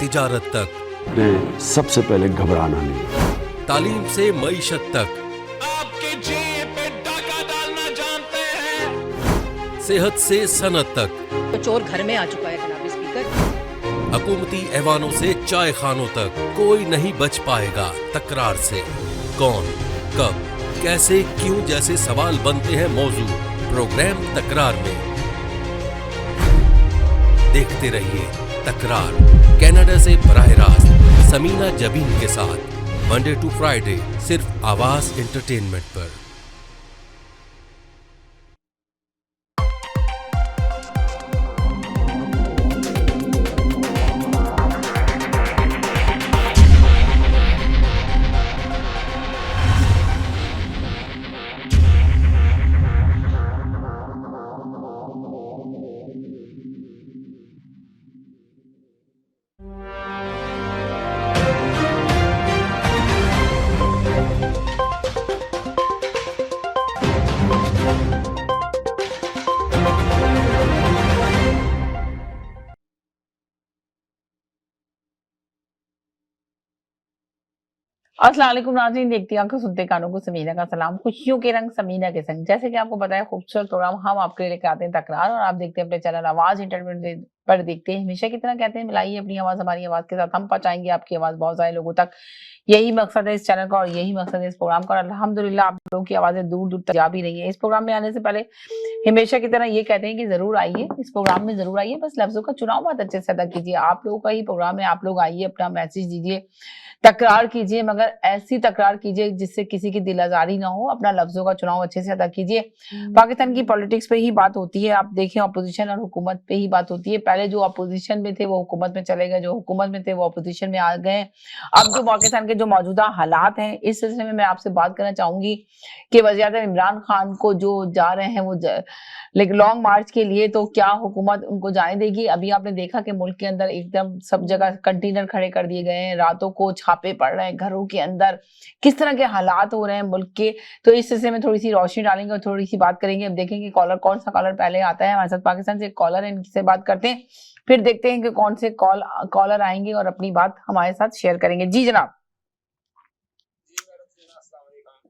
तिजारत तक, सबसे पहले घबराना नहीं। तालीम से मईशत तक, आपके जेब पे डाका डालना जानते हैं। सेहत से सनत तक, तो चोर घर में आ चुका है जनाब स्पीकर। हुकूमती ऐवानों से चाय खानों तक, कोई नहीं बच पाएगा तकरार से। कौन, कब, कैसे, क्यों जैसे सवाल बनते हैं मौजू प्रोग्राम तकरार में। देखते रहिए तकरार, कनाडा से बराह रास्त समीना जबीन के साथ, मंडे टू फ्राइडे सिर्फ आवाज एंटरटेनमेंट पर। अस्सलाम वालेकुम नाज़रीन, देखती आंखों सुनते कानों को समीना का सलाम। खुशियों के रंग समीना के संग। जैसे कि आपको पता है, खूबसूरत प्रोग्राम हम आपके लिए लेकर आते हैं तकरार, और आप देखते हैं अपने चैनल आवाज इंटरटेनमेंट पर। देखते हैं हमेशा की तरह कहते हैं, मिलाइए अपनी आवाज हमारी आवाज के साथ, हम पहुंचाएंगे आपकी आवाज बहुत सारे लोगों तक। यही मकसद है इस चैनल का और यही मकसद है इस प्रोग्राम का। अल्हम्दुलिल्लाह आप लोगों की आवाजें दूर दूर तक जा भी रही है। इस प्रोग्राम में आने से पहले हमेशा की तरह ये कहते हैं कि जरूर आइए, इस प्रोग्राम में जरूर आइए, बस लफ्जों का चुनाव बहुत अच्छे से अदा कीजिए। आप लोगों का ही प्रोग्राम है, आप लोग आइए, अपना मैसेज दीजिए, तकरार कीजिए, मगर ऐसी तकरार कीजिए जिससे किसी की दिल आजारी ना हो। अपना लफ्जों का चुनाव अच्छे से अदा कीजिए। पाकिस्तान की पॉलिटिक्स पे ही बात होती है। आप देखें, अपोजिशन और हुकूमत पे ही बात होती है। पहले जो अपोजिशन में थे वो हुकूमत में चले गए, जो हुकूमत में थे वो अपोजिशन में आ गए। अब जो पाकिस्तान के जो मौजूदा हालात हैं, इस सिलसिले में मैं आपसे बात करना चाहूंगी कि वज़ीर-ए-आज़म इमरान खान को जो जा रहे हैं वो लेकिन लॉन्ग मार्च के लिए, तो क्या हुकूमत उनको जाने देगी? अभी आपने देखा कि मुल्क के अंदर एकदम सब जगह कंटेनर खड़े कर दिए गए हैं, रातों को छापे पड़ रहे हैं घरों के अंदर, किस तरह के हालात हो रहे हैं मुल्क के। तो इस सिलसिले में थोड़ी सी रोशनी डालेंगे और थोड़ी सी बात करेंगे। अब देखेंगे कॉलर, कौन सा कॉलर पहले आता है हमारे साथ। पाकिस्तान से एक कॉलर है, इनसे बात करते हैं, फिर देखते हैं कि कौन से कॉलर आएंगे और अपनी बात हमारे साथ शेयर करेंगे। जी जनाब।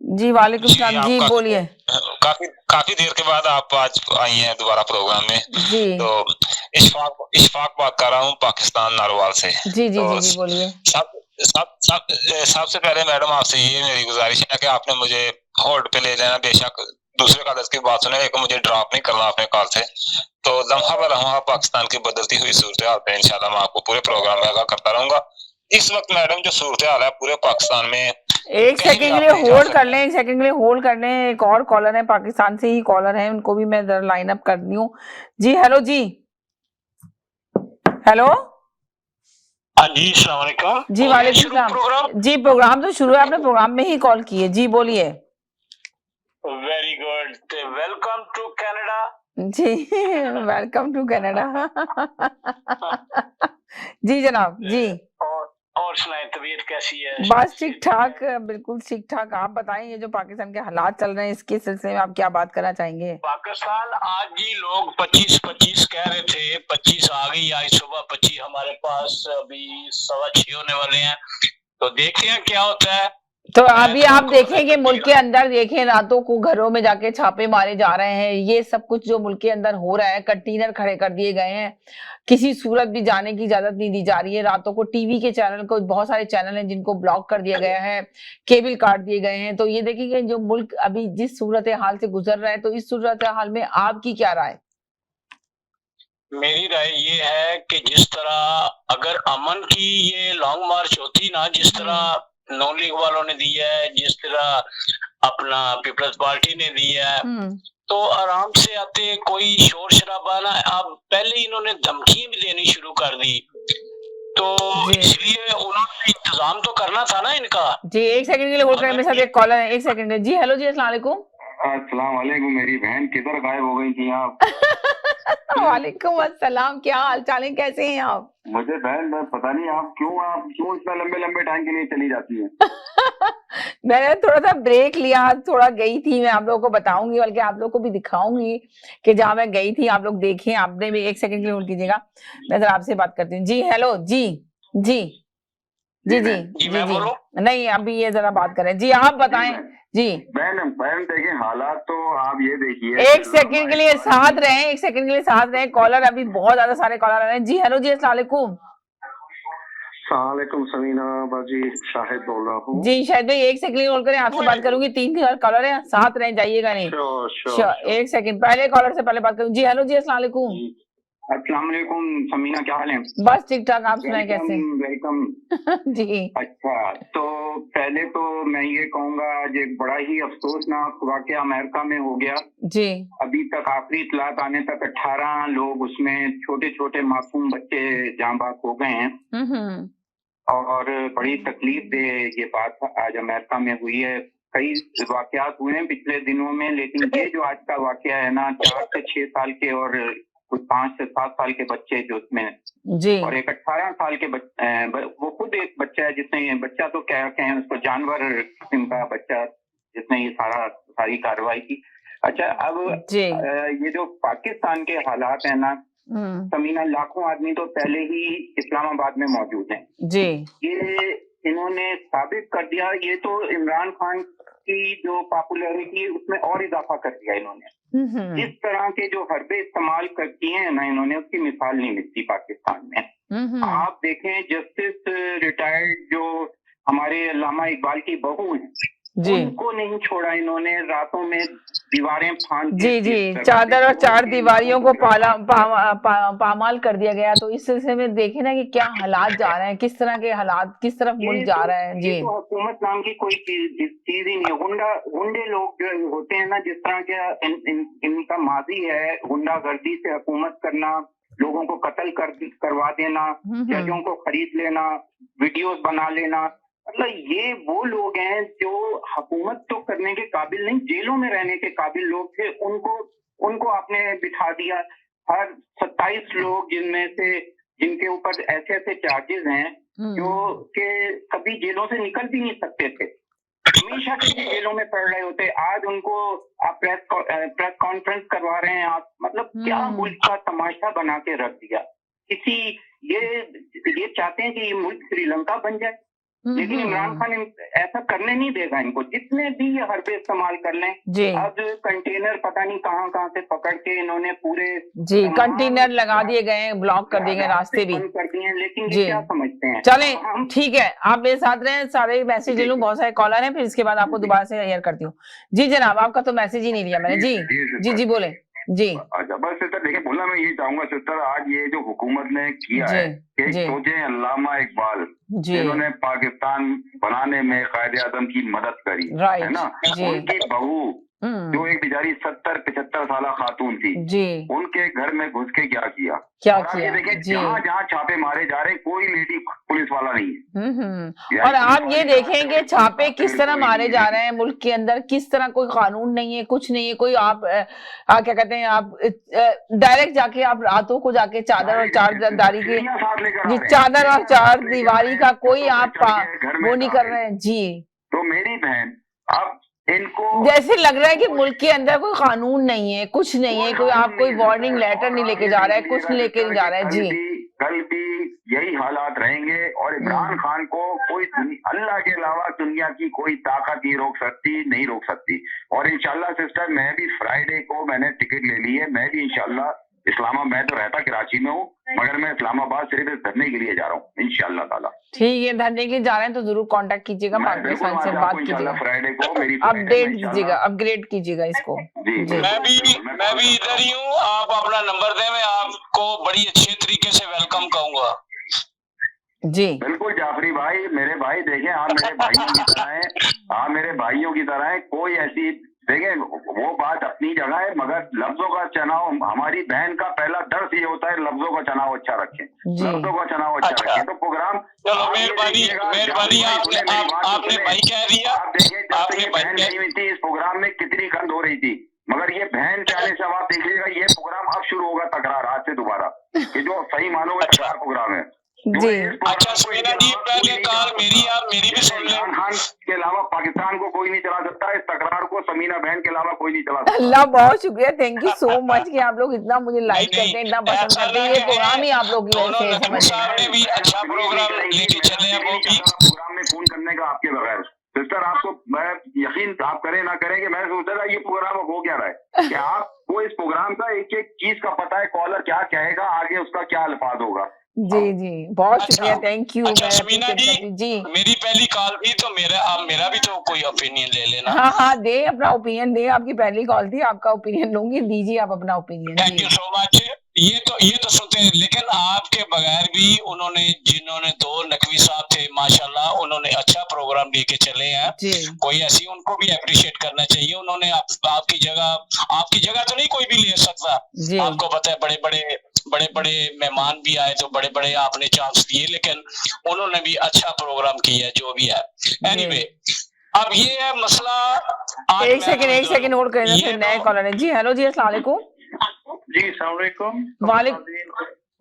जी वालेकुम सलाम। जी बोलिए। काफी देर के बाद आप आज आई हैं दोबारा प्रोग्राम में। जी तो इशफाक बात कर रहा हूँ पाकिस्तान नारोवाल से। जी जी तो जी बोलिए। सबसे पहले मैडम आपसे ये मेरी गुजारिश है कि आपने मुझे होल्ड पे ले लेना, बेशक दूसरे कॉलर्स की बात सुने, एक मुझे ड्रॉप नहीं करना अपने कॉल से। तो लम्हा ब लम्हा पाकिस्तान की बदलती हुई सूरत हाल पे इंशाल्लाह मैं आपको पूरे प्रोग्राम में आगाह करता रहूंगा। इस वक्त मैडम जो सूरत हाल है पूरे पाकिस्तान में, एक सेकंड के लिए होल्ड कर लें, एक सेकंड के लिए होल्ड कर लें। एक और कॉलर है, पाकिस्तान से ही कॉलर है, उनको भी मैं जरा लाइन अप कर दी हूँ। जी हेलो जी, हेलो। हाँ जी, अस्सलाम वालेकुम। जी वालेकुम सलाम। जी प्रोग्राम तो शुरू है, आपने प्रोग्राम में ही कॉल की है। जी बोलिए। Very good, welcome to Canada. जी वेलकम टू कनाडा। जी जनाब। जी और सुनाए, तबीयत कैसी है? बस ठीक ठाक, बिल्कुल ठीक ठाक। आप बताएं, ये जो पाकिस्तान के हालात चल रहे हैं इसके सिलसिले में आप क्या बात करना चाहेंगे? पाकिस्तान आज ही लोग 25 कह रहे थे, 25 आ गई आज सुबह, 25 हमारे पास अभी 6:15 होने वाले हैं। तो देखते हैं क्या होता है। तो अभी आप देखेंगे मुल्क के अंदर, देखें रातों को घरों में जाके छापे मारे जा रहे हैं। ये सब कुछ जो मुल्क के अंदर हो रहा है, कंटेनर खड़े कर दिए गए हैं, किसी सूरत भी जाने की इजाजत नहीं दी जा रही है। रातों को टीवी के चैनल को, बहुत सारे चैनल हैं जिनको ब्लॉक कर दिया गया है, केबल काट दिए गए हैं। तो ये देखिए जो मुल्क अभी जिस सूरत हाल से गुजर रहा है, तो इस सूरत हाल में आपकी क्या राय? मेरी राय ये है कि जिस तरह अगर अमन की ये लॉन्ग मार्च होती ना, जिस तरह नॉन लीग वालों ने दी है, जिस तरह अपना पीपल्स पार्टी ने दी है, तो आराम से आते, कोई शोर शराबा ना। अब पहले इन्होंने धमकी भी देनी शुरू कर दी, तो इसलिए उन्होंने इंतजाम तो करना था ना इनका। जी एक सेकंड के लिए होल्ड करें, मेरे साथ एक कॉलर है, एक सेकंड। जी हेलो जी, अस्सलाम वालेकुम। अस्सलाम वालेकुम। मेरी बहन किधर गायब हो गई थी आप? वालेकुम अस्सलाम, क्या हाल चाल है, कैसे हैं आप? मुझे बहन पता नहीं आप क्यों इतना लंबे लंबे टाइम के लिए चली जाती हैं? मैंने थोड़ा सा ब्रेक लिया, थोड़ा गई थी, मैं आप लोगों को बताऊंगी, बल्कि आप लोगों को भी दिखाऊंगी कि जहाँ मैं गई थी। आप लोग देखें, आपने भी एक सेकंड के लिए होल्ड कीजिएगा, मैं जरा आपसे बात करती हूँ। जी हेलो जी। जी जी जी जी मैं बोलूं? नहीं, अभी ये जरा बात करें जी, आप बताएं जी। बहन बहन देखिए, हालात तो आप ये देखिए, एक सेकंड के लिए साथ रहें, एक सेकंड के लिए साथ रहें। कॉलर अभी बहुत ज्यादा सारे कॉलर आ रहे हैं जी। हेलो जी, अस्सलाम वालेकुम। सलामकुम समीना बाजी, शाहिद बोल रहा हूँ जी शायद भाई, एक सेकंड होल्ड करें, आपसे बात करूंगी। 3 कॉलर है, साथ रहें, जाइएगा नहीं। एक सेकंड, पहले कॉलर से पहले बात करूँ जी। हेलो जी, अस्सलाम वालेकुम। अस्सलाम वालेकुम समीना, क्या हाल है? बस ठीक ठाक, आप सुनाए कैसे? वेलकम जी। अच्छा, तो पहले तो मैं ये कहूँगा, आज एक बड़ा ही अफसोसनाक वाकया अमेरिका में हो गया जी। अभी तक आखिरी इतलात आने तक 18 लोग, उसमें छोटे छोटे मासूम बच्चे जाँ बाक हो गए हैं और बड़ी तकलीफ दे ये बात आज अमेरिका में हुई है। कई वाकयात हुए हैं पिछले दिनों में, लेकिन ये जो आज का वाकया है ना, 4 से 6 साल के और कुछ 5 से 7 साल के बच्चे जो उसमें जी, और एक 18 साल के वो खुद एक बच्चा है जिसने, बच्चा तो क्या कहें उसको, जानवर किस्म का बच्चा जिसने ये सारी कार्रवाई की। अच्छा, अब जी। ये जो पाकिस्तान के हालात है ना समीना, लाखों आदमी तो पहले ही इस्लामाबाद में मौजूद हैं जी। ये इन्होंने साबित कर दिया, ये तो इमरान खान की जो पॉपुलैरिटी उसमें और इजाफा कर दिया इन्होंने। जिस तरह के जो हरबे इस्तेमाल करती हैं ना इन्होंने, उसकी मिसाल नहीं मिलती पाकिस्तान में। आप देखें, जस्टिस रिटायर्ड जो हमारे अल्लामा इकबाल की बहू है, उनको नहीं छोड़ा इन्होंने, रातों में दीवारें फांद जी जी, चादर और 4 दीवारियों को पामाल कर दिया गया। तो इस सिलसिले में देखे ना कि क्या हालात जा रहे हैं, किस तरह के हालात, किस तरफ मुल्क जा रहा है। जी, ये तो हुकूमत नाम की कोई चीज ही नहीं है। गुंडे लोग जो होते हैं ना, जिस तरह के इनका माजी है, गुंडागर्दी से हुकूमत करना, लोगों को कत्ल करवा देना, जजों को खरीद लेना, वीडियोस बना लेना, मतलब ये वो लोग हैं जो हुकूमत तो करने के काबिल नहीं, जेलों में रहने के काबिल लोग थे, उनको आपने बिठा दिया। हर 27 लोग जिनके ऊपर ऐसे ऐसे चार्जेस हैं जो कि कभी जेलों से निकल भी नहीं सकते थे, हमेशा के जेलों में पड़ रहे होते। आज उनको आप प्रेस कॉन्फ्रेंस करवा रहे हैं आप, मतलब क्या मुल्क का तमाशा बना के रख दिया। ये चाहते हैं कि ये मुल्क श्रीलंका बन जाए, लेकिन इमरान खान ऐसा करने नहीं देगा इनको, जितने भी ये हरबे इस्तेमाल कर लें। अब कंटेनर पता नहीं कहाँ से पकड़ के इन्होंने पूरे कंटेनर लगा दिए गए, ब्लॉक कर दिए गए, रास्ते भी कर दिए हैं, लेकिन ये क्या समझते हैं। चले ठीक है, आप मेरे साथ रहें, सारे मैसेज ले लूं, बहुत सारे कॉलर हैं, फिर इसके बाद आपको दोबारा से शेयर करती हूँ। जी जनाब, आपका तो मैसेज ही नहीं लिया मैंने। जी जी जी, बोले जी। अच्छा, बस सिस्टर देखिए, बोलना मैं ये चाहूंगा सिस्टर, आज ये जो हुकूमत ने किया है कि सोचे अल्लामा इकबाल जिन्होंने पाकिस्तान बनाने में कायदे आजम की मदद करी है ना, उनकी बहू जो एक बेचारी 70-75 साल खातून थी, उनके घर में घुस के क्या किया। देखिए, जहाँ छापे मारे जा रहे, कोई लेडी पुलिस वाला नहीं है। और आप ये देखेंगे छापे किस तरह मारे जा रहे हैं मुल्क के अंदर, किस तरह कोई कानून नहीं है, कुछ नहीं है, कोई आप क्या कहते हैं, आप डायरेक्ट जाके आप रातों को जाके चादर और 4 दारी की, चादर और 4 दीवारी का कोई आप वो नहीं कर रहे हैं। जी, तो मेरी बहन, अब इनको जैसे लग रहा है कि मुल्क के अंदर कोई कानून नहीं है, कुछ नहीं है, कोई आप कोई वार्निंग लेटर नहीं लेके जा रहा है, कुछ नहीं लेके जा रहा है। जी, कल भी यही हालात रहेंगे और इमरान खान को कोई अल्लाह के अलावा दुनिया की कोई ताकत नहीं रोक सकती। और इंशाल्लाह सिस्टर, मैं भी फ्राइडे को मैंने टिकट ले ली है, मैं भी इंशाल्लाह मैं तो रहता कराची में हूँ, मगर मैं इस्लामाबाद सिर्फ धरने के लिए जा रहा हूँ इंशाल्लाह ताला। ठीक है, धरने के लिए जा रहे हैं तो जरूर कांटेक्ट कीजिएगा, पाकिस्तान से बात कीजिएगा, फ्राइडे को मेरी अपडेट दीजिएगा, अपग्रेड कीजिएगा इसको। जी, मैं भी इधर ही हूँ, आप अपना नंबर दें, मैं आपको बड़ी अच्छे तरीके से वेलकम कहूँगा। जी बिल्कुल जाफरी भाई, मेरे भाई, देखें आप मेरे भाइयों की तरह हैं, आप मेरे भाइयों की तरह हैं, कोई ऐसी देखें वो बात अपनी जगह है, मगर लफ्जों का चुनाव, हमारी बहन का पहला दर्द ये होता है, लफ्जों का चुनाव अच्छा रखें, लफ्जों का चुनाव अच्छा रखें। तो प्रोग्राम, चलो मेहरबानी, आपने भाई कह दिया, आपने बहन नहीं हुई थी, इस प्रोग्राम में कितनी गंद हो रही थी, मगर ये बहन के आने से आप देख लीजिएगा, ये प्रोग्राम अब शुरू होगा तकरार, आज से दोबारा, ये जो सही मानो तकरार प्रोग्राम है। जी अच्छा समीना जी, पहले कॉल मेरी, आप मेरी भी सुन लें। इमरान खान के अलावा पाकिस्तान को कोई नहीं चला सकता, इस तकरार को समीना बहन के अलावा कोई नहीं चला सकता। अल्लाह बहुत शुक्रिया, थैंक यू सो मच कि आप लोग इतना मुझे लाइक नहीं, करते हैं, इतना पसंद ऐसा करते हैं। ना ये कहें, प्रोग्राम ही आप लोग की वजह दोनों से नकवी समझ साहब ने भी अच्छा प्रोग्राम लेके चले हैं, वो भी। प्रोग्राम में फोन करने का आपके बगैर सिस्टर, आपको मैं यकीन आप करें ना करें कि मैं सोचा था ये प्रोग्राम हो क्या रहा है कि आपको इस प्रोग्राम का एक एक चीज का पता है, कॉलर क्या कहेगा, आगे उसका क्या अल्फाज होगा। जी जी बहुत शुक्रिया, अच्छा, थैंक यू। अच्छा मैं समीना appreciate जी, करती हूँ। जी मेरी पहली कॉल थी तो आप मेरा भी तो कोई ओपिनियन ले लेना। हाँ हाँ, दे अपना ओपिनियन दे, आपकी पहली कॉल थी, आपका ओपिनियन लूंगी, दीजिए आप अपना opinion. Thank you so much. ये तो सुनते हैं, लेकिन आपके बगैर भी उन्होंने, जिन्होंने दो नकवी साहब थे माशाल्लाह, उन्होंने अच्छा प्रोग्राम लेके चले हैं। जी कोई ऐसी, उनको भी अप्रिशिएट करना चाहिए। उन्होंने आपकी जगह तो नहीं कोई भी ले सकता। जी आपको पता है बड़े बड़े मेहमान भी आए तो बड़े बड़े आपने चांस दिए, लेकिन उन्होंने भी अच्छा प्रोग्राम किया जो भी है। एनीवे, अब ये है मसला। आज एक सेकंड होल्ड करें, फिर नए कॉलर है। जी हेलो जी, अस्सलाम वालेकुम। जी अस्सलाम वालेकुम।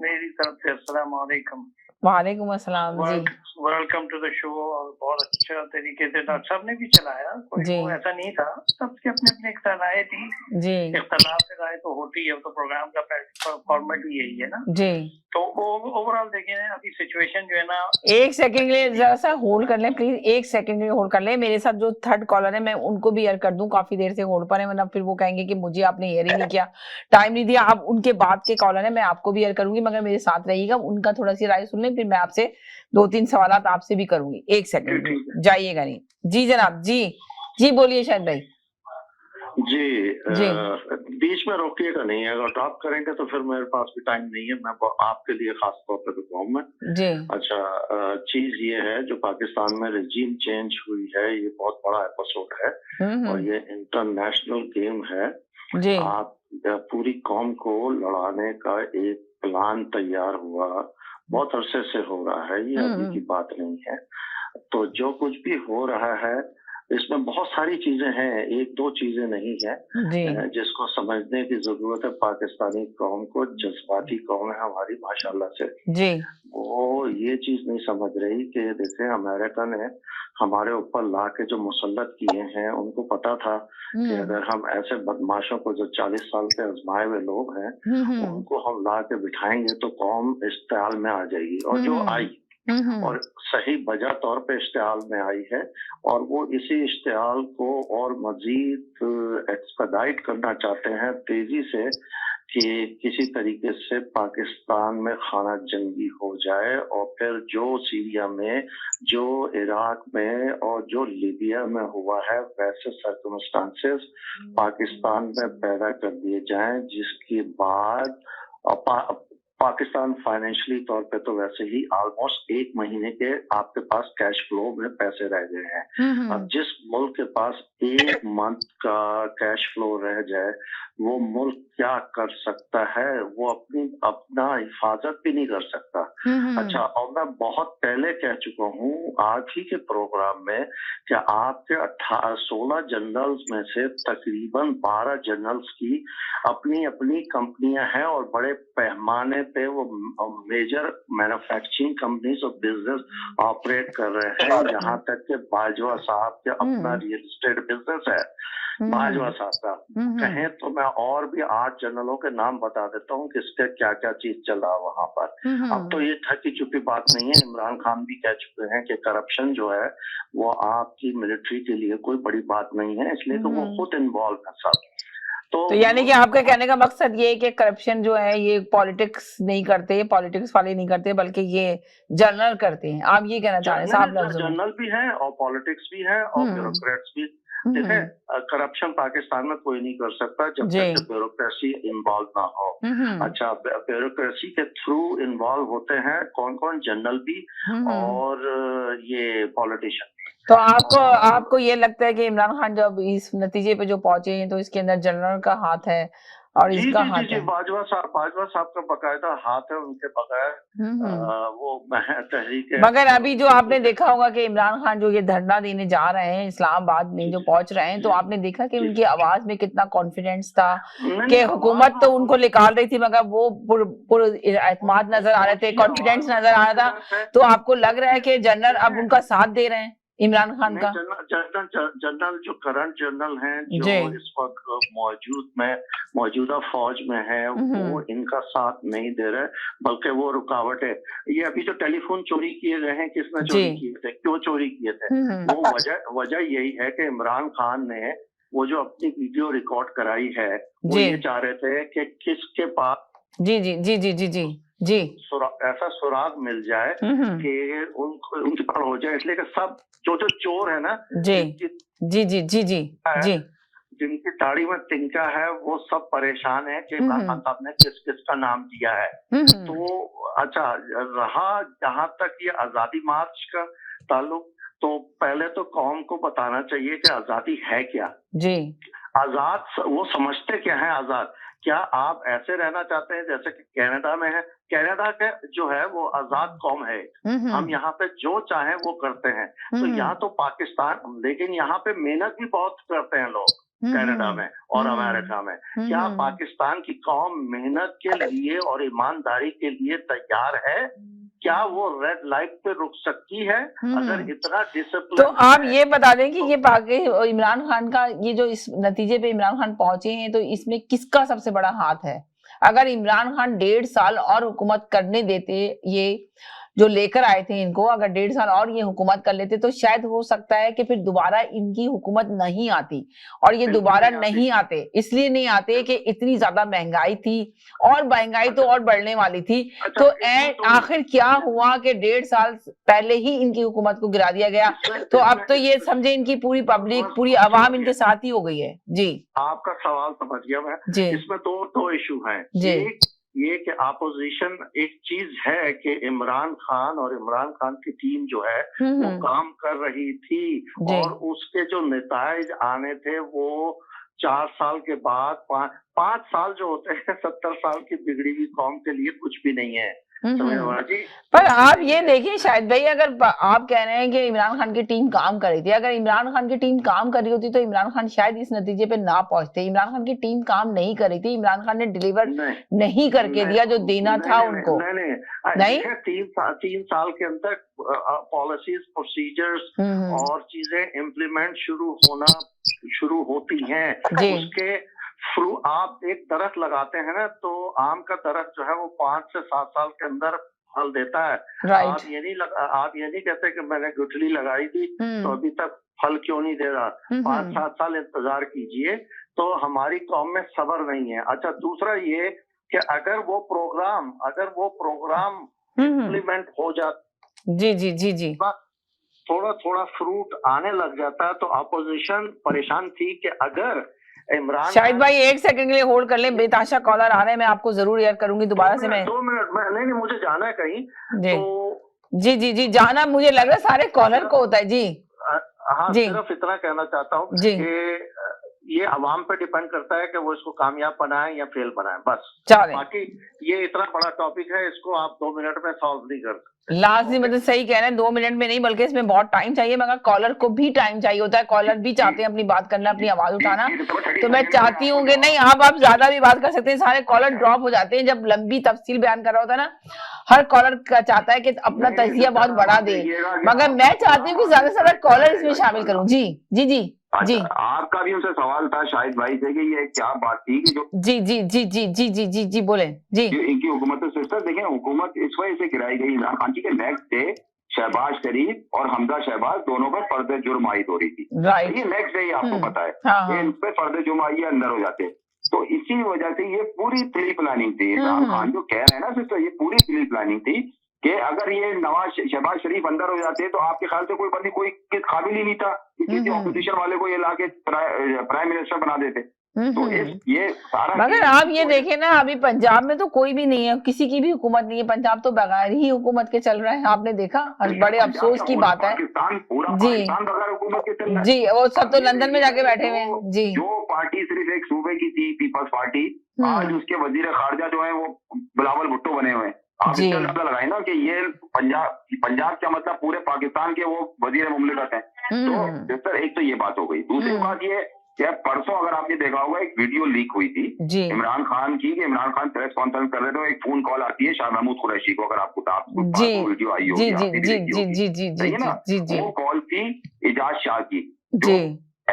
मेरी तरफ से अस्सलाम वालेकुम। वालेकुम अस्सलाम जी। Welcome to the show. और बहुत अच्छा तरीके से डॉक्टर साहब ने भी चलाया, कोई जी। वो ऐसा नहीं था, सबके अपने अपने राय थी जी इख्तलाफ से राय तो होती है, तो प्रोग्राम का फॉर्मेट ही यही है ना। जी तो ओवरऑल देखें अभी सिचुएशन जो है ना। एक सेकंड के लिए जरा सा होल्ड कर लें प्लीज, एक सेकंड के लिए होल्ड कर लें। मेरे साथ जो थर्ड कॉलर है मैं उनको भी एयर कर दूं, काफी देर से होल्ड पर है, वरना फिर वो कहेंगे कि मुझे आपने एयर ही नहीं किया, टाइम नहीं दिया। आप उनके बाद के कॉलर है, मैं आपको भी एयर करूंगी, मगर मेरे साथ रहिएगा, उनका थोड़ा सी राय सुन लें, फिर मैं आपसे 2-3 सवाल आपसे भी करूंगी। एक सेकंड जाइएगा नहीं। जी जनाब, जी बोलिए शायद भाई। जी, जी। बीच में रोकिएगा नहीं, अगर ड्रॉप करेंगे तो फिर मेरे पास भी टाइम नहीं है, मैं आपके लिए खास तौर पे रुका हूँ मैं। जी अच्छा, चीज ये है जो पाकिस्तान में रिजीम चेंज हुई है, ये बहुत बड़ा एपिसोड है और ये इंटरनेशनल गेम है। जी आप पूरी कौम को लड़ाने का एक प्लान तैयार हुआ, बहुत अरसे से हो रहा है, ये अभी की बात नहीं है। तो जो कुछ भी हो रहा है इसमें बहुत सारी चीजें हैं, एक दो चीजें नहीं है जिसको समझने की जरूरत है। पाकिस्तानी कौम को, जज्बाती कौम है हमारी माशाल्लाह से, जी वो ये चीज नहीं समझ रही कि जैसे अमेरिका ने हमारे ऊपर ला के जो मुसल्लत किए हैं, उनको पता था कि अगर हम ऐसे बदमाशों को जो 40 साल के आजमाए हुए लोग हैं उनको हम ला के बिठाएंगे तो कौम इश्तियाल में आ जाएगी, और जो आई और सही बजा तौर पे इश्तियाल में आई है, और वो इसी इश्तियाल को और मजीद एक्सपेडाइट करना चाहते हैं तेजी से, कि किसी तरीके से पाकिस्तान में खाना जंगी हो जाए, और फिर जो सीरिया में, जो इराक में और जो लीबिया में हुआ है वैसे सर्कमस्टांसेस पाकिस्तान में पैदा कर दिए जाएं, जिसके बाद पाकिस्तान फाइनेंशियली तौर पे तो वैसे ही ऑलमोस्ट 1 महीने के आपके पास कैश फ्लो में पैसे रह गए हैं। अब जिस मुल्क के पास 1 मंथ का कैश फ्लो रह जाए, वो मुल्क क्या कर सकता है? वो अपना हिफाजत भी नहीं कर सकता। अच्छा, और मैं बहुत पहले कह चुका हूँ आज ही के प्रोग्राम में कि आपके 16 जनरल्स में से तकरीबन 12 जनरल्स की अपनी अपनी कंपनियां हैं और बड़े पैमाने पे वो मेजर मैन्युफैक्चरिंग कंपनीज और बिजनेस ऑपरेट कर रहे हैं। यहाँ तक के बाजवा साहब के अपना रियल एस्टेट बिजनेस है, बाजवा साहब का। कहें तो मैं और भी 8 जनरलों के नाम बता देता हूँ किसके क्या क्या चीज चल रहा वहां पर। अब तो ये थकी चुकी बात नहीं है, इमरान खान भी कह चुके हैं कि करप्शन जो है वो आपकी मिलिट्री के लिए कोई बड़ी बात नहीं है, इसलिए तो वो खुद इन्वॉल्व है सब। तो यानी कि आपका कहने का मकसद ये है कि करप्शन जो है ये पॉलिटिक्स नहीं करते, पॉलिटिक्स वाले नहीं करते, बल्कि ये जनरल करते हैं, आप ये कहना चाह रहे हैं? साहब जनरल भी है और पॉलिटिक्स भी है और ब्यूरोक्रेट्स भी। देखें, करप्शन पाकिस्तान में कोई नहीं कर सकता जब तक ब्यूरोक्रेसी इन्वॉल्व ना हो। अच्छा, ब्यूरोक्रेसी के थ्रू इन्वॉल्व होते हैं कौन कौन? जनरल भी और ये पॉलिटिशियन। तो आपको ये लगता है कि इमरान खान जब इस नतीजे पे जो पहुंचे हैं तो इसके अंदर जनरल का हाथ है और इसका हाथ जी, है। बाजवा साहब का बकायदा हाथ है उनके बगैर वो तहरीक है। मगर अभी जो आपने देखा होगा कि इमरान खान जो ये धरना देने जा रहे हैं इस्लामाबाद में जो पहुंच रहे हैं, तो आपने देखा कि उनकी आवाज में कितना कॉन्फिडेंस था कि हुकूमत तो उनको निकाल रही थी मगर वो एतमाद नजर आ रहे थे, कॉन्फिडेंस नजर आ रहा था। तो आपको लग रहा है कि जनरल अब उनका साथ दे रहे हैं इमरान खान का? जनरल जो करंट जनरल हैं जो इस वक्त मौजूदा फौज में है वो इनका साथ नहीं दे रहे, बल्कि वो रुकावट है। ये अभी जो टेलीफोन चोरी किए गए हैं, किसने चोरी किए थे, क्यों चोरी किए थे? वो वजह यही है कि इमरान खान ने वो जो अपनी वीडियो रिकॉर्ड कराई है वो ये चाह रहे थे कि किसके पास जी ऐसा सुराग मिल जाए कि उनके पास हो जाए, इसलिए कि सब जो चोर है ना जी जिनकी दाढ़ी में तिनका है वो सब परेशान है कि इमरान खान साहब ने किस किस का नाम दिया है। तो अच्छा रहा जहां तक ये आजादी मार्च का ताल्लुक, तो पहले तो कौम को बताना चाहिए कि आजादी है क्या। जी आजाद वो समझते क्या है आजाद? क्या आप ऐसे रहना चाहते हैं जैसे कि कनाडा में है? कनाडा के जो है वो आजाद कौम है, हम यहाँ पे जो चाहें वो करते हैं। तो यहाँ तो पाकिस्तान, लेकिन यहाँ पे मेहनत भी बहुत करते हैं लोग कनाडा में और अमेरिका में। क्या पाकिस्तान की कौम मेहनत के लिए और ईमानदारी के लिए तैयार है? क्या वो रेड लाइट पे रुक सकती है अगर इतना डिसिप्लिन? तो आप ये बता दें कि ये इमरान खान का ये जो इस नतीजे पे इमरान खान पहुंचे हैं, तो इसमें किसका सबसे बड़ा हाथ है? अगर इमरान खान 1.5 साल और हुकूमत करने देते, ये जो लेकर आए थे इनको, अगर 1.5 साल और ये हुकूमत कर लेते तो शायद हो सकता है कि फिर दोबारा इनकी हुकूमत नहीं आती। और ये दोबारा नहीं आते, इसलिए नहीं आते कि इतनी ज्यादा महंगाई थी और महंगाई तो और बढ़ने वाली थी। तो आखिर क्या हुआ कि 1.5 साल पहले ही इनकी हुकूमत को गिरा दिया गया। तो अब तो ये समझे इनकी पूरी पब्लिक, पूरी आवाम इनके साथ ही हो गई है। जी आपका सवाल समझ गया मैं। इसमें दो इशू हैं। ये कि अपोजिशन एक चीज है कि इमरान खान और इमरान खान की टीम जो है वो काम कर रही थी और उसके जो नताइज आने थे वो 4 साल के बाद 5 साल जो होते हैं 70 साल की बिगड़ी हुई कौम के लिए कुछ भी नहीं है। पर आप ये देखिए शायद भाई, अगर आप कह रहे हैं कि इमरान खान की टीम काम कर रही थी, अगर इमरान खान की टीम काम कर रही होती तो इमरान खान शायद इस नतीजे पे ना पहुंचते। इमरान खान की टीम काम नहीं कर रही थी, इमरान खान ने डिलीवर नहीं करके दिया जो देना था उनको। नहीं 3 साल के अंदर पॉलिसीज, प्रोसीजर्स और चीजें इम्प्लीमेंट शुरू होती हैं। उसके आप एक दरख्त लगाते हैं ना, तो आम का दरख्त जो है वो 5 से 7 साल के अंदर फल देता है। आप ये नहीं कहते कि मैंने गुठली लगाई थी तो अभी तक फल क्यों नहीं दे रहा। 5-7 साल इंतजार कीजिए। तो हमारी कौम में सब्र नहीं है। अच्छा दूसरा ये कि अगर वो प्रोग्राम इम्प्लीमेंट हो जाता, जी थोड़ा फ्रूट आने लग जाता है, तो अपोजिशन परेशान थी कि अगर इमरान, शाहिद भाई 1 सेकंड के लिए होल्ड कर लें, बेताशा कॉलर आ रहे हैं, मैं आपको जरूर याद करूंगी दोबारा से। मैं 2 मिनट में नहीं मुझे जाना है कहीं। जी जाना मुझे लग रहा है सारे कॉलर को होता है। जी हाँ सिर्फ इतना कहना चाहता हूँ कि ये अवाम पे डिपेंड करता है कि वो इसको कामयाब बनाए या फेल बनाए, बस। बाकी ये इतना बड़ा टॉपिक है, इसको आप 2 मिनट में सॉल्व नहीं कर सकते। लास्ट मतलब सही कह रहे हैं, 2 मिनट में नहीं बल्कि इसमें बहुत टाइम चाहिए, मगर कॉलर को भी टाइम चाहिए होता है। कॉलर भी चाहते हैं अपनी बात करना, अपनी आवाज उठाना। तो मैं चाहती हूँ कि नहीं आप ज्यादा भी बात कर सकते हैं, सारे कॉलर ड्रॉप हो जाते हैं जब लंबी तफसील बयान कर रहा होता है ना। हर कॉलर चाहता है कि अपना तजिया बहुत बढ़ा दे, मगर मैं चाहती हूँ कि ज्यादा से ज्यादा कॉलर इसमें शामिल करूँ। जी आपका भी उनसे सवाल था शाहिद भाई से कि ये क्या बात थी कि जो जी बोले जी। इनकी हुकूमत सिस्टर देखें, हुकूमत इस वजह से गिराई गई इमरान खान की के नेक्स्ट डे शहबाज शरीफ और हमजा शहबाज दोनों पर फर्द जुर्म आयद हो रही थी। ये नेक्स्ट डे आपको पता है इन पे फर्द जुर्म आइए अंदर हो जाते। तो इसी वजह से ये पूरी प्री प्लानिंग थी। इमरान खान जो कह रहे हैं ना सिस्टर, ये पूरी प्री प्लानिंग थी कि अगर ये नवाज शहबाज शरीफ अंदर हो जाते तो आपके ख्याल से कोई बंदी कोई काबिल ही नहीं था कि किसी ऑपोजिशन वाले को ये लाके प्राइम मिनिस्टर बना देते। तो ये सारा, मगर आप ये देखें ना, अभी पंजाब में तो कोई भी नहीं है, किसी की भी हुकूमत नहीं है। पंजाब तो बगैर ही हुकूमत के चल रहा है, आपने देखा। बड़े अफसोस की बात है जी। वो सब तो लंदन में जाके बैठे हुए हैं जी। जो पार्टी सिर्फ एक सूबे की थी, पीपल्स पार्टी, आज उसके वजीर खारजा जो है वो बिलावल भुट्टो बने हुए हैं। आप इसका अंदाजा लगाए ना कि ये पंजाब क्या मतलब पूरे पाकिस्तान के वो वजीर मुमलिकत है। तो सर एक तो ये बात हो गई। दूसरी बात ये क्या, परसों अगर आपने देखा होगा एक वीडियो लीक हुई थी इमरान खान की, कि इमरान खान प्रेस कॉन्फ्रेंस कर रहे थे, एक फोन कॉल आती है शाह महमूद कुरैशी को, अगर आपको वीडियो आई होगी सही है ना, वो कॉल थी इजाज शाह की जो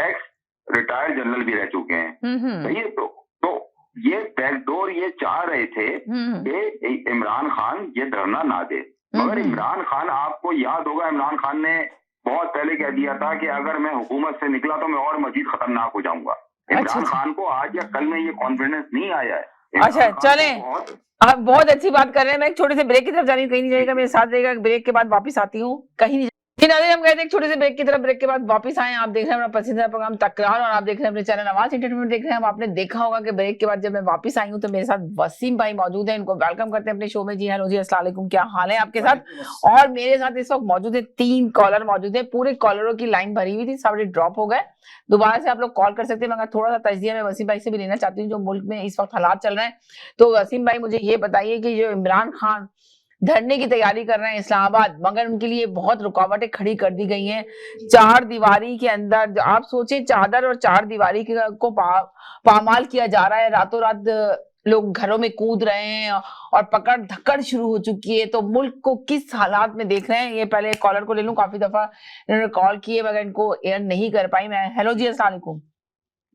एक्स रिटायर्ड जनरल भी रह चुके हैं सही है। तो ये बैकडोर ये चाह रहे थे कि इमरान खान ये धरना ना दे, मगर इमरान खान, आपको याद होगा इमरान खान ने बहुत पहले कह दिया था कि अगर मैं हुकूमत से निकला तो मैं और मजीद खतरनाक हो जाऊंगा। इमरान खान को आज या कल में ये कॉन्फिडेंस नहीं आया है। अच्छा चले, आप बहुत अच्छी बात कर रहे हैं। मैं एक छोटे से ब्रेक की तरफ जानी, कहीं नहीं जाएगा, मेरे साथ रहेगा। ब्रेक के बाद वापस आती हूँ, कहीं नहीं। हम कहते हैं छोटे से ब्रेक की तरफ, ब्रेक के बाद वापस आए। आप देख रहे हैं अपना पसंदीदा प्रोग्राम तकरार और आप देख रहे हैं अपने चैनल आवाज एंटरटेनमेंट देख रहे हैं। आपने देखा होगा कि ब्रेक के बाद जब मैं वापस आई हूँ तो मेरे साथ वसीम भाई मौजूद है। इनको वेलकम करते हैं अपने शो में। जी हेलो जी, अस्सलाम वालेकुम, क्या हाल है आपके साथ? और मेरे साथ इस वक्त मौजूद है 3 कॉलर मौजूद है। पूरे कॉलरों की लाइन भरी हुई थी, सारे ड्रॉप हो गए। दोबारा से आप लोग कॉल कर सकते हैं, मगर थोड़ा सा तजज़िया मैं वसीम भाई से भी लेना चाहती हूँ जो मुल्क में इस वक्त हालात चल रहे हैं। तो वसीम भाई मुझे ये बताइए कि जो इमरान खान धरने की तैयारी कर रहे हैं इस्लामाबाद, मगर उनके लिए बहुत रुकावटें खड़ी कर दी गई हैं। 4 दीवारी के अंदर आप सोचें, चादर और 4 दीवारी को पामाल किया जा रहा है। रातों रात लोग घरों में कूद रहे हैं और पकड़ धक्कड़ शुरू हो चुकी है। तो मुल्क को किस हालात में देख रहे हैं? ये पहले कॉलर को ले लूं, काफी दफा इन्होंने कॉल किए मगर इनको एयर नहीं कर पाई मैं। हेलो जी, अस्सलाम वालेकुम।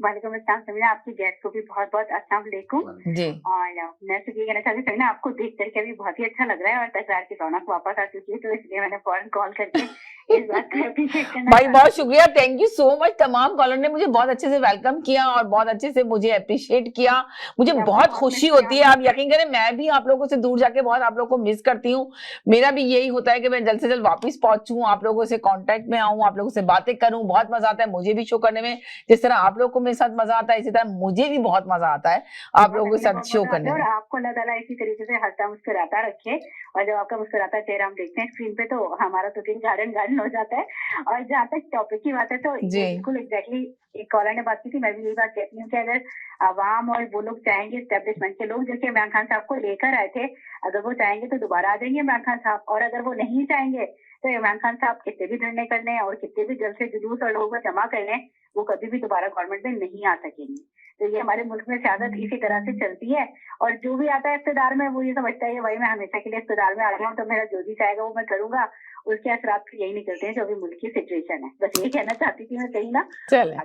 वालेकुम अस्सलाम समीना, आपकी गेस्ट को भी बहुत बहुत अस्सलाम वालेकुम जी। और मैं तो ये कहना चाहती हूँ समीना, आपको देख करके भी बहुत ही अच्छा लग रहा है और तकरार की रौनक वापस आ चुकी है, तो इसलिए मैंने फौरन कॉल करके इस बात को अप्रिशिएट करना। भाई बहुत शुक्रिया, थैंक यू सो मच। तमाम कॉलर ने मुझे बहुत अच्छे से वेलकम किया और बहुत अच्छे से मुझे अप्रिशिएट किया। मुझे बहुत खुशी होती है। आप यकीन करें, मैं भी आप लोगों से दूर जाके बहुत आप लोगों को मिस करती हूँ। मेरा भी यही होता है कि मैं जल्द से जल्द वापस पहुंचूं, आप लोगों से कांटेक्ट में आऊं, आप लोगों से बातें करूं। बहुत मजा आता है मुझे भी शो करने में, जिस तरह आप लोगों को मेरे साथ मजा आता है, इसी तरह मुझे भी बहुत मजा आता है आप लोगों के साथ शो करने में। आपको अल्लाह ताला इसी तरीके से हंसता मुस्कुराता रखे, और जब आपका मुस्कुराता चेहरा हम देखते हैं स्क्रीन पे तो हमारा तो दिन गार्डन हो जाता है। और जहाँ तक टॉपिक की बात है तो बिल्कुल एग्जैक्टली एक कॉलर ने बात की थी, मैं भी यही बात कहती हूँ कि अगर आवाम और वो लोग चाहेंगे, एस्टेब्लिशमेंट के लोग जो कि इमरान खान साहब को लेकर आए थे, अगर वो चाहेंगे तो दोबारा आ जाएंगे इमरान खान साहब, और अगर वो नहीं चाहेंगे तो इमरान खान साहब कितने भी धरने कर लें और कितने भी जल्द से जुलूस और लोगों को जमा कर लें, वो कभी भी दोबारा गवर्नमेंट में नहीं आ सकेंगे। तो ये हमारे मुल्क में सियासत इसी तरह से चलती है, और जो भी आता है इक़्तिदार में वो ये समझता है भाई मैं हमेशा के लिए इक़्तिदार में आ गया हूँ तो मेरा जो भी चाहेगा वो मैं करूंगा। उसके असरात तो यही निकलते हैं जो अभी मुल्क की सिचुएशन है। बस यही कहना चाहती थी मैं, कहीं ना चले।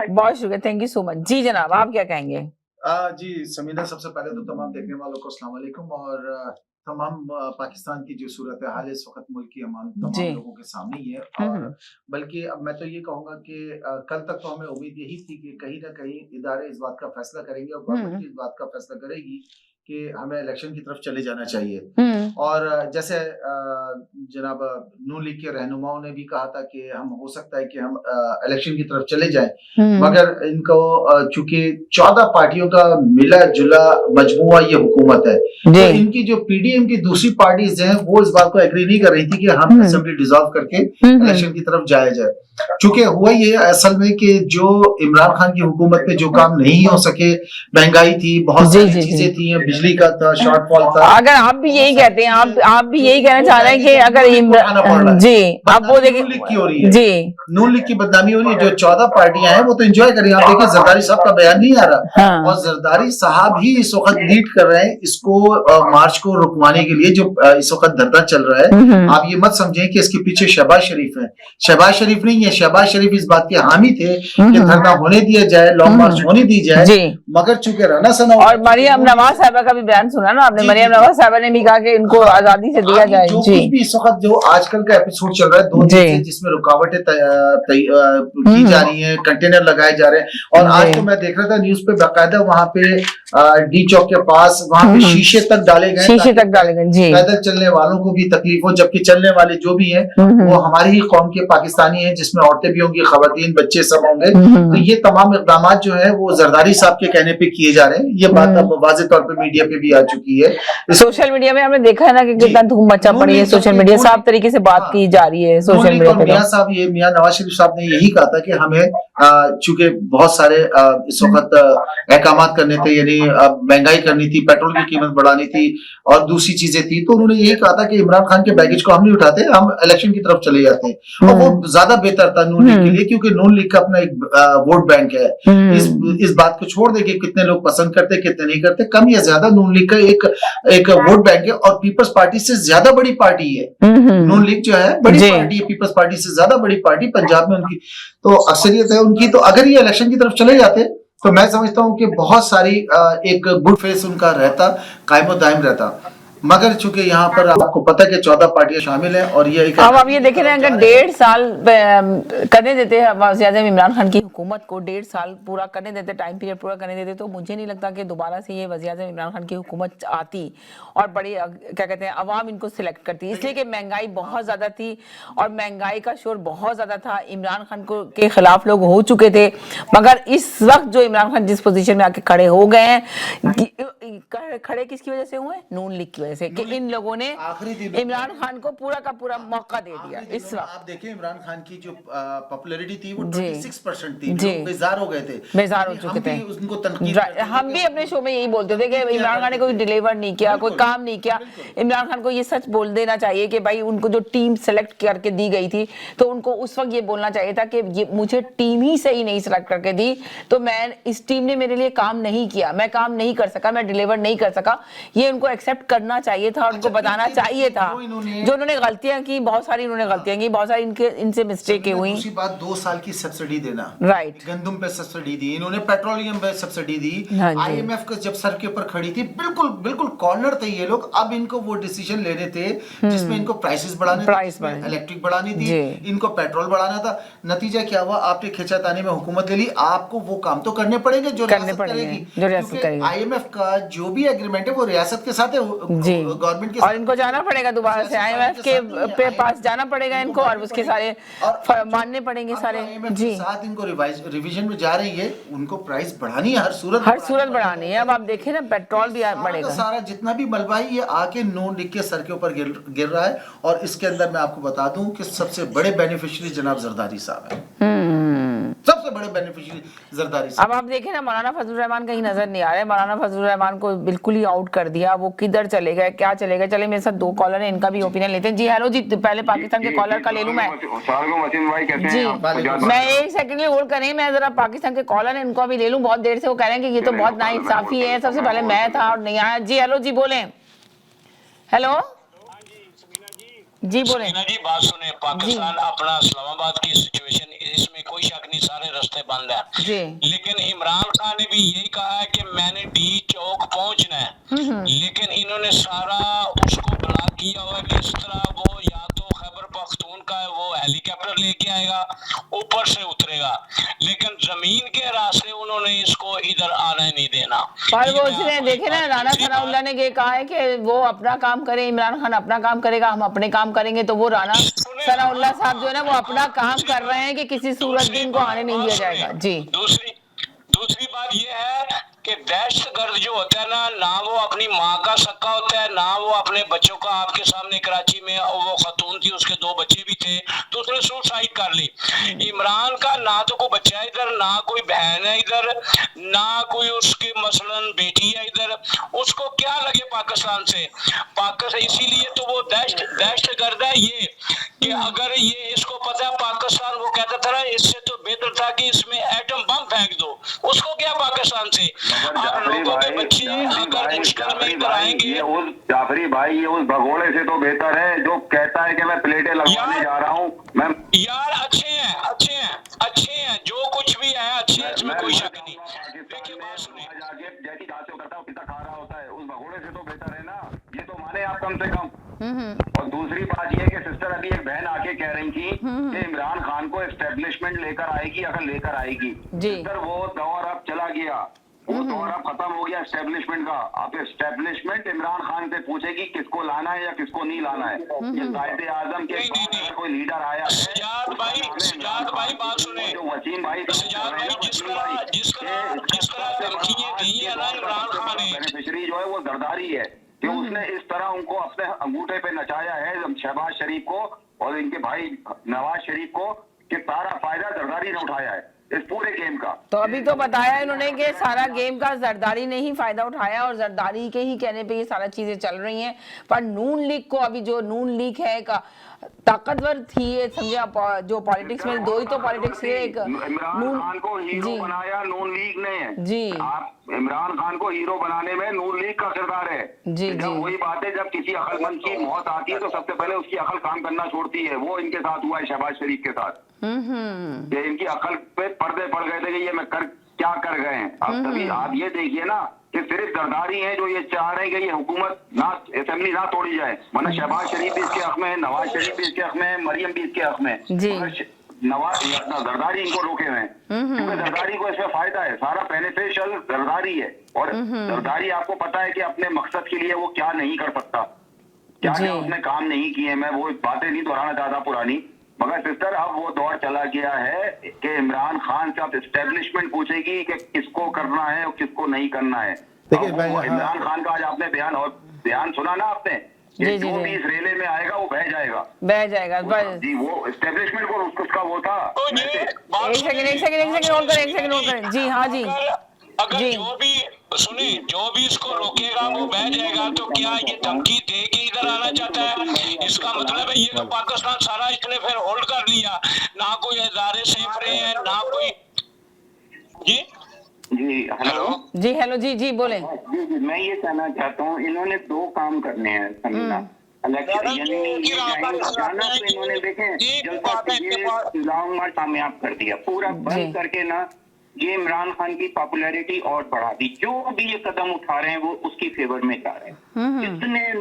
बहुत शुक्रिया, थैंक यू सो मच। जी जनाब, आप क्या कहेंगे? जी समीना, सबसे पहले तो तमाम देखने वालों को अस्सलाम वालेकुम, और तमाम पाकिस्तान की जो सूरत हाल है इस वक्त मुल्क की तमाम लोगों के सामने ही है। और बल्कि अब मैं तो ये कहूँगा कि कल तक तो हमें उम्मीद यही थी कि कहीं ना कहीं इदारे इस बात का फैसला करेंगे और गवर्नमेंट इस बात का फैसला करेगी कि हमें इलेक्शन की तरफ चले जाना चाहिए। और जैसे जनाब नून लीग के रहनुमाओं ने भी कहा था कि हम हो सकता है कि हम इलेक्शन की तरफ चले जाएं, मगर इनको चूंकि 14 पार्टियों का मिला जुला मजमुआ ये हुकूमत है, तो इनकी जो पीडीएम की दूसरी पार्टीज हैं वो इस बात को एग्री नहीं कर रही थी कि हम असेंबली डिसॉल्व करके इलेक्शन की तरफ जाया जाए। चूंकि हुआ ये असल में कि जो इमरान खान की हुकूमत में जो काम नहीं हो सके, महंगाई थी, बहुत सारी चीजें थी, बिजली का था, शॉर्टफॉल था। अगर आप भी यही कहते हैं, आप भी यही कहना चाह रहे हैं कि अगर जी आप वो देखिए नून लीग की हो रही है, जी नून लीग की बदनामी हो रही है। जो 14 पार्टियां हैं वो तो एंजॉय कर रही है। आप देखिए जरदारी साहब का बयान नहीं आ रहा, और जरदारी साहब ही इस वक्त लीड कर रहे हैं इसको मार्च को रुकवाने के लिए जो इस वक्त धरना चल रहा है। आप ये मत समझें कि इसके पीछे शहबाज शरीफ है। शहबाज शरीफ नहीं है, शहबाज शरीफ इस बात के हामी थे कि धरना होने दिया जाए, लॉन्ग मार्च होने दी जाए, मगर चूंकि राना सना और मरियम नवाज साहबा का भी बयान सुना ना आपने, मरियम नवाज साहबा ने भी कहा कि इनको आजादी से दिया जाए। जो कुछ भी इस वक्त जो आजकल का एपिसोड चल रहा है 2 दिन से, जिसमें रुकावटें की जा रही हैं, कंटेनर लगाए जा रहे हैं, और आज तो मैं देख रहा था न्यूज पे बाकायदा वहाँ पे डी चौक के पास वहाँ पे शीशे तक डाले गए, जी पैदल चलने वालों को भी तकलीफ हो, जबकि चलने वाले जो भी हैं वो हमारी ही कौम के पाकिस्तानी हैं, जिसमें औरतें भी होंगी, खवातीन, बच्चे सब होंगे। तो ये तमाम इक़दाम जो है वो जरदारी साहब के कहने पे किए जा रहे हैं। ये बात अब वाज़ेह तौर पे मीडिया पे भी आ चुकी है। सोशल मीडिया में हमने देखा है ना कि कितना धूम मचा पड़ी है, सोशल मीडिया साफ तरीके से बात की जा रही है सोशल मीडिया पे। मियां साहब, ये मियां नवाज शरीफ साहब ने यही कहा था कि हमें चूंकि बहुत सारे इस वक्त अहकामात करने थे, यानी महंगाई करनी थी, पेट्रोल की कीमत बढ़ानी थी और दूसरी चीजें थी, तो उन्होंने यही कहा था कि इमरान खान के बैगेज को हम नहीं उठाते, हम इलेक्शन की तरफ चले जाते हैं। और वो ज्यादा बेहतर था नून लीग के लिए, क्योंकि नून लीग का अपना एक वोट बैंक है। इस बात को छोड़ दे कि कितने लोग पसंद करते कितने नहीं करते, कम या ज्यादा नून लीग का एक वोट बैंक है और पीपल्स पार्टी से ज्यादा बड़ी पार्टी है। नून लीग जो है बड़ी पार्टी है, पीपल्स पार्टी से ज्यादा बड़ी पार्टी, पंजाब में उनकी तो अक्सरियत है उनकी। तो अगर ये इलेक्शन की तरफ चले जाते तो मैं समझता हूं कि बहुत सारी एक गुड फेस उनका रहता, कायम दायम रहता। मगर चूंकि यहाँ पर आपको पता है कि 14 पार्टियां शामिल हैं और ये अब आप ये देखें ना, अगर 1.5 साल करने देते हैं वज़ीर-ए-आज़म इमरान खान की हुकूमत को, 1.5 साल पूरा करने देते, टाइम पीरियड पूरा करने देते, तो मुझे नहीं लगता कि दोबारा से ये वज़ीर-ए-आज़म इमरान खान की हुकूमत आती और बड़ी क्या कहते हैं अवाम इनको सिलेक्ट करती, इसलिए कि महंगाई बहुत ज़्यादा थी और महंगाई का शोर बहुत ज़्यादा था। इमरान खान को के खिलाफ लोग हो चुके थे, मगर इस वक्त जो इमरान खान जिस पोजीशन में आके खड़े हो गए हैं, खड़े किसकी वजह से हुए? नून लीग की वजह से, कि इन लोगों ने इमरान खान को पूरा का पूरा मौका दे दिया। इस वक्त आप देखें इमरान खान की जो पॉपुलैरिटी थी वो 26% थी, लोग बेजार हो गए थे, बेजार हो चुके थे। उनको तनकीद हम भी अपने शो में यही बोलते थे कि इमरान खान ने कोई डिलीवर नहीं किया, कोई काम नहीं किया। इमरान खान को ये सच बोल देना चाहिए कि भाई उनको जो टीम सेलेक्ट करके दी गई थी, तो उनको उस वक्त ये बोलना चाहिए था कि ये मुझे टीम ही सही नहीं सेलेक्ट करके दी, तो मैं इस टीम ने मेरे लिए काम नहीं किया, मैं काम नहीं कर सका, मैं डिलीवर नहीं कर सका। ये उनको एक्सेप्ट करना चाहिए था, उनको बताना चाहिए था। जो उन्होंने गलतियां की, बहुत सारी उन्होंने गलतियां की, बहुत सारी इनसे मिस्टेकें हुई। दूसरी बात, 2 साल की सब्सिडी देना, राइट, गंदम पे सब्सिडी दी इन्होंने, पेट्रोलियम पे सब्सिडी दी, IMF का जब सर के ऊपर खड़ी थी, बिल्कुल कॉर्नर थे ये लोग। अब इनको वो डिसीजन लेने थे जिसमें इनको प्राइसेस बढ़ाने थे, इलेक्ट्रिक बढ़ानी थी, इनको पेट्रोल बढ़ाना था। नतीजा क्या हुआ? आपने खिंचातानी में हुकूमत ले ली, आपको वो काम तो करने पड़ेंगे जो रियासत करेगी। IMF का जो भी एग्रीमेंट है वो रियासत के साथ है, गवर्नमेंट के साथ, और इनको जाना पड़ेगा दोबारा से IMF के पास जाना पड़ेगा इनको, और उसके सारे मानने पड़ेंगे सारे जी। साथ इनको रिवीजन में जा रही है, उनको प्राइस बढ़ानी है, हर सूरत बढ़ानी है। अब आप देखें ना, पेट्रोल भी बढ़ेगा, सारा जितना भी मलबा है ये आके नून लीग के सर के ऊपर गिर रहा है। और इसके अंदर मैं आपको बता दूं कि सबसे बड़े बेनिफिशियरी जनाब जरदारी साहब है, सबसे बड़े बेनिफिशियरी जरदारी साहब। अब आप देखें ना, मौलाना फजलुर रहमान कहीं नजर नहीं आ रहे। मौलाना फजलुर रहमान को बिल्कुल ही आउट कर दिया, वो किधर चले गए, क्या चले गए। चले मेरे साथ 2 कॉलर हैं, इनका भी ओपिनियन लेते हैं। जी हेलो जी, पहले पाकिस्तान के कॉलर का ले लूं मैं जी, मैं 1 सेकंड के लिए होल्ड करें, मैं जरा पाकिस्तान के कॉलर हैं इनको भी ले लूं। बहुत देर से वो कह रहे हैं कि ये तो बहुत नाइंसाफी है, सबसे पहले मैं था और नहीं आया। जी हेलो जी, बोले हेलो जी, बोले जी। बात सुने, पाकिस्तान अपना इस्लामाबाद की सिचुएशन, इसमें कोई शक नहीं, सारे रास्ते बंद है जी। लेकिन इमरान खान ने भी यही कहा है कि मैंने डी चौक पहुंचना है, लेकिन इन्होंने सारा उसको बड़ा किया हुआ कि इस तरह वो या तो खैबर पख्तूनख्वा है, वो हेलीकॉप्टर लेके आएगा, ऊपर से उतरेगा, लेकिन जमीन के रास्ते उन्होंने इसको इधर आने नहीं देना। और वो उसने देखे ना, राना सनाउल्लाह ने ये कहा है कि वो अपना काम करे, इमरान खान अपना काम करेगा, हम अपने काम करेंगे। तो वो राना सनाउल्लाह साहब जो है ना, वो अपना काम कर रहे हैं कि किसी सूरत भी इनको आने नहीं दिया जाएगा जी। दूसरी बात ये है कि दहशतगर्द जो होता है ना वो अपनी माँ का सक्का होता है, ना वो अपने बच्चों का। आपके सामने कराची में वो खतून थी, उसके 2 बच्चे भी थे, तो उसने सुसाइड कर ली। इमरान का ना तो कोई बच्चा है इधर, ना कोई बहन है इधर, ना कोई उसकी मसलन बेटी है इधर, उसको क्या लगे पाकिस्तान से। इसीलिए तो वो दहशतगर्द है ये, कि अगर ये इसको पता है पाकिस्तान, वो कहता था ना इससे तो बेहतर था कि इसमें एटम बम फेंक दो, उसको क्या पाकिस्तान से। आप लोगों के बच्चे अगर मुश्किल में इधर आएंगे, जाफरी भाई ये उस भगोड़े से तो बेहतर है जो कहता है कि मैं प्लेटें लगवाने जा रहा हूँ। मैं यार अच्छे हैं, जो कुछ भी है अच्छे हैं, इसमें कोई शक नहीं। देखिए बात सुनिए, जैसी घास से उतरता है पिता खा रहा होता है, उस भगोड़े से तो बेहतर है ना, ये तो माने आप कम से कम। और दूसरी बात ये कि सिस्टर अभी एक बहन आके कह रही थी कि इमरान खान को एस्टेब्लिशमेंट लेकर आएगी, अगर लेकर आएगी सिस्टर, वो दौर अब चला गया, वो दौर अब खत्म हो गया एस्टेब्लिशमेंट का। आप एस्टेब्लिशमेंट इमरान खान से पूछेगी किसको लाना है या किसको नहीं लाना है। ये कायदे आजम के कोई लीडर आया, सुजात भाई बात सुने, वसीम भाई जिस तरह धमकियां दी है ना इमरान खान ने, बेनिफिशरी जो है वो जरदारी है कि उसने इस तरह उनको अपने अंगूठे पे नचाया है शहबाज शरीफ को और इनके भाई नवाज शरीफ को, कि सारा फायदा जरदारी ने उठाया है इस पूरे गेम का। तो अभी तो बताया इन्होंने कि सारा गेम का जरदारी ने ही फायदा उठाया और जरदारी के ही कहने पे ये सारा चीजें चल रही हैं। पर नून लीग को, अभी जो नून लीग है का ताकतवर थी ये, समझे आप, जो पॉलिटिक्स में दो ही तो पॉलिटिक्स है, एक इमरान खान को हीरो बनाया नून लीग ने जी। आप इमरान खान को हीरो बनाने में नून लीग का किरदार है जी। जब वही बात है, जब किसी अकलमंद की मौत आती है तो सबसे पहले उसकी अकल काम करना छोड़ती है। वो इनके साथ हुआ है शहबाज शरीफ के साथ। ये इनकी अकल पे पर्दे पड़ गए थे कि ये मैं क्या कर गए हैं। अब तभी आप ये देखिए ना कि सिर्फ जरदारी है जो ये चाह रहे हैं कि ये हुकूमत ना, असेंबली ना तोड़ी जाए, वरना शहबाज शरीफ भी इसके हक में है, नवाज शरीफ भी इसके हक में है, मरियम भी इसके हक में है। नवाज जरदारी इनको रोके हुए हैं क्योंकि जरदारी को इसमें फायदा है, सारा बेनिफिशियल जरदारी है। और जरदारी आपको पता है कि अपने मकसद के लिए वो क्या नहीं कर सकता, क्या क्या उसने काम नहीं किए। मैं वो बातें नहीं दोहराना चाहता पुरानी, मगर सिस्टर अब वो दौर चला गया है कि इमरान खान से अब एस्टेब्लिशमेंट पूछेगी कि किसको करना है और किसको नहीं करना है। देखिए इमरान खान का आज आपने बयान सुना ना आपने, कि जो भी इस रेले में आएगा वो बह जाएगा जी। वो एस्टेब्लिशमेंट को उसका वो था। एक सेकंड और करें जी। हाँ जी, अगर जो भी सुनी जो भी इसको रोकेगा वो बह जाएगा, तो क्या ये धमकी दे के इधर आना चाहता है? इसका मतलब है ये तो पाकिस्तान सारा इसने फिर होल्ड कर लिया, ना कोई इदारे सेफ रहे हैं ना कोई। जी हेलो जी बोले। जी मैं ये कहना चाहता हूँ, इन्होंने दो काम करने हैं समीना। इन्होंने देखे लॉन्ग मार्च कामयाब कर दिया, पूरा बंद करके ना ये इमरान खान की पॉपुलैरिटी और बढ़ा दी। जो भी ये कदम उठा रहे हैं वो उसकी फेवर में जा रहे हैं। जितने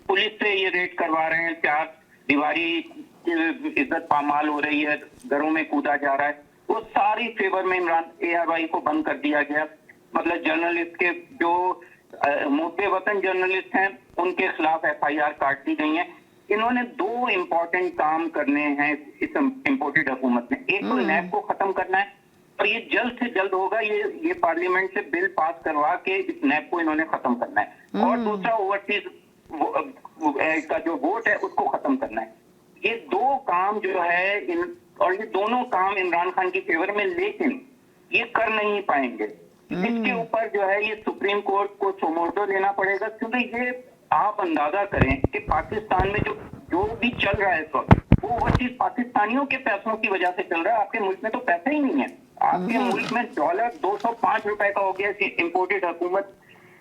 पुलिस से ये रेड करवा रहे हैं, चार दीवारी इज्जत पामाल हो रही है, घरों में कूदा जा रहा है, वो सारी फेवर में इमरान ARY को बंद कर दिया गया। मतलब जर्नलिस्ट के जो मोटे वतन जर्नलिस्ट हैं उनके खिलाफ FIR काट दी गई है। इन्होंने दो इम्पोर्टेंट काम करने हैं इस इम्पोर्टेड हुकूमत में। एक तो नैब को खत्म करना है और ये जल्द से जल्द होगा। ये पार्लियामेंट से बिल पास करवा के इस नैब को इन्होंने खत्म करना है। और दूसरा ओवरसीज का जो वोट है उसको खत्म करना है। ये दो काम जो है और ये दोनों काम इमरान खान की फेवर में, लेकिन ये कर नहीं पाएंगे। इसके ऊपर जो है ये सुप्रीम कोर्ट को सोमोटो लेना पड़ेगा, क्योंकि ये आप अंदाजा करें कि पाकिस्तान में जो भी चल रहा है इस वक्त वो चीज पाकिस्तानियों के पैसों की वजह से चल रहा है। आपके मुल्क में तो पैसे ही नहीं है। आपके मुल्क में डॉलर 205 रुपए का हो गया इम्पोर्टेड हुकूमत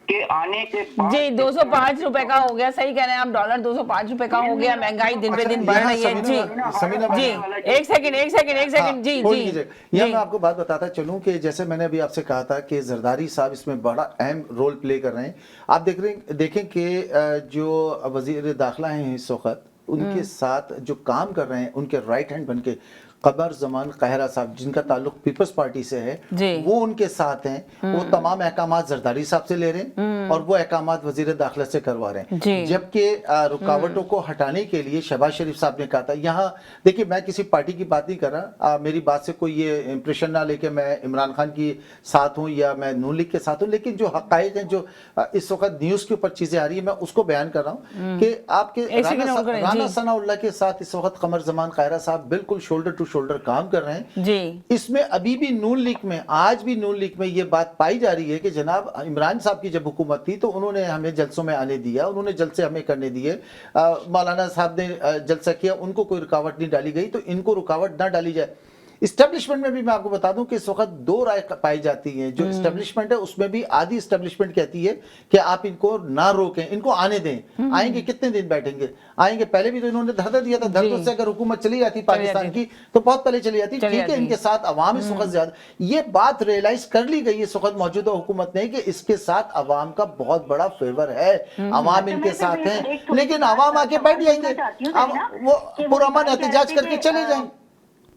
के आने के बाद। जी 205 रुपए का हो गया, सही कह रहे हैं आप। डॉलर 205 रुपए का हो गया, महंगाई दिन पे दिन बढ़ रही है। जी एक सेकंड जी यहाँ मैं आपको बात बताता चलूं कि जैसे मैंने अभी आपसे कहा था कि जरदारी साहब इसमें बड़ा अहम रोल प्ले कर रहे हैं। आप देखें कि जो वजीर दाखिला हैं इस वक्त, उनके साथ जो काम कर रहे हैं, उनके राइट हैंड बनके कमर जमान कहरा साहब, जिनका ताल्लुक पीपल्स पार्टी से है, वो उनके साथ हैं। वो तमाम अहकामात जरदारी साहब से ले रहे हैं और वो अहकामात वजीर दाखिला से करवा रहे हैं। जबकि रुकावटों को हटाने के लिए शहबाज शरीफ साहब ने कहा था। यहाँ देखिए, मैं किसी पार्टी की बात नहीं कर रहा, मेरी बात से कोई ये इंप्रेशन ना लेके मैं इमरान खान की साथ हूँ या मैं नून लीग के साथ हूँ, लेकिन जो हकायक हैं, जो इस वक्त न्यूज के ऊपर चीजें आ रही है, मैं उसको बयान कर रहा हूँ कि आपके राना सनाउल्लाह के साथ इस वक्त कमर जमान कहरा साहब बिल्कुल शोल्डर टू शोल्डर काम कर रहे हैं जी। इसमें अभी भी नून लीग में, आज भी नून लीग में ये बात पाई जा रही है कि जनाब इमरान साहब की जब हुकूमत थी तो उन्होंने हमें जलसों में आने दिया, उन्होंने जलसे हमें करने दिए, मौलाना साहब ने जलसा किया, उनको कोई रुकावट नहीं डाली गई, तो इनको रुकावट ना डाली जाए। इस्टेब्लिशमेंट में भी मैं आपको बता दूं कि इस वक्त दो राय पाई जाती हैं। जो इस्टेब्लिशमेंट है उसमें भी आधी इस्टेब्लिशमेंट कहती है कि आप इनको ना रोकें, इनको आने दें। आएंगे कितने दिन बैठेंगे, आएंगे। पहले भी तो इन्होंने धरना दिया था, धरनों से अगर हुकूमत चली जाती पाकिस्तान की तो बहुत पहले चली जाती। ठीक है, इनके साथ अवाम इस वक्त ज्यादा, ये बात रियलाइज कर ली गई इस वक्त मौजूदा हुकूमत ने कि इसके साथ अवाम का बहुत बड़ा फेवर है, अवाम इनके साथ है। लेकिन अवाम आके बैठ जाएंगे, वो पुरअमन एहतजाज करके चले जाएंगे।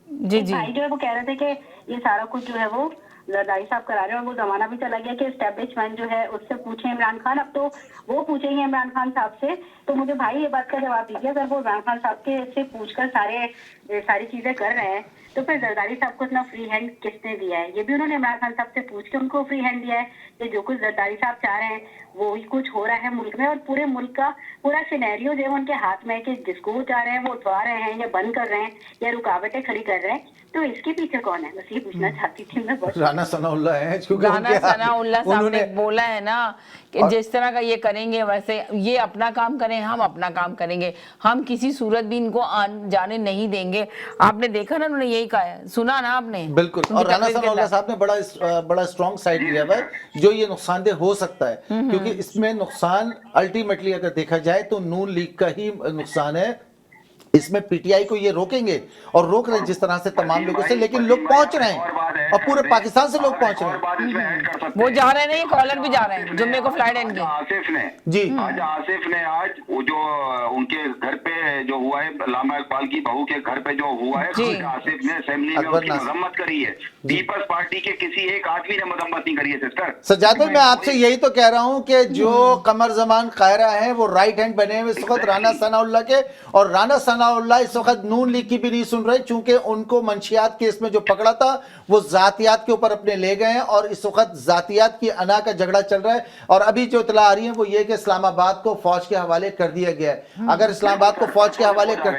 जी भाई जो है वो कह रहे थे कि ये सारा कुछ जो है वो जरदारी साहब करा रहे हैं और वो जमाना भी चला गया कि एस्टेब्लिशमेंट जो है उससे पूछे इमरान खान। अब तो वो पूछेंगे इमरान खान साहब से। तो मुझे भाई ये बात का जवाब दीजिए, अगर वो इमरान खान साहब के से पूछकर सारी चीजें कर रहे हैं तो फिर जरदारी साहब को इतना फ्री हैंड किसने दिया है? ये भी उन्होंने इमरान खान साहब से पूछ के उनको फ्री हैंड दिया है कि जो कुछ जरदारी साहब चाह रहे हैं वो ही कुछ हो रहा है मुल्क में, और पूरे मुल्क का पूरा सिनेरियो जो है उनके हाथ में है कि जिसको वो चाह रहे हैं वो उठवा रहे हैं या बंद कर रहे हैं या रुकावटें खड़ी कर रहे हैं। तो इसके पीछे कौन है, बस ये पूछना चाहती थी मैं। बस राना सनाउल्लाह है, क्योंकि राना सनाउल्लाह साहब ने बोला है ना कि जिस तरह का ये करेंगे वैसे ये अपना काम करें, हम अपना काम करेंगे, हम किसी सूरत भी इनको जाने नहीं देंगे। आपने देखा ना, उन्होंने यही कहा है, सुना ना आपने? बिल्कुल। और राना सनाउल्लाह साहब ने बड़ा स्ट्रॉन्ग साइड लिया है जो ये नुकसानदेह हो सकता है, क्योंकि इसमें नुकसान अल्टीमेटली अगर देखा जाए तो नून लीग का ही नुकसान है। इसमें पीटीआई को ये रोकेंगे और रोक रहे हैं जिस तरह से तमाम लोगों से, लेकिन लोग पहुंच रहे हैं और पूरे पाकिस्तान से लोग पहुंच रहे हैं। वो जा रहे नहीं, कॉलर भी जा रहे हैं जुम्मे को फ्लाइट इनकी। आसिफ ने जी आज आसिफ ने आज वो जो उनके घर पे जो हुआ है, लामा इकबाल की बहू के घर पे जो हुआ है, आसिफ ने असेंबली में उसकी मरम्मत करी है। पीपल्स पार्टी के किसी एक आदमी ने मरम्मत नहीं करी है सिस्टर। सज्जाद भाई, मैं आपसे यही तो कह रहा हूं कि जो कमर जमान कायरा है वो राइट हैंड बने हुए इस वक्त राना सनाउल्लाह के, और राना सनाउल्लाह इस वक्त नून लीग की भी नहीं सुन रहे, चूंकि उनको मंशियात केस में जो पकड़ा था वो जातियात के ऊपर अपने ले गए हैं और इस वक्त जातियात की अना का झगड़ा चल रहा है। और अभी जो इतला आ रही है वो ये कि इस्लामाबाद को फौज के हवाले कर दिया गया है। अगर इस्लामाबाद को फौज के हवाले कर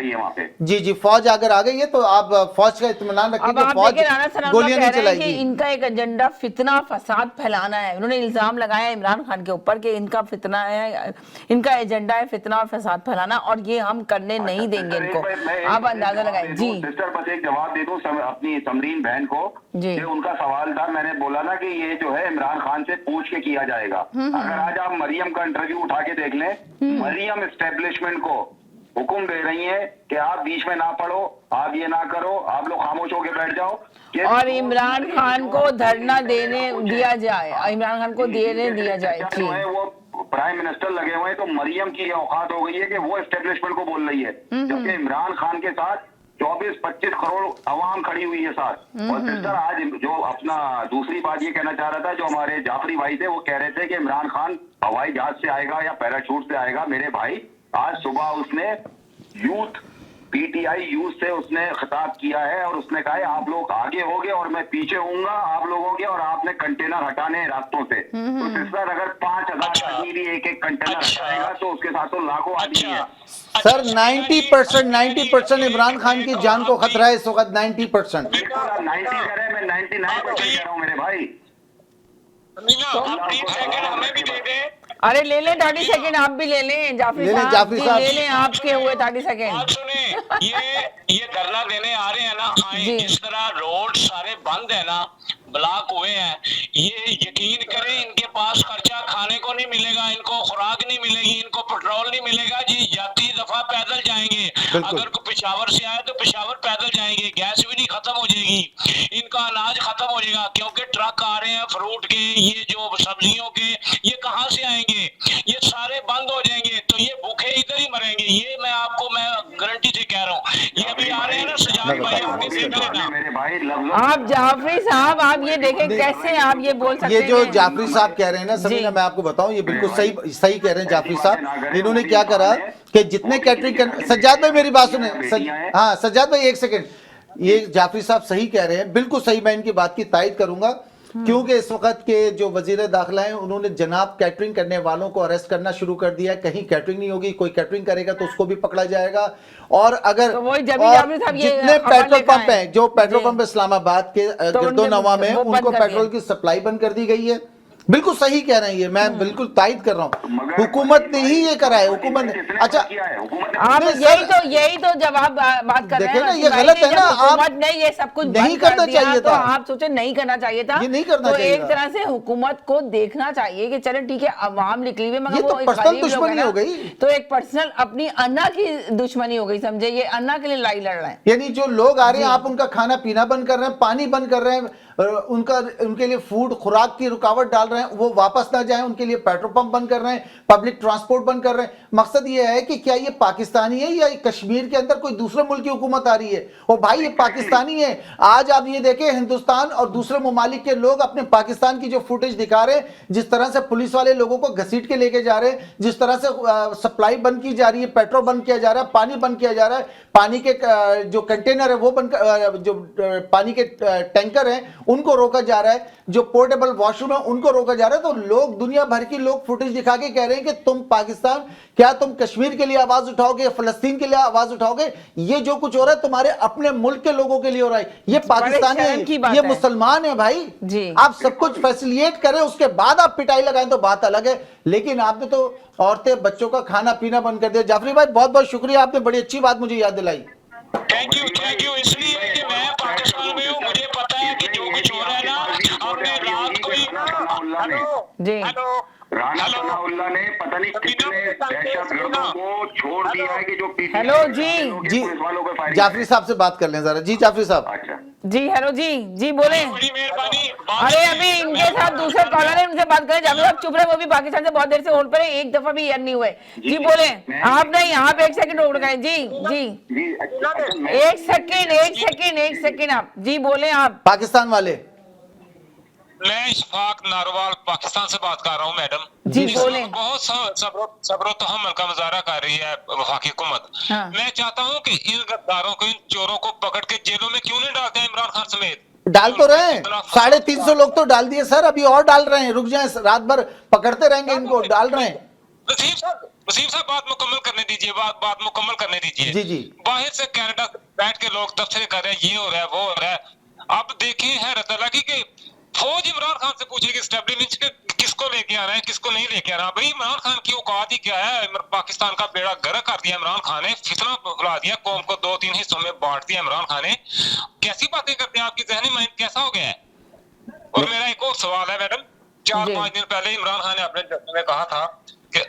जी फौज अगर आ गई है तो आप फौज का इत्मीनान रखें कि फौज गोलियां नहीं चलाएगी। इनका एक एजेंडा फितना फसाद फैलाना है। उन्होंने इल्जाम लगाया इमरान खान के ऊपर कि इनका फितना है, इनका एजेंडा है फितना और फसाद फैलाना, और ये हम करने नहीं देंगे इनको। आप अंदाजा लगाएं जी। सिस्टर बस एक जवाब दे दूं अपनी समरीन बहन को जी। उनका सवाल था, मैंने बोला ना कि ये जो है इमरान खान से पूछ के किया जाएगा। अगर आज आप मरियम का इंटरव्यू उठा के देख लें, मरियम एस्टेब्लिशमेंट को हुक्म दे रही है कि आप बीच में ना पढ़ो, आप ये ना करो, आप लोग खामोश होके बैठ जाओ, और इमरान खान को धरना देने दिया जाए, इमरान खान को देने दिया जाए। वो प्राइम मिनिस्टर लगे हुए हैं, तो मरियम की औकात हो गई है कि वो एस्टेब्लिशमेंट को बोल रही है, जबकि इमरान खान के साथ 24-25 करोड़ अवाम खड़ी हुई है साथ। और सिस्टर आज जो अपना दूसरी बात ये कहना चाह रहा था, जो हमारे जाफरी भाई थे वो कह रहे थे कि इमरान खान हवाई जहाज से आएगा या पैराशूट से आएगा। मेरे भाई आज सुबह उसने यूथ पीटीआई यूथ से उसने खिताब किया है और उसने कहा है आप लोग आगे होगे और मैं पीछे होऊंगा आप लोगों के, और आपने कंटेनर हटाने हैं रास्तों से। तो सिस्टर अगर 5000 आदमी भी एक कंटेनर हटाएगा तो उसके साथ तो लाखों आदमी है। सर 90% इमरान खान की जान को खतरा है इस वक्त। 90% 90 कह रहे हैं, मैं 99% कह रहा हूँ मेरे भाई। हमें भी दे दे। अरे ले लें 30 सेकंड, आप भी ले लें जाफरी साहब, ले लें आपके हुए 30 सेकंड। सुने ये धरना देने आ रहे हैं ना, आए जिस तरह रोड सारे बंद है ना, ब्लॉक हुए हैं, ये यकीन करें इनके पास खर्चा खाने को नहीं मिलेगा, इनको खुराक नहीं मिलेगी, इनको पेट्रोल नहीं मिलेगा जी। जाती दफा पैदल जाएंगे, अगर कोई पेशावर से आए तो पेशावर पैदल जाएंगे, गैस भी नहीं खत्म हो जाएगी, इनका अनाज खत्म हो जाएगा, क्योंकि ट्रक आ रहे हैं फ्रूट के, ये जो सब्जियों के, ये कहाँ से आएंगे, ये सारे बंद हो जाएंगे, तो ये भूखे इधर ही मरेंगे। ये मैं आपको मैं गारंटी से कह रहा हूँ। ये अभी आ रहे हैं ना सजाद भाई, आपने देख लेना। आप जाफरी साहब आप ये देखें कैसे आप ये बोल सकते हैं। ये जो जाफरी साहब कह रहे हैं ना समीना, मैं आपको बताऊं ये बिल्कुल सही कह रहे हैं जाफरी साहब। इन्होंने क्या करा कि जितने कैटरिंग सज्जाद भाई मेरी बात सुने, हाँ सज्जाद भाई एक सेकंड, ये जाफरी साहब सही कह रहे हैं, बिल्कुल सही, मैं इनकी बात की तायद करूंगा, क्योंकि इस वक्त के जो वजीर दाखिला हैं उन्होंने जनाब कैटरिंग करने वालों को अरेस्ट करना शुरू कर दिया है। कहीं कैटरिंग नहीं होगी, कोई कैटरिंग करेगा तो उसको भी पकड़ा जाएगा। और अगर तो जितने पेट्रोल पंप हैं, जो पेट्रोल पंप इस्लामाबाद के गिरदोनवा में, उनको पेट्रोल की सप्लाई बंद कर दी गई है। बिल्कुल सही कह रहे हैं, ये मैं बिल्कुल तायद कर रहा हूँ, हुकूमत ने ही ये करा है। हुकूमत ने अच्छा आप यही तो जब आप बात कर रहे हैं ना, ये गलत है ना, हुकूमत ने ये सब कुछ नहीं करना चाहिए था, तो आप सोचे नहीं करना चाहिए था, ये नहीं करना चाहिए। एक तरह से हुकूमत को देखना चाहिए कि चलो ठीक है अवाम निकली हुई, मगर वो पर्सनल दुश्मनी हो गई, तो एक पर्सनल अपनी अन्ना की दुश्मनी हो गई, समझे, ये अन्ना के लिए लड़ाई लड़ रहे हैं। यानी जो लोग आ रहे हैं आप उनका खाना पीना बंद कर रहे हैं, पानी बंद कर रहे हैं, उनके लिए फूड खुराक की रुकावट डाल रहे हैं, वो वापस ना जाएं, उनके लिए पेट्रोल पंप बंद कर रहे हैं, पब्लिक ट्रांसपोर्ट बंद कर रहे हैं। मकसद ये है कि क्या ये पाकिस्तानी है या कश्मीर के अंदर कोई दूसरे मुल्क की हुकूमत आ रही है? और भाई ये पाकिस्तानी है। आज आप ये देखें, हिंदुस्तान और दूसरे ममालिक के लोग अपने पाकिस्तान की जो फुटेज दिखा रहे हैं, जिस तरह से पुलिस वाले लोगों को घसीट के लेके जा रहे हैं, जिस तरह से सप्लाई बंद की जा रही है, पेट्रोल बंद किया जा रहा है, पानी बंद किया जा रहा है, पानी के जो कंटेनर है वो बंद, जो पानी के टैंकर हैं उनको रोका जा रहा है, जो पोर्टेबल वॉशरूम है उनको रोका जा रहा है। तो लोग, दुनिया भर की लोग फुटेज दिखा के कह रहे हैं कि तुम पाकिस्तान, क्या तुम कश्मीर के लिए आवाज उठाओगे, फलस्तीन के लिए आवाज उठाओगे? ये जो कुछ हो रहा है तुम्हारे अपने मुल्क के लोगों के लिए हो रहा है। ये पाकिस्तानी है, ये मुसलमान है भाई जी। आप सब कुछ फैसिलिटेट करें, उसके बाद आप पिटाई लगाएं तो बात अलग है, लेकिन आपने तो औरतें बच्चों का खाना पीना बंद कर दिया। जाफरी भाई बहुत बहुत शुक्रिया, आपने बड़ी अच्छी बात मुझे याद दिलाई। Thank you. इसलिए कि मैं पाकिस्तान में हूँ, मुझे पता है कि जो कुछ हो रहा है ना, हमने रात को ही राना सनाउल्लाह ने पता नहीं कितने दहशतगर्दों को छोड़ दिया है कि जो पीछे। हेलो जी जाफरी साहब से बात कर लें जरा। जी जाफरी साहब। अच्छा जी, हेलो जी बोले। अरे अभी इनके साथ दूसरे कॉलर है, उनसे बात करें। जाफरी साहब चुप रहे, वो भी पाकिस्तान से बहुत देर से होल्ड पर है, एक दफा भी याद नहीं हुए। जी बोले। आप नहीं, आप एक सेकंड रोक गए। जी एक सेकंड आप जी बोले। आप पाकिस्तान वाले? मैं इशफाक नारोवाल पाकिस्तान से बात कर रहा हूँ मैडम जी बोले। बहुत सब्र तहम्मुल का मुजाहरा कर रही है वफाकी हुकूमत। हाँ। मैं चाहता हूँ कि इन गद्दारों को, इन चोरों को पकड़ के जेलों में क्यों नहीं डालते हैं इमरान खान समेत? डाल तो रहे हैं, 350 लोग तो डाल दिए सर, अभी और डाल रहे हैं। रुक जाएं, रात भर पकड़ते रहेंगे इनको, डाल रहे हैं। वसीम साहब बात मुकम्मल करने दीजिए, बात मुकम्मल करने दीजिए। जी बाहर से कनाडा बैठ के लोग तबसरे कर रहे हैं, ये हो रहा है वो हो रहा है। अब देखिए हैरत लगी कि फौज इमरान खान से पूछेगी एस्टेब्लिशमेंट किसको लेके आ रहे हैं, किसको नहीं लेके आ रहा। भाई इमरान खान की औकात ही क्या है? पाकिस्तान का बेड़ा गर्क कर दिया इमरान खान ने, फितना फैला दिया, कौम को 2-3 हिस्सों में बांट दिया इमरान खान ने। कैसी बातें करते हैं, आपकी जहनी माइंड कैसा हो गया है? और मेरा एक और सवाल है मैडम, 4-5 दिन पहले इमरान खान ने अपने जश्न में कहा था कि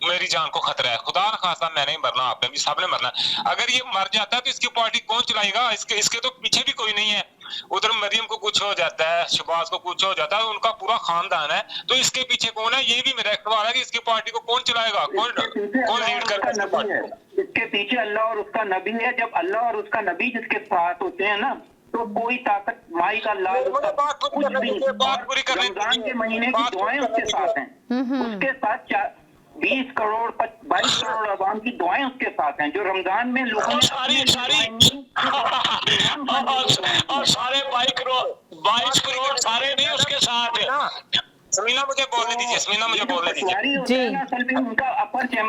मेरी जान को खतरा है, खुदा न खासा मैंने ही मरना, आपने भी सबने मरना। अगर ये मर जाता है तो इसकी पार्टी कौन चलाएगा? इसके तो पीछे भी कोई नहीं है। उधर मरियम को कुछ हो जाता है, शहबाज को कुछ हो जाता है, उनका पूरा खानदान है, तो इसके पीछे कौन है? ये भी मेरा एक सवाल है कि इसकी पार्टी को कौन चलाएगा, कौन लीड करेगा? इसके पीछे अल्लाह और उसका नबी है। जब अल्लाह और उसका नबी जिसके साथ होते हैं ना, तो कोई ताकत माई का लाल कुछ भी नहीं। रमजान के महीने की दुआएं उसके साथ हैं, उसके साथ 20 करोड़ 22 करोड़ अवाम की दुआएं उसके साथ हैं, जो रमजान में लोगों ने सारे 22 करोड़ सारे नहीं उसके साथ। समीना मुझे बोलने दीजिए। जी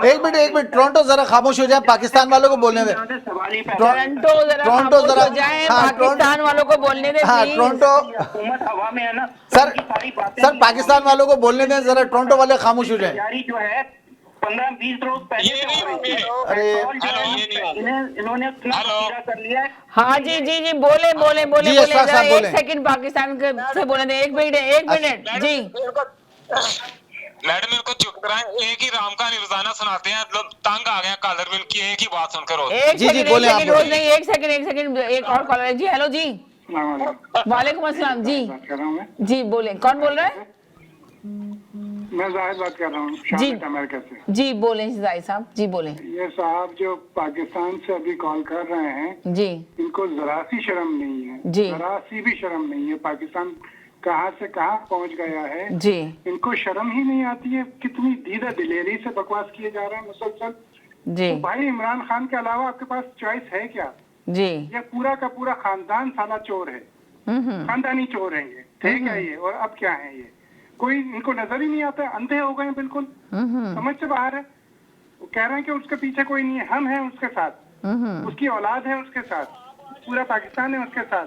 एक मिनट टोरंटो जरा खामोश हो जाए, पाकिस्तान वालों को बोलने दे। टोरंटो जरा जाए, पाकिस्तान वालों को बोलने दे। हाँ टोरंटो हुकूमत हवा में है ना सर पाकिस्तान वालों को बोलने दें जरा, टोरंटो वाले खामोश हो जाए। जो है 15-20 रोज पहले इन्होंने कर लिया है। हाँ जी बोले। एक सेकंड पाकिस्तान से बोले थे, एक मिनट जी। मैडम इनको चुप कराएं, एक ही राम कहानी रोजाना सुनाते हैं, लोग तंग आ गए कॉलर में इनकी एक ही बात सुनकर। जी बोले आप। रोज नहीं, एक सेकंड एक और कॉलर है जी। हेलो जी, वालेकुम अस्सलाम जी बोले। कौन बोल रहा है? मैं जाहिद बात कर रहा हूँ जी अमेरिका से। जी बोले जाहिद साहब जी बोले। ये साहब जो पाकिस्तान से अभी कॉल कर रहे हैं जी, इनको जरा सी शर्म नहीं है जी, जरा सी भी शर्म नहीं है। पाकिस्तान कहाँ से कहाँ पहुँच गया है जी, इनको शर्म ही नहीं आती है। कितनी दीदा दिलेरी से बकवास किए जा रहे हैं मुसलसल जी। तो भाई इमरान खान के अलावा आपके पास चॉइस है क्या जी? ये पूरा का पूरा खानदान साला चोर है, खानदानी चोर है ये, ठीक है ये। और अब क्या है ये, कोई इनको नजर ही नहीं आता, अंधे हो गए बिल्कुल, समझ से बाहर है। वो कह रहे हैं कि उसके पीछे कोई नहीं है, हम हैं उसके साथ, उसकी औलाद है उसके साथ, पूरा पाकिस्तान है उसके साथ।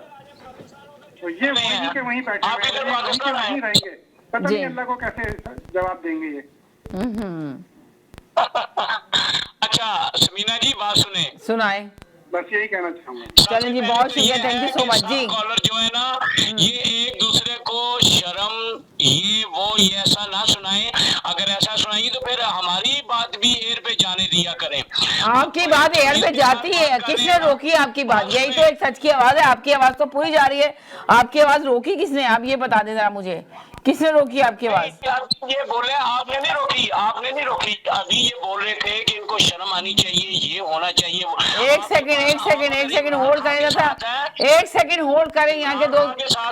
तो ये वहीं के वहीं बैठे वहीं रहेंगे, पता नहीं अल्लाह को कैसे जवाब देंगे ये। अच्छा समीना जी बात सुने। सुनाए। बस यही कहना चाहूंगा। चलिए जी, बहुत शुक्रिया, थैंक यू सो मच जी। कॉलर जो है ना, ये एक दूसरे को शर्म ये वो ये ऐसा ना सुनाए। अगर ऐसा सुनाएंगे तो फिर हमारी बात भी एयर पे जाने दिया करें। आपकी बात एयर पे जाती है, किसने रोकी आपकी बात? यही तो एक सच की आवाज है, आपकी आवाज तो पूरी जा रही है, आपकी आवाज रोकी किसने? आप ये बता दें जरा मुझे, किसने रोकी आपकी आवाज? ये बोले आपने नहीं रोकी, आपने नहीं रोकी। अभी ये बोल रहे थे कि इनको शर्म आनी चाहिए, ये होना चाहिए। एक सेकंड होल्ड करें था, एक सेकंड होल्ड करें। यहाँ के दो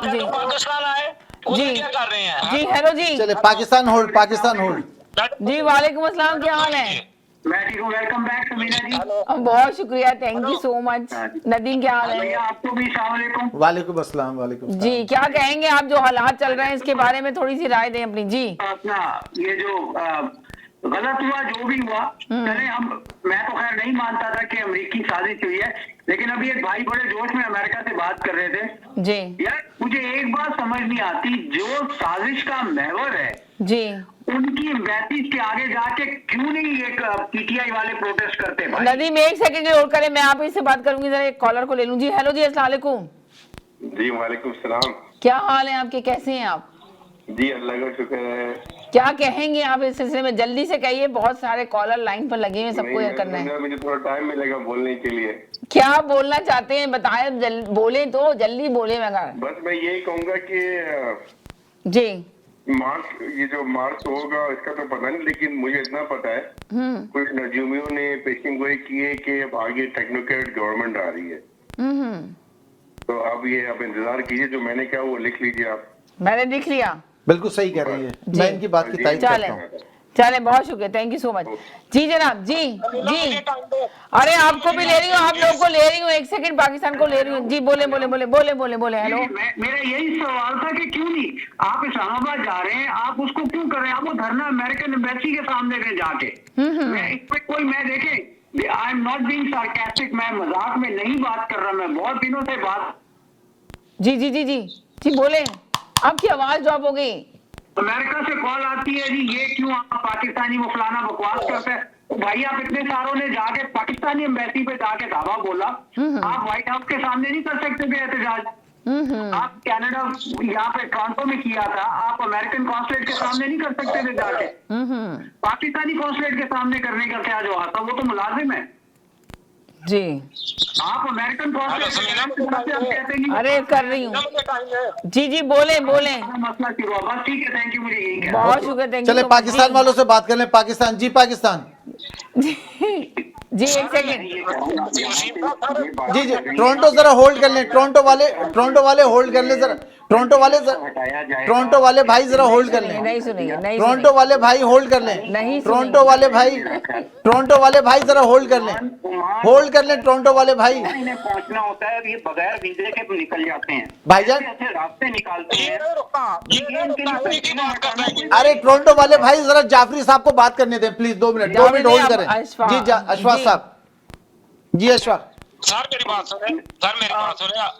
जी पाकिस्तान आए जी क्या कर रहे हैं? जी हेलो जी, चले पाकिस्तान होल्ड जी वालेकुम अस्सलाम, क्या हाल है? मैं ठीक हूँ, वेलकम बैक समीना जी। बहुत शुक्रिया, thank you so much. Nadeem क्या हाल है? आपको भी सलाम वालेकुम अस्सलाम। वालेकुम जी, क्या कहेंगे आप जो हालात चल रहे हैं इसके बारे में थोड़ी सी राय दें अपनी जी। अपना ये जो गलत हुआ जो भी हुआ, चले मैं तो खैर नहीं मानता था कि अमेरिकी साजिश हुई है, लेकिन अभी एक भाई बड़े जोश में अमेरिका से बात कर रहे थे जी। यार मुझे एक बात समझ नहीं आती, जो साजिश का महवर है जी, उनकी एम्बेसीज के आगे जाके क्यों नहीं एक पीटीआई वाले प्रोटेस्ट करते? नदीम एक सेकंड होल्ड करें, मैं आप इससे बात करूंगी, जरा एक कॉलर को ले लूं जी। हेलो जी, अस्सलाम वालेकुम जी। वालेकुम सलाम। क्या हाल है आपके, कैसे हैं आप? जी अल्लाह का शुक्र है। क्या कहेंगे आप इस सिलसिले में? जल्दी से कहिए, बहुत सारे कॉलर लाइन पर लगे हुए, सबको ये करना है। मुझे थोड़ा टाइम मिलेगा बोलने के लिए। क्या बोलना चाहते हैं बताए, बोले तो जल्दी बोले। बस मैं यही कहूंगा कि जी मार्च, ये जो मार्च होगा इसका तो पता नहीं, लेकिन मुझे इतना पता है कुछ नजूमियों ने पेशिंग गोई की है कि अब आगे टेक्नोक्रेट गवर्नमेंट आ रही है, तो अब ये आप इंतजार कीजिए, जो मैंने कहा वो लिख लीजिए आप। मैंने लिख लिया, बिल्कुल सही कह रही है, मैं इनकी बात की तारीफ करता हूं। चले, बहुत शुक्रिया, थैंक यू सो मच जी। जनाब जी जी, अरे आपको भी ले रही हूँ, आप लोग को ले रही हूँ, एक सेकंड पाकिस्तान को ले रही हूँ जी। बोले बोले बोले बोले बोले बोले हेलो। मेरा यही सवाल था कि क्यों नहीं आप इस्लामाबाद जा रहे हैं, आप उसको क्यों कर रहे हैं? आप वो धरना अमेरिकन एम्बेसी के सामने करें जाके। मैं इस पे कोई, मैं देखे I am not being sarcastic, मैं मजाक में नहीं बात कर रहा, मैं बहुत दिनों से बात। जी जी जी जी जी बोले, आपकी आवाज ड्रॉप हो गई। अमेरिका से कॉल आती है जी, ये क्यों आप पाकिस्तानी वो फलाना बकवास करते हैं? तो भाई आप इतने सारों ने जाके पाकिस्तानी एम्बेसी पे जाके दावा बोला, आप व्हाइट हाउस के सामने नहीं कर सकते थे एहतजाज? आप कनाडा यहाँ पे टोरंटो में किया था, आप अमेरिकन कॉन्सुलेट के सामने नहीं कर सकते थे जाके? पाकिस्तानी कॉन्सुलेट के सामने करने का क्या जो आता, वो तो मुलाजिम है जी। आप अमेरिकन कॉन्सुलेट, अरे कर रही हूँ जी जी, बोले बोले, मसला शुरू हुआ, बस ठीक है, थैंक यू, मुझे यही बहुत शुक्रिया, थैंक यू। चले पाकिस्तान वालों से बात कर लें। पाकिस्तान जी, पाकिस्तान जी एक सेकंड जी जी, टोरंटो जरा होल्ड कर लें, टोरंटो वाले होल्ड कर लें जरा, टोरंटो वाले भाई जरा होल्ड कर लें। नहीं सुनेंगे, नहीं टोरंटो वाले भाई होल्ड कर लें, नहीं टोरंटो वाले भाई जरा होल्ड कर लें, टोरंटो वाले भाई। इन्हें पहुंचना होता है, ये बगैर वीजे के निकल जाते हैं भाईजान, ऐसे रास्ते निकालते हैं। अरे टोरंटो वाले भाई जरा जाफरी साहब को बात करने दें प्लीज, 2 मिनट होल्ड करें जी। अशफाक साहब जी, अशफाक सर मेरी बात सुने,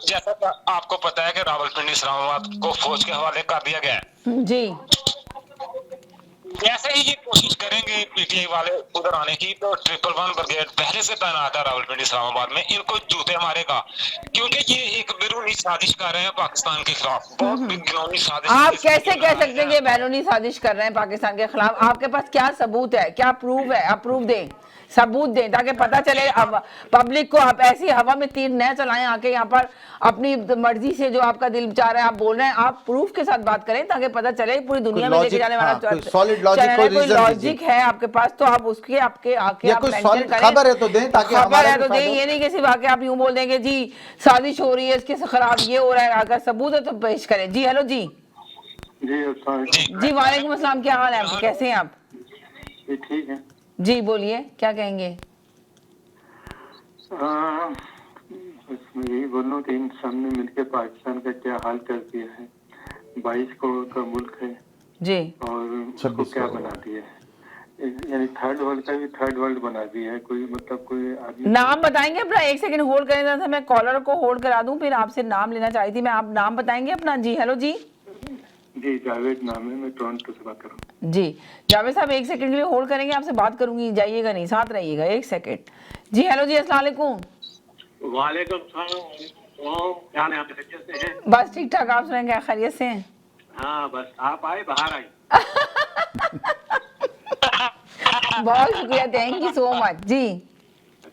जैसा कि आपको पता है कि रावलपिंडी इस्लामाबाद को फौज के हवाले कर दिया गया है जी। जैसे ही ये कोशिश करेंगे पीटीआई वाले उधर आने की, तो 111 ब्रिगेड पहले से तैनात है रावलपिंडी इस्लामाबाद में, इनको जूते मारेगा, क्योंकि ये एक बैरूनी साजिश कर रहे हैं पाकिस्तान के खिलाफ, बहुत घिनौनी साजिश। आप कैसे कह सकते हैं कि बैरूनी साजिश कर रहे हैं पाकिस्तान के खिलाफ? आपके पास क्या सबूत है, क्या प्रूफ है? आप प्रूफ दें, सबूत दें, ताकि पता चले अब पब्लिक को। आप ऐसी हवा में तीर न चलाएं आके यहाँ पर अपनी मर्जी से, जो आपका दिल चाह रहा है आप बोल रहे हैं, आप प्रूफ के साथ बात करें ताकि पता चले पूरी दुनिया में लेके जाने वाला कोई लॉजिक है आपके पास, तो आप उसके आपके आके आप मेंशन करें, खबर है तो दें, ताकि खबर है तो दें। ये नहीं कि सिर्फ आके आप यूं बोल देंगे जी साजिश हो रही है, इसके खिलाफ ये हो रहा है, अगर सबूत है तो पेश करें जी। हेलो जी जी, वालेकुम अस्सलाम, क्या हाल है आपके, कैसे हैं आप? ठीक है जी, बोलिए, क्या कहेंगे? यही बोलूं कि इन सब ने मिलकर पाकिस्तान का क्या हाल कर दिया है। 22 करोड़ का मुल्क है जी, और उसको क्या बना दिया है, यानी थर्ड वर्ल्ड का भी थर्ड वर्ल्ड बना दिया है। कोई मतलब कोई आदमी नाम बताएंगे अपना? एक सेकंड होल्ड करें था, मैं कॉलर को होल्ड करा दूं, फिर आपसे नाम लेना चाहती थी मैं। आप नाम बताएंगे अपना? जी हेलो जी जी, जावेद नाम है, मैं टोरंटो से बात कर रहा हूँ। जी जावेद साहब, एक सेकंड के लिए होल्ड करेंगे, आपसे बात करूंगी, जाइएगा नहीं, साथ रहिएगा, एक सेकंड जी। हेलो जी, अस्सलाम वालेकुम। वालेकुम सलाम, क्या हाल है आप? खैरियत से हैं? बस ठीक ठाक, आप सुनाएं क्या खैरियत से हैं? हाँ बस आप आए, बाहर आई। बहुत शुक्रिया, थैंक यू सो मच जी।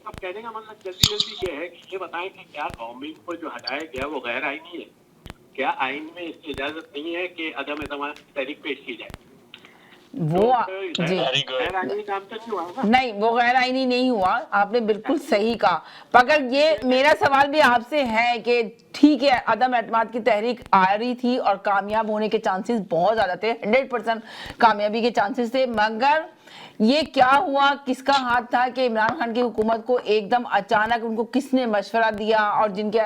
अब कहने का मतलब जल्दी जल्दी ये है कि ये बताएं कि क्या गवर्नमेंट को जो हटाया गया वो गैर आईनी है? क्या आइन में इसकी इजाजत नहीं है कि अदम एतमाद की तहरीक पेश की जाए? वो जी गैर आईनी काम तो नहीं हुआ ना? नहीं, वो गैर आईनी नहीं हुआ, आपने बिल्कुल सही कहा। मगर ये मेरा सवाल भी आपसे है कि ठीक है, अदम एतमाद की तहरीक आ रही थी और कामयाब होने के चांसेस बहुत ज्यादा थे, 100% कामयाबी के चांसेस थे, मगर ये क्या हुआ, किसका हाथ था कि इमरान खान की हुकूमत को एकदम अचानक उनको किसने मशवरा दिया और जिनके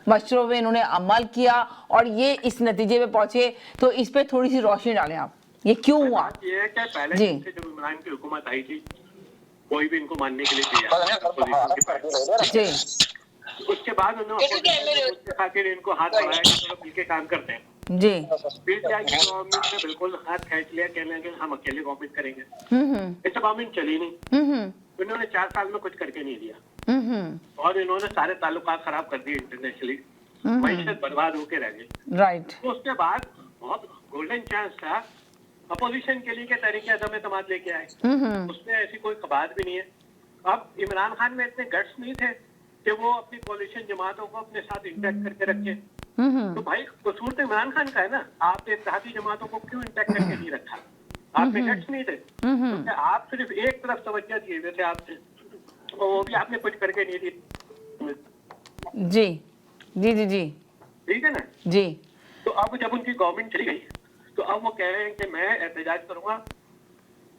मशवरों में इन्होंने अमल किया और ये इस नतीजे पे पहुंचे? तो इस पे थोड़ी सी रोशनी डालें आप, ये क्यों हुआ? ये है कि पहले से जब इमरान की हुकूमत आई थी कोई भी इनको मानने के लिए तैयार जी, उसके बाद उन्होंने खातिर इनको हाथ बढ़ाया कि लोग मिलकर काम करते हैं जी। फिर क्या गवर्नमेंट ने बिल्कुल हाथ खींच लिया, कहने लगे हम अकेले गवर्नमेंट करेंगे। इस गवर्नमेंट चली नहीं, इन्होंने 4 साल में कुछ करके नहीं दिया और इन्होंने सारे ताल्लुकात खराब कर दिए इंटरनेशनली, मईशत बर्बाद होके रह गई। राइट। तो उसके बाद बहुत गोल्डन चांस था अपोजिशन के लिए के तरीके अदम एतमाद लेके आए, उसमें ऐसी कोई बात भी नहीं है। अब इमरान खान में इतने गट्स नहीं थे कि वो अपनी कोalition जमातों को अपने साथ इंटैक्ट करके रखे। तो भाई कसूर तो इमरान खान का है ना, आपने इत्तेहादी जमातों को क्यों इंटैक्ट करके नहीं रखा? आप में गट्स नहीं थे, तो आप सिर्फ एक तरफ तवज्जो दिए हुए थे आपसे, तो वो भी आपने कुछ करके नहीं दी। जी जी जी जी, ठीक है ना जी। तो अब जब उनकी गवर्नमेंट चली गई तो अब वो कह रहे हैं कि मैं एहतजाज करूंगा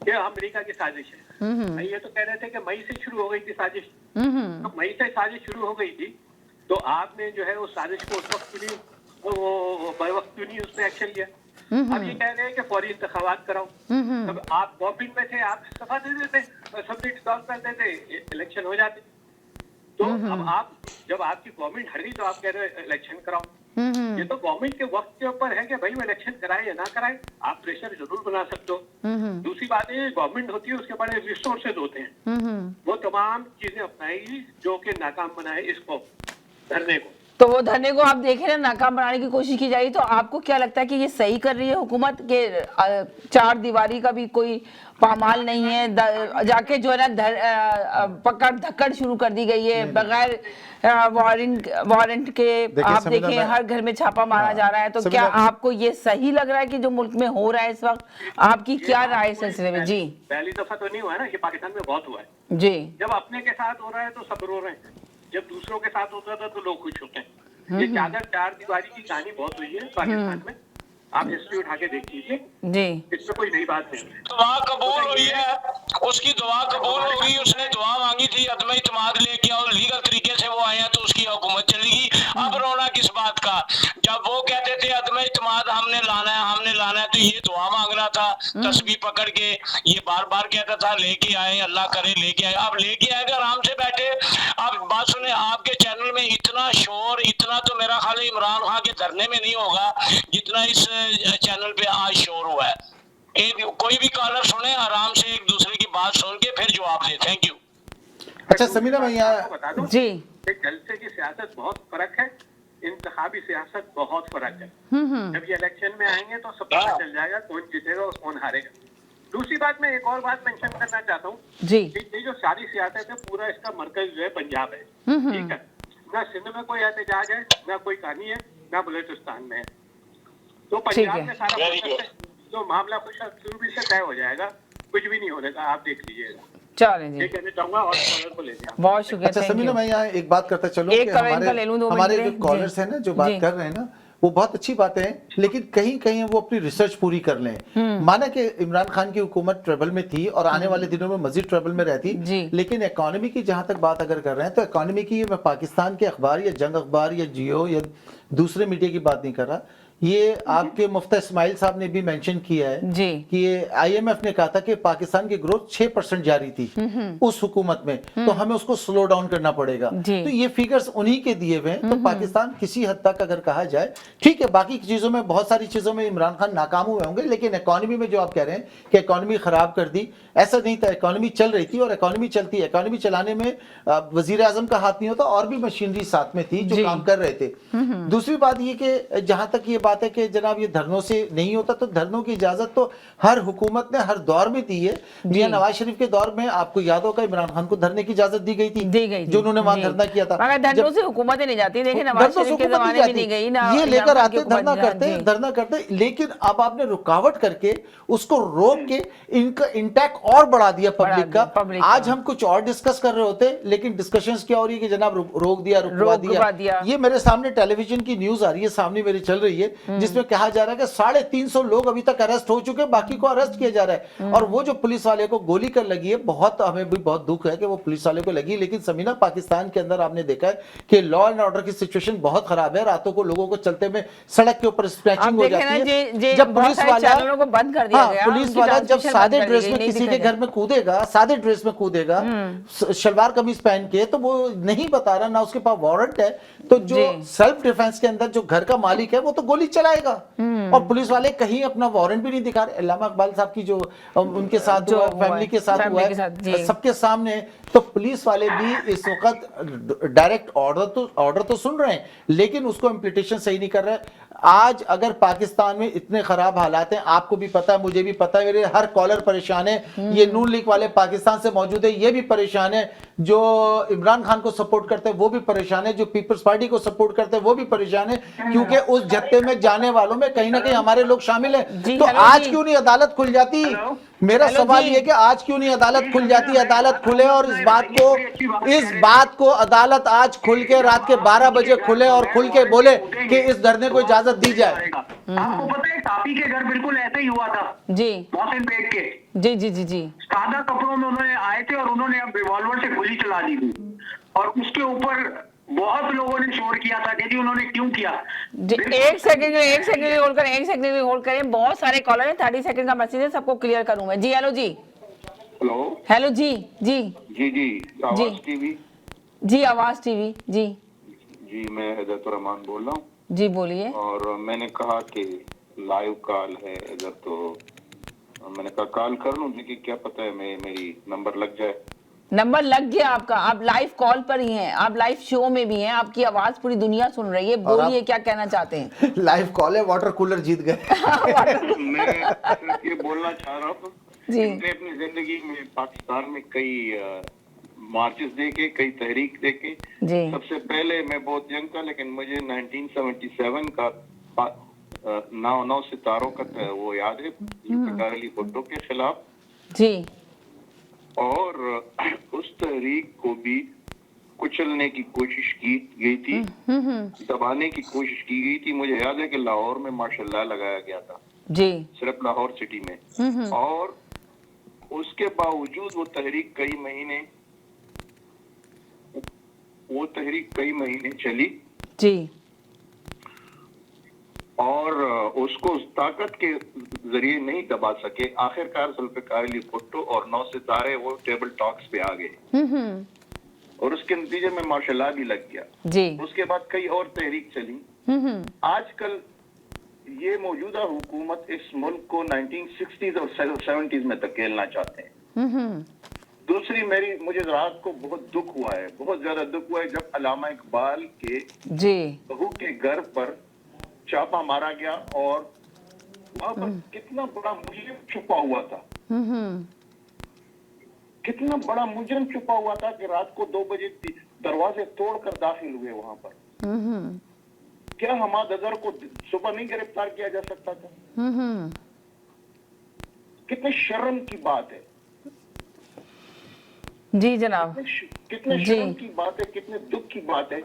कि अमेरिका की साजिश है। ये तो कह रहे थे कि मई से शुरू हो गई थी साजिश, तो मई से साजिश शुरू हो गई थी तो आपने जो है उस साजिश को उस वक्त क्यों नहीं, वो वक्त क्यों नहीं उस पर एक्शन लिया? अब ये कह रहे हैं कि फौरी इंतखाबात कराओ। तब आप गवर्नमेंट में थे, आप इस्तीफा दे देते, सब्जेक्ट सॉल्व कर देते, इलेक्शन हो जाते। तो अब आप जब आपकी गवर्नमेंट हट गई तो आप कह रहे हो इलेक्शन कराओ। ये तो गवर्नमेंट के वक्त के ऊपर है कि भाई वो इलेक्शन कराए या ना कराए, आप प्रेशर जरूर बना सकते हो। दूसरी बात है गवर्नमेंट होती है उसके बड़े रिसोर्सेज होते हैं, वो तमाम चीजें अपनाएगी जो कि नाकाम बनाए इसको, धरने को। तो वो धरने को आप देखें ना, नाकाम बनाने की कोशिश की जाएगी। तो आपको क्या लगता है कि ये सही कर रही है हुकूमत के? 4 दीवारी का भी कोई पामाल नहीं है, जाके जो है ना पकड़ धक्कड़ शुरू कर दी गई है बगैर वारंट के। आप देखें हर घर में छापा मारा जा रहा है। तो क्या आपको ये सही लग रहा है कि जो मुल्क में हो रहा है इस वक्त? आपकी क्या राय इस सिलसिले में? जी, पहली दफा तो नहीं हुआ है ना, ये पाकिस्तान में बहुत हुआ है जी। जब अपने के साथ हो रहा है तो सब रो रहे हैं, जब दूसरों के साथ होता था तो लोग खुश होते हैं। ये चादर 4 दीवारी की कहानी बहुत हुई है पाकिस्तान में, आप हिस्ट्री उठा के देख लीजिए जी, इसमें कोई नई बात नहीं है। दुआ कबूल हुई है, उसकी दुआ कबूल हो गई, उसने दुआ मांगी थी अदम इत्मीनान लेके और लीगल तरीके से वो आए हैं तो उसकी हुकूमत चलेगी। अब रोना किस बात का? जब वो कहते थे अदम इत्मीनान हमने लाना है तो ये दुआ मांग रहा था तस्बीह पकड़ के, ये बार बार कहता था लेके आए, अल्लाह करे लेके आए। अब लेके आएगा, आराम से बैठे। अब बात सुने, आपके चैनल में इतना शोर, इतना तो मेरा ख्याल है इमरान खान के धरने में नहीं होगा जितना इस चैनल पे आज शोर हुआ है। कोई भी कॉलर सुने, आराम से एक दूसरे की बात सुन के फिर जवाब दे। Thank you. अच्छा समीना भैया बता दूं जी, जलसे की सियासत बहुत फर्क है, इंतखाबी सियासत बहुत फर्क है। जब ये इलेक्शन में आएंगे तो सब पता चल जाएगा कौन जीतेगा और कौन हारेगा। दूसरी बात, मैं एक और बात मेंशन करना चाहता हूँ जी, ये जो सारी सियासत है पूरा इसका मरकज जो है पंजाब है, ठीक है ना? सिंध में कोई एहतजाज है ना, कोई कहानी है ना, बलूचिस्तान में है। तो पंजाब में सारा जो मामला कुछ शुरू भी से तय हो जाएगा, कुछ भी नहीं होने का, आप देख लीजिएगा। चलें जी, ये कहना चाहूंगा और कॉलर को ले लिया। बहुत शुक्रिया। अच्छा समीना मैं यहाँ एक बात करता चलूं कि हमारे जो कॉलर्स हैं ना जो बात कर रहे हैं ना, वो बहुत अच्छी बातें हैं, लेकिन कहीं कहीं वो अपनी रिसर्च पूरी कर लें। माना कि इमरान खान की हुकूमत ट्रबल में थी और आने वाले दिनों में मजीद ट्रबल में रहती, लेकिन इकोनॉमी की जहां तक बात अगर कर रहे हैं तो इकोनॉमी की मैं पाकिस्तान के अखबार या जंग अखबार या जियो या दूसरे मीडिया की बात नहीं कर रहा, ये आपके मुफ्ती इस्माइल साहब ने भी मेंशन किया है जी कि IMF ने कहा था कि पाकिस्तान की ग्रोथ 6% जारी थी उस हुकूमत में, तो हमें उसको स्लो डाउन करना पड़ेगा। तो ये फिगर्स उन्हीं के दिए हुए हैं। तो पाकिस्तान किसी हद तक अगर कहा जाए ठीक है, बाकी चीजों में बहुत सारी चीजों में इमरान खान नाकाम हुए होंगे, लेकिन इकोनॉमी में जो आप कह रहे हैं कि इकोनॉमी खराब कर दी, ऐसा नहीं था। इकोनॉमी चल रही थी और इकोनॉमी चलती है। इकोनॉमी चलाने में वजीर आजम का हाथ नहीं होता, और भी मशीनरी साथ में थी जो काम कर रहे थे। दूसरी बात ये कि जहां तक ये बात है कि जनाब ये धरनों से नहीं होता, तो धरनों की इजाजत तो हर हुकूमत ने हर दौर में दी है। मियां नवाज शरीफ के दौर में आपको याद होगा इमरान खान को धरने की इजाजत दी गई थी, जो उन्होंने वहां धरना किया था। मगर धरनों से हुकूमतें नहीं जाती, देखिए नवाज शरीफ के जमाने में नहीं गई ना, ये लेकर आते धरना करते, लेकिन अब आपने रुकावट करके उसको रोक के इनका इंटैक्ट और बढ़ा दिया पब्लिक का। आज हम कुछ और डिस्कस कर रहे होते, लेकिन डिस्कशंस क्या हो रही है कि जनाब रोक दिया, रुकवा दिया। ये मेरे सामने टेलीविजन की न्यूज आ रही है, सामने मेरी चल रही है, जिसमें कहा जा रहा है कि 350 लोग अभी तक अरेस्ट हो चुके, बाकी को अरेस्ट किया जा रहा है। और वो जो पुलिस वाले को गोली कर लगी है, बहुत हमें भी बहुत दुख है कि वो पुलिस वाले को लगी। लेकिन समीना, पाकिस्तान के अंदर आपने देखा है कि लॉ एंड ऑर्डर की सिचुएशन बहुत खराब है। रातों को लोगों को चलते में सड़क के ऊपर स्क्रैचिंग हो जाती है। जब पुलिस वाला को बंद कर दिया गया, पुलिस वाला जब सादे ड्रेस में किसी के घर में कूदेगा, सादे ड्रेस में कूदेगा, शलवार कमीज पहन के, तो वो नहीं बता रहा ना उसके पास वारंट है, तो जो सेल्फ डिफेंस के अंदर जो घर का मालिक है वो तो गोली चलाएगा। और पुलिस वाले कहीं अपना वारंट भी नहीं दिखा रहे। अल्लामा इकबाल साहब की जो उनके साथ हुआ, फैमिली के साथ हुआ है, सबके सामने, तो पुलिस वाले भी इस वक्त डायरेक्ट ऑर्डर तो सुन रहे हैं, लेकिन उसको इम्प्लीटेशन सही नहीं कर रहे। आज अगर पाकिस्तान में इतने खराब हालात हैं, आपको भी पता है, मुझे भी पता है, मेरे हर कॉलर परेशान है, ये नून लीग वाले पाकिस्तान से मौजूद है ये भी परेशान है, जो इमरान खान को सपोर्ट करते हैं वो भी परेशान है, जो पीपल्स पार्टी को सपोर्ट करते हैं वो भी परेशान है, क्योंकि उस जत्थे में जाने वालों में कहीं ना कहीं हमारे लोग शामिल हैं। तो आज क्यों नहीं अदालत खुल जाती? मेरा सवाल ये कि आज क्यों नहीं अदालत खुल जाती? अदालत खुले और इस बात को अदालत आज खुल के रात के 12 बजे खुले और खुल के बोले कि इस धरने को इजाजत दी जाए। आपको पता है तापी के घर बिल्कुल ऐसा ही हुआ था जी, मोहसिन पेट के। जी जी जी जी सादा कपड़ों में उन्होंने आए थे और उन्होंने अब रिवॉल्वर से गोली चला दी थी, और उसके ऊपर बहुत लोगों ने शोर किया था कि जी उन्होंने क्यों किया। एक सेकंड होल्ड करें, बहुत सारे कॉलर हैं, 30 सेकंड का मैसेज है, सबको क्लियर करूं मैं। जी हेलो जी, हेलो जी जी जी जी आवाज टीवी, जी आवाज टीवी, जी जी मैं इधर रहमान बोल रहा हूँ। जी बोलिए। और मैंने कहा कि लाइव कॉल है इधर, तो मैंने कहा कॉल कर लूं, लेकिन क्या पता है मेरी नंबर लग जाए। नंबर लग गया आपका, आप लाइव कॉल पर ही हैं, आप लाइव शो में भी हैं, आपकी आवाज पूरी दुनिया सुन रही है। बोलिए क्या कहना चाहते हैं? लाइव कॉल है, वाटर कूलर जीत गए। मैं ये बोलना चाह रहा हूँ जी, अपनी जिंदगी में पाकिस्तान में कई मार्चेस देखे, कई तहरीक देखे। सबसे पहले मैं बहुत यंग था, लेकिन मुझे 1977 का 9 सितारों का वो याद है, अली भुट्टो के खिलाफ जी। और उस तहरीक को भी कुचलने की कोशिश की गई थी, दबाने की कोशिश की गई थी। मुझे याद है कि लाहौर में माशाल्लाह लगाया गया था जी, सिर्फ लाहौर सिटी में, और उसके बावजूद वो तहरीक कई महीने चली जी, और उसको उस ताकत के जरिए नहीं दबा सके। आखिरकार जुल्फ़िकार अली भुट्टो और 9 सितारे वो टेबल टॉक्स पे आ गए, और उसके नतीजे में मार्शल लॉ भी लग गया जी। उसके बाद कई और तहरीक चली। आजकल ये मौजूदा हुकूमत इस मुल्क को 1960s और 70s में धकेलना चाहते हैं। दूसरी मुझे रात को बहुत दुख हुआ है, बहुत ज्यादा दुख हुआ है, जब अल्लामा इकबाल के बहू के घर पर छापा मारा गया, और वहां पर कितना बड़ा मुजरिम छुपा हुआ था, कितना बड़ा मुजरिम छुपा हुआ था कि रात को 2 बजे दरवाजे तोड़कर दाखिल हुए वहां पर। क्या हमाद अजहर को सुबह नहीं गिरफ्तार किया जा सकता था? कितने शर्म की बात है जी जनाब, कितने शर्म की बात है, कितने दुख की बात है।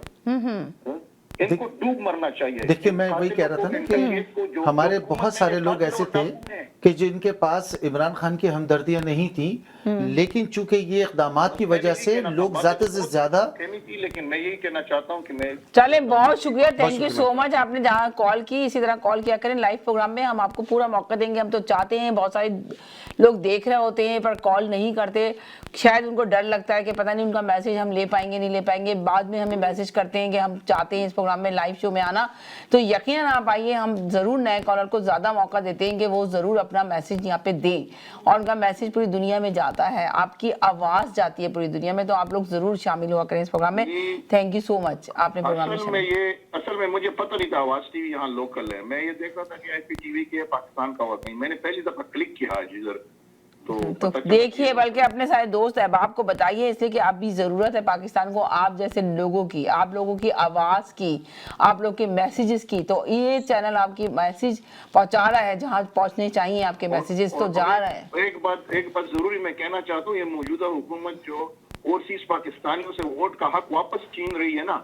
इनको डूब मरना चाहिए। देखिए मैं वही कह रहा था ना कि हमारे बहुत सारे लोग ऐसे थे कि जिनके पास इमरान खान की हमदर्दियां नहीं थी, लेकिन चूंकि ये इक़दामात की वजह से लोग ज़्यादा से ज़्यादा कहनी थी, लेकिन मैं यही कहना चाहता हूँ कि मैं चले, बहुत शुक्रिया, थैंक यू सो मच, आपने जहाँ कॉल की इसी तरह कॉल किया करें लाइव प्रोग्राम में, हम आपको पूरा मौका देंगे। हम तो चाहते हैं, बहुत सारे लोग देख रहे होते हैं पर कॉल नहीं करते, शायद उनको डर लगता है कि पता नहीं उनका मैसेज हम ले पाएंगे नहीं ले पाएंगे, बाद में हमें मैसेज करते हैं कि हम चाहते हैं इस प्रोग्राम में लाइव शो में आना, तो यकीनन आप आइए, हम ज़रूर नए कॉलर को ज़्यादा मौका देते हैं कि वो ज़रूर अपना मैसेज यहाँ पे दें, और उनका मैसेज पूरी दुनिया में जाता है, आपकी आवाज़ जाती है पूरी दुनिया में, तो आप लोग ज़रूर शामिल हुआ करें इस प्रोग्राम में। थैंक यू सो मच, आपने प्रोग्राम असल में मुझे पता नहीं था आवाज टीवी यहाँ लोकल है, मैं ये देख रहा था कि IPTV के पाकिस्तान का हुआ, मैंने पहली दफा क्लिक किया आज इधर, तो देखिए, बल्कि अपने सारे दोस्त अहबाब को बताइए, इसलिए कि आप भी जरूरत है पाकिस्तान को आप जैसे लोगों की, आप लोगों की आवाज की, आप लोग के मैसेजेस की, तो ये चैनल आपकी मैसेज पहुंचा रहा है जहां पहुंचने चाहिए, आपके मैसेजेस तो जा रहे हैं। एक बात जरूरी मैं कहना चाहता हूँ, ये मौजूदा हुकूमत जो ओवरसीज पाकिस्तानियों से वोट का हक वापस छीन रही है ना,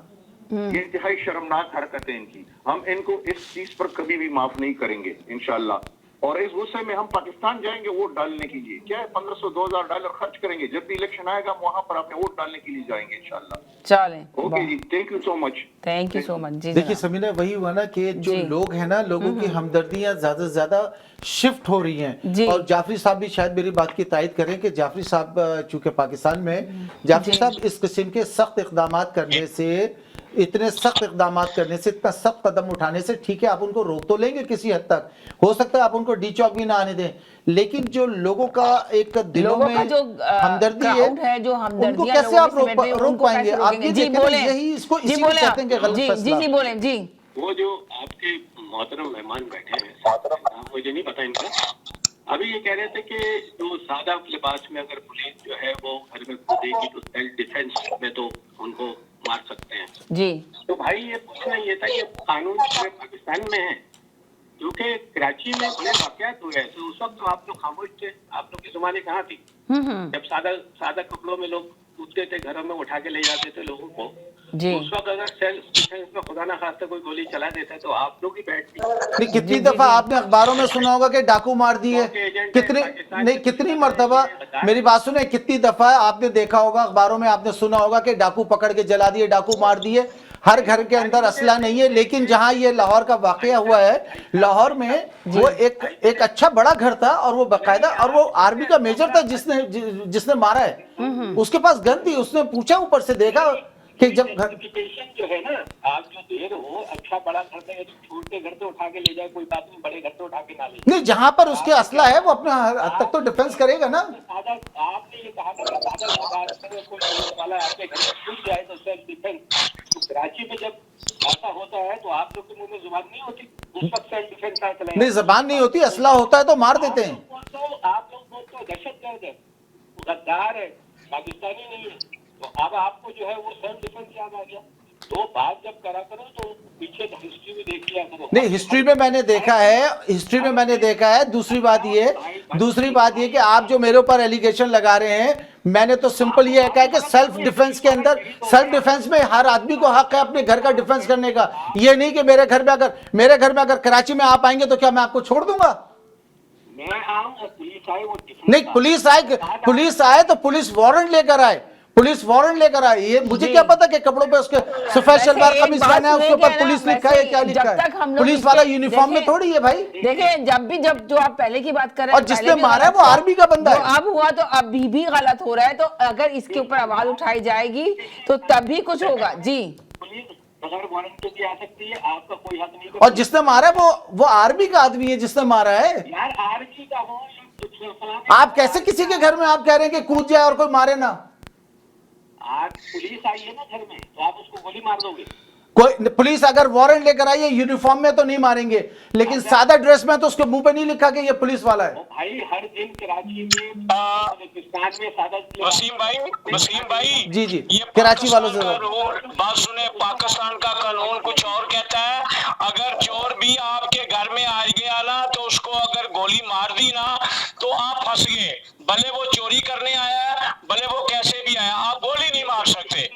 ये इंतहाई शर्मनाक हरकत है इनकी, हम इनको इस चीज पर कभी भी माफ नहीं करेंगे इंशाल्लाह। और इस गुस्से में हम पाकिस्तान जाएंगे वोट डालने के लिए, क्या है 1500-2000 खर्च करेंगे, जब भी इलेक्शन आएगा हम वहां पर अपने वोट डालने के लिए जाएंगे इंशाल्लाह। चलें, ओके जी, thank you so much. Thank you so much जी। देखिए समीना, वही हुआ ना कि जो लोग हैं ना, लोगों की हमदर्दियां ज्यादा से ज्यादा शिफ्ट हो रही हैं, और जाफरी साहब भी शायद मेरी बात की तायद करें कि जाफरी साहब चूंकि पाकिस्तान में, जाफरी साहब इस किस्म के सख्त इक़दामात करने से, इतने सख्त इक़दामात करने से, इतना सख्त कदम उठाने से, ठीक है आप उनको रोक तो लेंगे किसी हद तक, हो सकता है आप उनको डी चौक भी ना आने दें, लेकिन जो लोगों का एक दिलों में जो हमदर्दी है, जो उनको कैसे आप रोक पाएंगे? आप ये देखें, यही इसको इसी को कहते हैं कि गलत फैसला। जी बोलें जी। वो जो आपके मोहतरम मेहमान बैठे हैं, मुझे नहीं पता इनका, अभी ये कह रहे थे कि जो सादा लिबास में अगर पुलिस जो है वो घर में कूदेगी तो सेल्फ डिफेंस में तो उनको मार सकते हैं जी। तो भाई ये पूछना ये था कि कानून पाकिस्तान में है, क्योंकि कराची में बड़े वाकयात हुए हैं, तो उस वक्त तो आप लोग खामोश थे, आप लोग की जुबानें कहाँ थी? जब सादा कपड़ों में लोग कूदते थे, घरों में उठा के ले जाते थे लोगों को, जी। उस वक्त अगर सेल्फ डिफेंस में खुदा ना खास्ता कोई गोली चला देता तो आप लोग ही नहीं, कितनी दफा आपने अखबारों में सुना होगा कि डाकू मार दिए, कितनी मर्तबा, मेरी बात सुने, कितनी दफा आपने देखा होगा अखबारों में, आपने सुना होगा कि डाकू पकड़ के जला दिए, डाकू मार दिए, हर घर के अंदर असला नहीं है, लेकिन जहां ये लाहौर का वाकया हुआ है, लाहौर में वो एक अच्छा बड़ा घर था, और वो बाकायदा, और वो आर्मी का मेजर था जिसने मारा है, उसके पास गन थी, उसने पूछा ऊपर से देखा कि जब जो है ना, आप जो दे रहे हो अच्छा बड़ा घर से छोटे घर से उठा के ले जाए कोई बात नहीं, बड़े घर से उठा के ना ले, नहीं जहां पर उसके असला है वो अपने हद तक तो डिफेंस करेगा ना। आपने ये कहा था वाला आपके घर में घुस जाए तो सेल्फ डिफेंस, कराची में जब ऐसा होता है तो आप लोग के मुंह में जुबान नहीं होती, उस वक्त सेल्फ डिफेंस का चला नहीं, जबान नहीं होती, असला होता है तो मार देते हैं। तो आप लोग तो दहशतगर्द है, गद्दार है, पाकिस्तानी नहीं है, तो अब आपको जो है वो सेल्फ डिफेंस याद आ गया, तो बात जब करा करो तो पीछे हिस्ट्री में देख लिया करो। नहीं, हिस्ट्री में मैंने देखा है, दूसरी बात ये कि आप जो मेरे ऊपर एलिगेशन लगा रहे हैं, मैंने तो सिंपल ये कहा कि सेल्फ डिफेंस के अंदर, सेल्फ डिफेंस में हर आदमी को हक है अपने घर का डिफेंस करने का, ये नहीं कि मेरे घर में अगर कराची में आप आएंगे तो क्या मैं आपको छोड़ दूंगा? मैं आऊं और पुलिस आए, वो नहीं, पुलिस आए तो पुलिस वारंट लेकर आए, ये मुझे क्या पता कि कपड़ों पे उसके सफेद शलवार कमीज पहना है, उसके ऊपर पुलिस लिखा है, क्या लिखा है? पुलिस वाला यूनिफॉर्म में थोड़ी है भाई। देखिए, जब जो आप पहले की बात कर रहे हैं, और जिसने मारा है वो आर्मी का बंदा है, अब हुआ तो अभी भी गलत हो रहा है, तो अगर इसके ऊपर आवाज उठाई जाएगी तो तभी कुछ होगा जी। बगैर वारंट के भी आ सकती है, आपका कोई हक नहीं। और जिसने मारा है वो आर्मी का आदमी है जिसने मारा है यार, आर्मी का हो, आप कैसे किसी के घर में आप कह रहे हैं कि कूद जाए और कोई मारे ना? आज पुलिस आई है ना घर में, तो आप उसको गोली मार दोगे? कोई पुलिस अगर वारंट लेकर आई है यूनिफॉर्म में तो नहीं मारेंगे, लेकिन सादा ड्रेस में तो उसके मुंह पे नहीं लिखा कि ये पुलिस वाला है। भाई हर दिन कराची में, पाकिस्तान में सादा। वसीम भाई जी कराची वालों से बात सुने, पाकिस्तान का कानून कुछ और कहता है, अगर चोर भी आपके घर में आ गया ना तो उसको अगर गोली मार दी ना तो आप फंस गए, भले वो चोरी करने आया, भले वो कैसे भी आया, आप गोली नहीं मार सकते।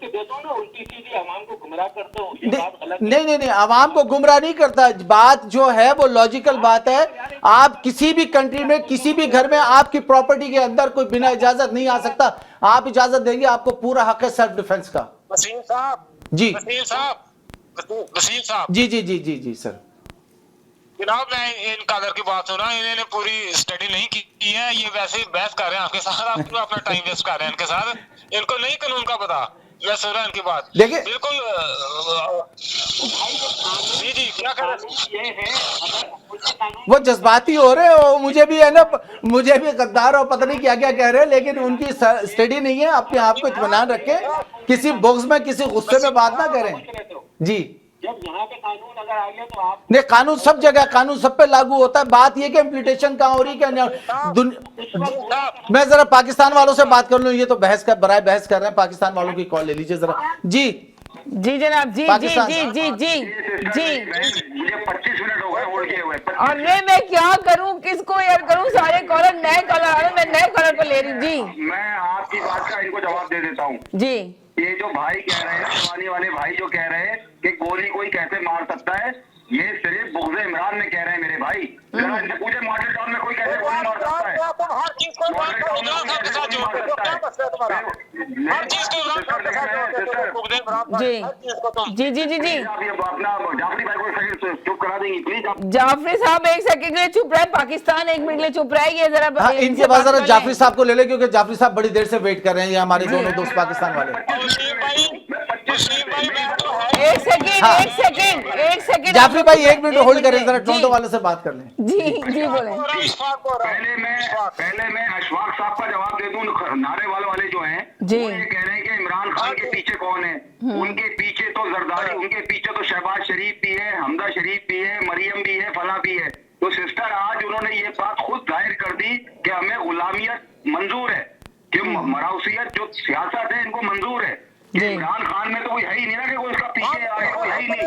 देता हूँ ना, उल्टी सीधी आवाम को गुमराह करते हो, ये बात गलत है। नहीं, आवाम को गुमराह नहीं करता। बात जो है वो लॉजिकल बात है। आप किसी भी कंट्री में, किसी भी घर में आपकी प्रॉपर्टी के अंदर कोई बिना इजाजत नहीं आ सकता। आप इजाजत देंगे, आपको पूरा हक है सेल्फ डिफेंस का। वसीम साहब जी, वसीम साहब जी सर। जनाब, मैं इन कादर की बात हो रहा है, इन्होंने पूरी स्टडी नहीं की है, ये वैसे ही बहस कर रहे हैं आपके साथ, आप अपना टाइम वेस्ट कर रहे हैं इनके साथ। इनको नहीं कानून का पता, वैसे हो रहा है इनकी बात। देखिए बिल्कुल जी क्या कह रहे हैं, वो जज्बाती हो रहे हो। मुझे भी है ना, मुझे भी गद्दार और पता नहीं क्या क्या कह रहे हैं, लेकिन उनकी स्टडी नहीं है। अपने आप को इत्मीनान रखें, किसी बुग्ज में, किसी गुस्से में बात ना करें। जी, जब यहाँ पे कानून अगर आ गया तो आप नहीं, कानून सब जगह, कानून सब पे लागू होता है। बात ये कि इम्प्लीटेशन कहाँ हो रही है, क्या मैं जरा पाकिस्तान वालों से बात कर लूं। ये तो बहस कर बराए बहस कर रहे हैं। पाकिस्तान वालों की कॉल ले लीजिए जरा। जी जनाब, जी पाकिस्तान। जी मुझे 25 मिनट हो गए होल्ड किए हुए। अरे मैं क्या करूं, किसको यार करूं? सारे कॉलर नए कॉलर आ रहे हैं, मैं नए कॉलर को ले रही हूँ। जी, मैं आपकी बात का इनको जवाब दे देता हूँ। जी, ये जो भाई कह रहे हैं, शिवानी वाले भाई जो कह रहे हैं कि गोली कोई कैसे मार सकता है, ये सिर्फ बुग़्ज़ इमरान में कह रहे हैं मेरे भाई। जरा इनसे पूछे मॉडल टाउन में कोई कैसे गोली मार सकता है? हर चीज को इमरान खान के साथ जोड़ दो, क्या मसला है तुम्हारा? हर चीज को इमरान खान के साथ जोड़ दो। जी, जी, आप ये अपना जाफरी भाई को सेकंड चुप करा देंगी प्लीज आप। जाफरी साहब एक सेकंड के लिए चुप रहे, पाकिस्तान 1 मिनट के लिए चुप रहेगी जरा। हाँ, इनके पास जरा जाफरी साहब को ले ले, क्योंकि जाफरी साहब बड़ी देर से वेट कर रहे हैं। ये हमारे दोनों दोस्त पाकिस्तान वाले। एक सेकंड जाफरी भाई 1 मिनट होल्ड करें, जरा टोरंटो वाले से बात कर लें। जी बोले। पहले मैं अशफाक साहब का जवाब दे दूं। नारे वाले जो हैं जी, वो ये कह रहे हैं कि इमरान खान के पीछे कौन है। उनके पीछे तो जरदारी, उनके पीछे तो शहबाज शरीफ भी है, हमदा शरीफ भी है, मरियम भी है, फला भी है। तो सिस्टर आज उन्होंने ये बात खुद जाहिर कर दी कि हमें गुलामियत मंजूर है, कि मराउसियत जो सियासत है इनको मंजूर है। इमरान खान में तो कोई है ही नहीं ना कि कोई उसका पीछे आगे कोई है ही नहीं।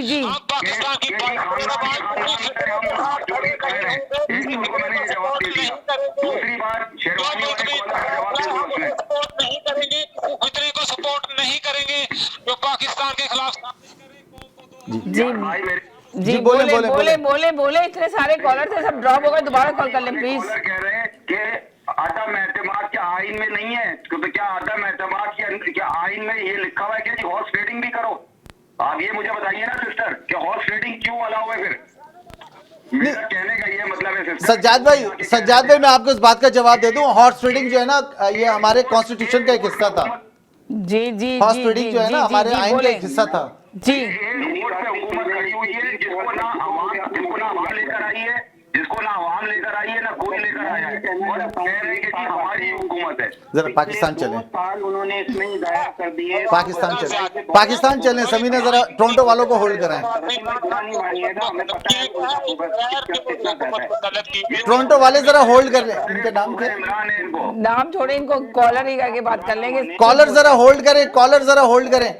जी पाकिस्तान की मैंने ये जवाब दे दिया। दूसरी बात, शेरवानी वाले कॉलर का जवाब दे दो उसमें। नहीं करेंगे, फितरे को सपोर्ट नहीं करेंगे जो पाकिस्तान के खिलाफ। जी बोले। इतने सारे कॉलर थे, सब ड्रॉप हो गए। दोबारा कॉल कर ले प्लीज। कह रहे हैं कि आदम एतमाद क्या आइन में नहीं है? तो क्या आदम एतमाद क्या आइन में ये लिखा हुआ है कि हॉर्स ट्रेडिंग भी करो? आप ये मुझे बताइए ना सिस्टर, कि हॉर्स ट्रेडिंग क्यों अलाउ है? फिर मेरा कहने का ये मतलब है सिस्टर। सज्जाद भाई मैं आपको इस बात का जवाब दे दूं। हॉर्स ट्रेडिंग जो है ना, ये हमारे कॉन्स्टिट्यूशन का एक हिस्सा था। जी हॉर्स ट्रेडिंग जो है ना, हमारे आइन का एक हिस्सा था। जी, हुकूमत खड़ी हुई है जिसको ना आवाम लेकर आई है, जिसको ना आवाम लेकर आई है, ना कोई लेकर आया है, और कह रहे हैं कि जी हमारी हुकूमत है। जरा पाकिस्तान चले, उन्होंने इसमें हिदायत कर दी है। पाकिस्तान चले। समीना जरा टोरंटो वालों को होल्ड कराएं। टोरंटो वाले जरा होल्ड कर लें। इनके नाम क्या? नाम छोड़े, इनको कॉलर ही करके बात कर लेंगे। कॉलर जरा होल्ड करें, कॉलर जरा होल्ड करें,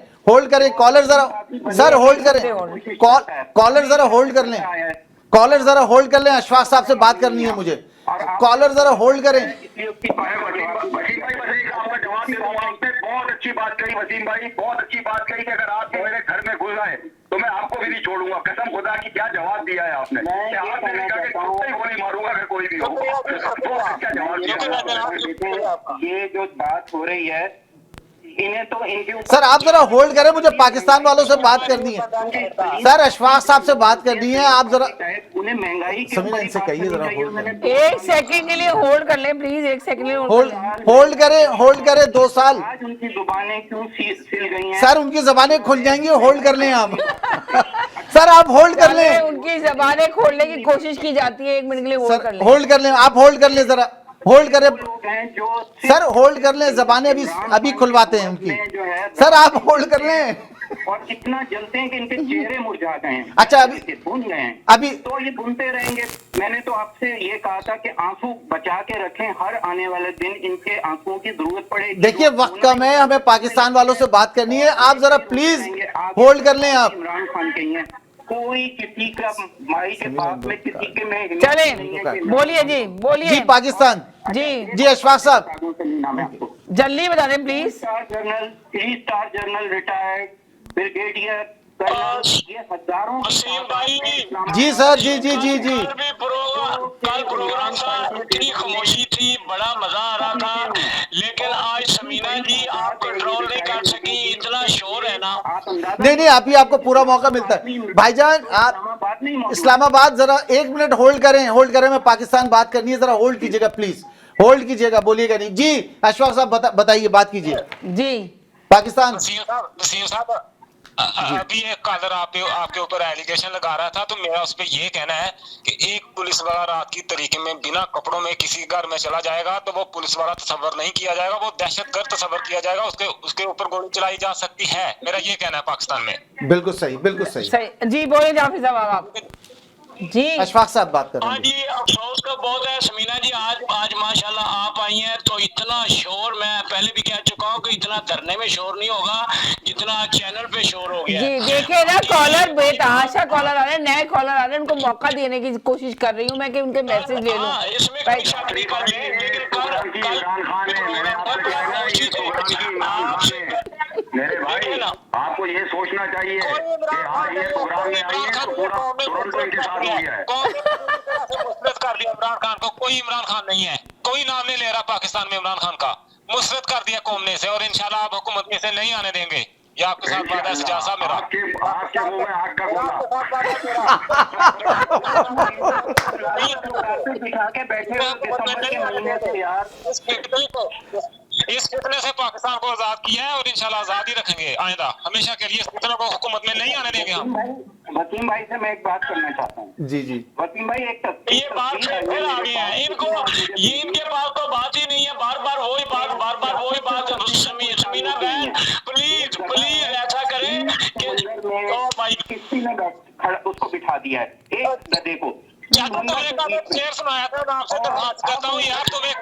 कॉलर जरा सर होल्ड करें, कॉलर जरा होल्ड कर लें, कॉलर जरा होल्ड कर लें। अशफाक साहब से बात करनी है मुझे, कॉलर जरा होल्ड करें। बहुत अच्छी बात कही वसीम भाई, बहुत अच्छी बात कही कि अगर आप भी मेरे घर में घुस आए तो मैं आपको भी नहीं छोड़ूंगा। कसम खुदा की क्या जवाब दिया है आपने। गोली मारूंगा अगर कोई भी हो। क्या जवाब दिया? ये जो बात हो रही है, इन्हें तो इनके सर आप जरा होल्ड करें, मुझे पाकिस्तान वालों से बात करनी है। सर अशफाक साहब से बात करनी है। आप जरा उन्हें महंगाई समीना इनसे कहिए जरा होल्ड करें। 1 सेकंड के लिए होल्ड कर लें प्लीज। 1 सेकंड के लिए होल्ड करें 2 साल। आज उनकी जुबानें क्यों सिल गई हैं? सर उनकी जबानें खुल जाएंगी, होल्ड कर लें आप। सर आप होल्ड कर लें। उनकी जबानें खोलने की कोशिश की जाती है। 1 मिनट के लिए होल्ड कर लें। होल्ड कर लें, आप होल्ड कर लें, जरा होल्ड करें सर, होल्ड कर लें। जबानें अभी खुलवाते हैं उनकी। सर आप होल्ड कर लें। और इतना जलते हैं कि इनके चेहरे मुरझा गए हैं। अच्छा भून गए हैं अभी तो ये भूनते रहेंगे। मैंने तो आपसे ये कहा था कि आंसू बचा के रखें, हर आने वाले दिन इनके आंसुओं की जरूरत पड़ेगी। देखिए वक्त कम है, हमें पाकिस्तान वालों से बात करनी है। आप जरा प्लीज होल्ड कर लें। आप इमरान खान के हैं, कोई किसी का माई के पास में किसी के में चले बोलिए जी, बोलिए जी। पाकिस्तान जी अशफाक साहब जल्दी बता दें please. 3 star general retired brigadier colonel, ये हजारों जी सर जी जी जी जी कल प्रोग्राम था, इतनी खामोशी थी, बड़ा मजा आ रहा था, लेकिन आज समीना जी आप कंट्रोल नहीं कर सकी, इतना शोर है ना। नहीं आपको पूरा मौका मिलता है भाईजान। आप इस्लामाबाद जरा 1 मिनट होल्ड करें, मैं पाकिस्तान बात करनी है, जरा होल्ड कीजिएगा प्लीज, होल्ड कीजिएगा, बोलिएगा नहीं जी। अशफाक साहब बताइए, बात कीजिए जी। पाकिस्तान अभी एक कॉलर आपके ऊपर एलिगेशन लगा रहा था, तो मेरा उस पर यह कहना है कि एक पुलिस वाला रात की तरीके में बिना कपड़ों में किसी घर में चला जाएगा तो वो पुलिस वाला तस्वर नहीं किया जाएगा, वो दहशतगर्द तस्वर किया जाएगा, उसके ऊपर गोली चलाई जा सकती है। मेरा ये कहना है पाकिस्तान में। बिल्कुल सही जी। बोलिए जाफिर साहब आप जी। अशफाक साहब बात कर रहे हैं। हाँ जी, अफसोस का बहुत है समीना जी, आज माशाल्लाह आप आई हैं तो इतना शोर, मैं पहले भी कह चुका हूँ कि इतना धरने में शोर नहीं होगा जितना चैनल पे शोर हो गया जी। देखिए ना कॉलर बेतहाशा कॉलर आ रहे हैं, नए कॉलर आ रहे हैं, उनको मौका देने की कोशिश कर रही हूँ मैं कि उनके मैसेज ले लूं। इसमें कोई शक नहीं कर रहे, लेकिन मेरे भाई आपको ये सोचना चाहिए कि आज ये प्रोग्राम में आई है तो पूरा टोरंटो इनके साथ हो गया है। मुस्तरद कर दिया इमरान खान को, कोई इमरान खान नहीं है, कोई नाम नहीं ले रहा पाकिस्तान में इमरान खान का, मुस्तरद कर दिया कौम ने से, और इंशाल्लाह आप हुकूमत में से नहीं आने देंगे। ये आपके साथ वादा है सजाद साहब मेरा। आपके मुंह में आग का गोला बिठा के बैठे हो दिसंबर के महीने से यार। इस फितने से पाकिस्तान को आजाद किया है और इंशाल्लाह आजाद ही रखेंगे आइंदा हमेशा के लिए। इस फितने को हुकूमत में नहीं आने देंगे हम। वसीम भाई से मैं एक बात करना चाहता हूँ। जी वसीम भाई एक ये बात फिर आ गया है, इनके पास तो बात ही नहीं है, बार बार वही बात। समीना बहन प्लीज ऐसा करें कि किसी ने उसको बिठा दिया है एक गधे को। शेर सुनाया था, मैं आपसे दरख्वास्त करता हूँ यार, तुम एक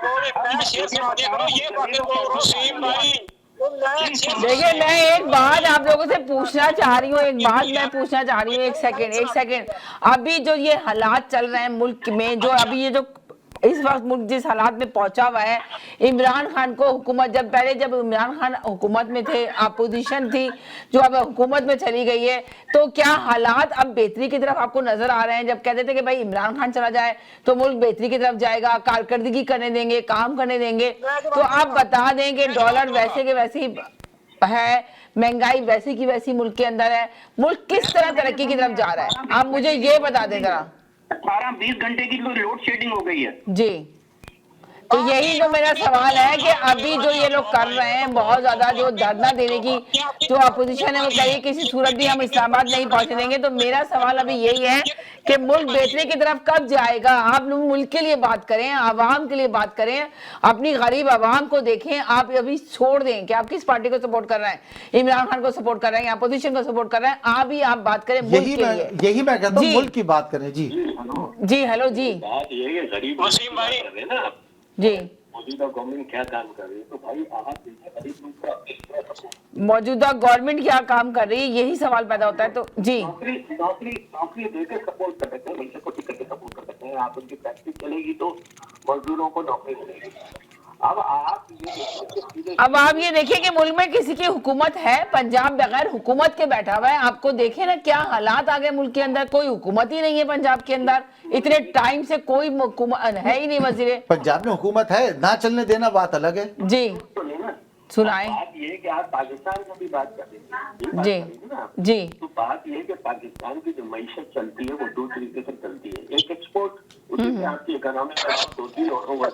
शेर सुना दिया करो। ये बातें तो वसीम भाई देखिए, मैं एक बात आप लोगों से पूछना चाह रही हूँ, एक सेकंड। अभी जो ये हालात चल रहे हैं मुल्क में, जो अभी ये जो इस वक्त मुल्क जिस हालात में पहुंचा हुआ है, इमरान खान को हुकूमत, जब इमरान खान हुकूमत में थे, अपोजिशन थी, जो अब हुकूमत में चली गई है, तो क्या हालात अब बेहतरी की तरफ आपको नजर आ रहे हैं? जब कहते थे कि भाई इमरान खान चला जाए तो मुल्क बेहतरी की तरफ जाएगा, कारकर्दगी करने देंगे, काम करने देंगे, तो आप बता दें कि डॉलर वैसे के वैसे ही है, महंगाई वैसी की वैसी मुल्क के अंदर है, मुल्क किस तरह तरक्की की तरफ जा रहा है, आप मुझे ये बता दें जरा। 18-20 घंटे की तो लोड शेडिंग हो गई है जी। तो यही जो मेरा सवाल है कि अभी जो ये लोग कर रहे हैं, बहुत ज्यादा जो धरना देने की जो अपोजिशन है वो कह रही है किसी सूरत भी हम इस्लामाबाद नहीं पहुंचने देंगे, तो मेरा सवाल अभी यही है कि मुल्क बेचने की तरफ कब जाएगा? आप लोग मुल्क के लिए बात करें, आवाम के लिए बात करें, अपनी गरीब आवाम को देखें। आप अभी छोड़ दें कि आप किस पार्टी को सपोर्ट कर रहे हैं, इमरान खान को सपोर्ट कर रहे हैं, अपोजिशन को सपोर्ट कर रहे हैं, आप बात करें मुल्क के लिए। यही मैं कहता हूं, मुल्क की बात करें। जी हेलो जी। बात ये है गरीब वसीम भाई ना जी, मौजूदा गवर्नमेंट क्या काम कर रही है, तो भाई आप मौजूदा गवर्नमेंट क्या काम कर रही है, यही सवाल पैदा होता है। तो जी, नौकरी देकर सपोर्ट कर सकते हैं, मिलकर को टिकट सपोर्ट कर सकते हैं, आप उनकी प्रैक्टिस चलेगी तो मजदूरों को नौकरी मिलेगी। अब आप ये देखिए कि मुल्क में किसी की हुकूमत है, पंजाब बगैर हुकूमत के बैठा हुआ है। आपको देखे ना क्या हालात आ गए मुल्क के अंदर, कोई हुकूमत ही नहीं है पंजाब के अंदर, इतने टाइम से कोई है ही नहीं वजीर। पंजाब में हुकूमत है, ना चलने देना बात अलग है। जी सुनाएं। बात ये कि आप पाकिस्तान में भी बात कर रहे हैं जी, तो बात ये कि पाकिस्तान की जो मईशत चलती है वो दो तरीके से चलती है, एक एक्सपोर्ट, उसी से आपकी इकोनॉमिक ग्रोथ होती है, और वो अब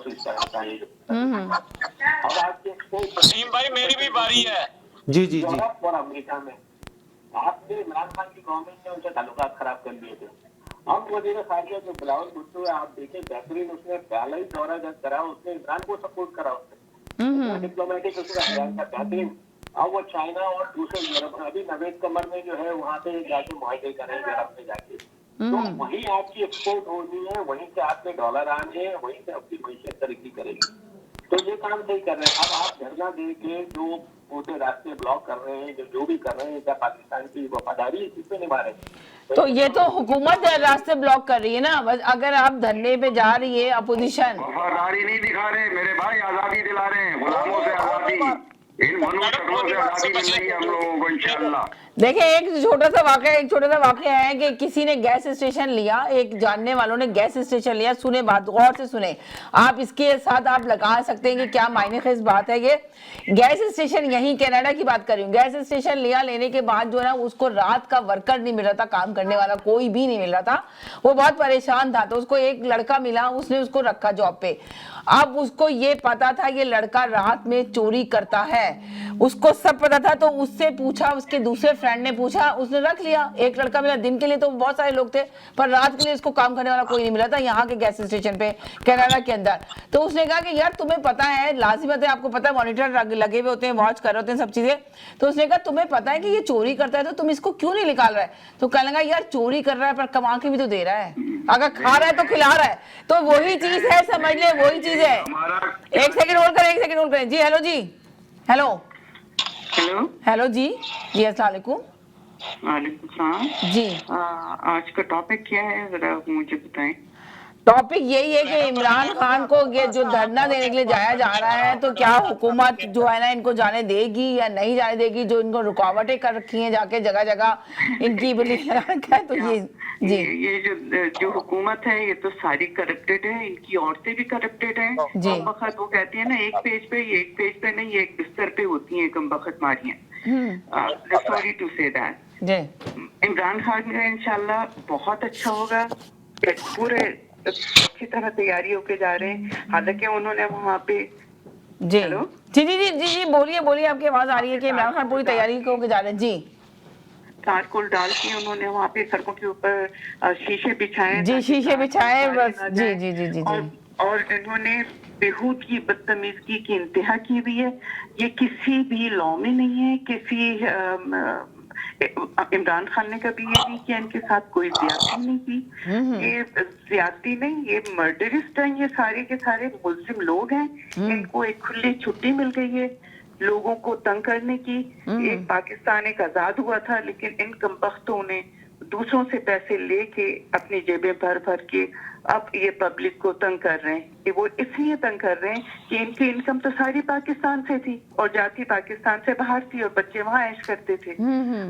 आपकी एक्सपोर्ट। वसीम भाई मेरी भी बारी है। जी और अमेरिका में आपने इमरान खान की गवर्नमेंट ने उनसे ताल्लुकात खराब कर दिए थे। अब वजीर खारजा जो बिलावल भुट्टो है, आप देखें बेहतरीन, उसने पहला ही दौरा जब करा, उसने इमरान को सपोर्ट करा, उसने डिप्लोमेटिक बेहतरीन। अब वो चाइना और दूसरे यूरोप, अभी नवेद कमर में जो है वहाँ पे जाके मुआहदे करें यूरोप में जाके, तो वहीं आपकी एक्सपोर्ट होनी है, वहीं से आपके डॉलर आने हैं, वहीं से आपकी मईशत तरक्की करेगी। तो ये काम सही कर रहे हैं। अब आप धरना दे के जो पूरे रास्ते ब्लॉक कर रहे हैं, जो भी कर रहे हैं, क्या पाकिस्तान की वफादारी किससे निभा रहे हैं? तो ये तो हुकूमत रास्ते ब्लॉक कर रही है ना, बस अगर आप धरने पे जा रही है अपोजिशन, वफादारी नहीं दिखा रहे मेरे भाई, आजादी दिला रहे हैं, गुलामों से आजादी, इन मनु शक्लों से आजादी मिल रही है हम लोगों को इंशाल्लाह। देखिए एक छोटा सा वाकया है कि किसी ने गैस स्टेशन लिया, एक जानने वालों ने गैस स्टेशन लिया। सुने बात, गौर से सुने आप, इसके साथ आप लगा सकते हैं कि क्या मायने खेज बात है। ये गैस स्टेशन यहीं कनाडा की बात कर रही हूँ, गैस स्टेशन लिया, लेने के बाद जो है ना उसको रात का वर्कर नहीं मिल रहा था, काम करने वाला कोई भी नहीं मिल रहा था, वो बहुत परेशान था। तो उसको एक लड़का मिला, उसने उसको रखा जॉब पे। अब उसको ये पता था ये लड़का रात में चोरी करता है, उसको सब पता था। तो उससे पूछा, उसके दूसरे फ्रेंड ने पूछा, उसने रख लिया। एक लड़का मिला, दिन के लिए तो बहुत सारे लोग थे, पर रात के लिए उसको काम करने वाला कोई नहीं मिला था यहाँ के गैस स्टेशन पे कनाडा के अंदर। तो उसने कहा कि यार तुम्हें पता है, लाजिमत है, आपको पता है मॉनिटर लगे हुए होते हैं, वॉच कर रहे होते हैं सब चीजें। तो उसने कहा तुम्हें पता है कि ये चोरी करता है, तो तुम इसको क्यों नहीं निकाल रहे? तो कहने लगा यार चोरी कर रहा है पर कमा के भी तो दे रहा है, अगर खा रहा है तो खिला रहा है, तो वही चीज है, समझ ले वही चीज है। एक सेकंड होल्ड करें, जी हेलो जी, हेलो जी, अस्सलाम वालेकुम। वालेकुम सलाम जी। आज का टॉपिक क्या है जरा मुझे बताएं। टॉपिक यही है कि इमरान खान को ये जो धरना देने के लिए जाया जा रहा है, तो क्या हुकूमत जो है ना इनको जाने देगी या नहीं जाने देगी? जो इनको रुकावटें कर रखी हैं जाके जगह जगह इनकी बिल्ली लगा, तो ये जी ये जो हुकूमत है ये तो सारी करप्टेड है, इनकी औरतें भी करप्टेड हैं। कमबख्त वो कहती है ना, एक पेज पे, ये एक पेज पे नहीं, ये एक बिस्तर पे होती है कमबख्त मारियां। Sorry to say that. Imran Khan का इंशाल्लाह बहुत अच्छा होगा, पूरे अच्छी तरह तैयारी होके जा रहे हैं। हालांकि उन्होंने वहाँ पे जी जी बोलिए, आपकी आवाज आ रही है कि इमरान खान पूरी तैयारी होके जा रहे हैं। जी, तारकोल डाल के उन्होंने वहाँ पे सड़कों के ऊपर शीशे बिछाए, शीशे बिछाए बस। जी जी जी जी और इन्होंने बेहूद की बदतमीजगी की इंतहा की हुई है। ये किसी भी लॉ में नहीं है, किसी इमरान खान ने कभी ये नहीं किया, इनके साथ कोई ज्यादती नहीं की। ये ज्यादती नहीं, ये मर्डरिस्ट हैं, ये सारे के सारे मुस्लिम लोग हैं। इनको एक खुली छुट्टी मिल गई है लोगों को तंग करने की। एक पाकिस्तान एक आजाद हुआ था, लेकिन इन कमबख्तों ने दूसरों से पैसे लेके अपनी जेबें भर भर के अब ये पब्लिक को तंग कर रहे हैं। कि वो इसलिए तंग कर रहे हैं कि इनकी इनकम तो सारी पाकिस्तान से थी और जाती पाकिस्तान से बाहर थी और बच्चे वहाँ ऐश करते थे।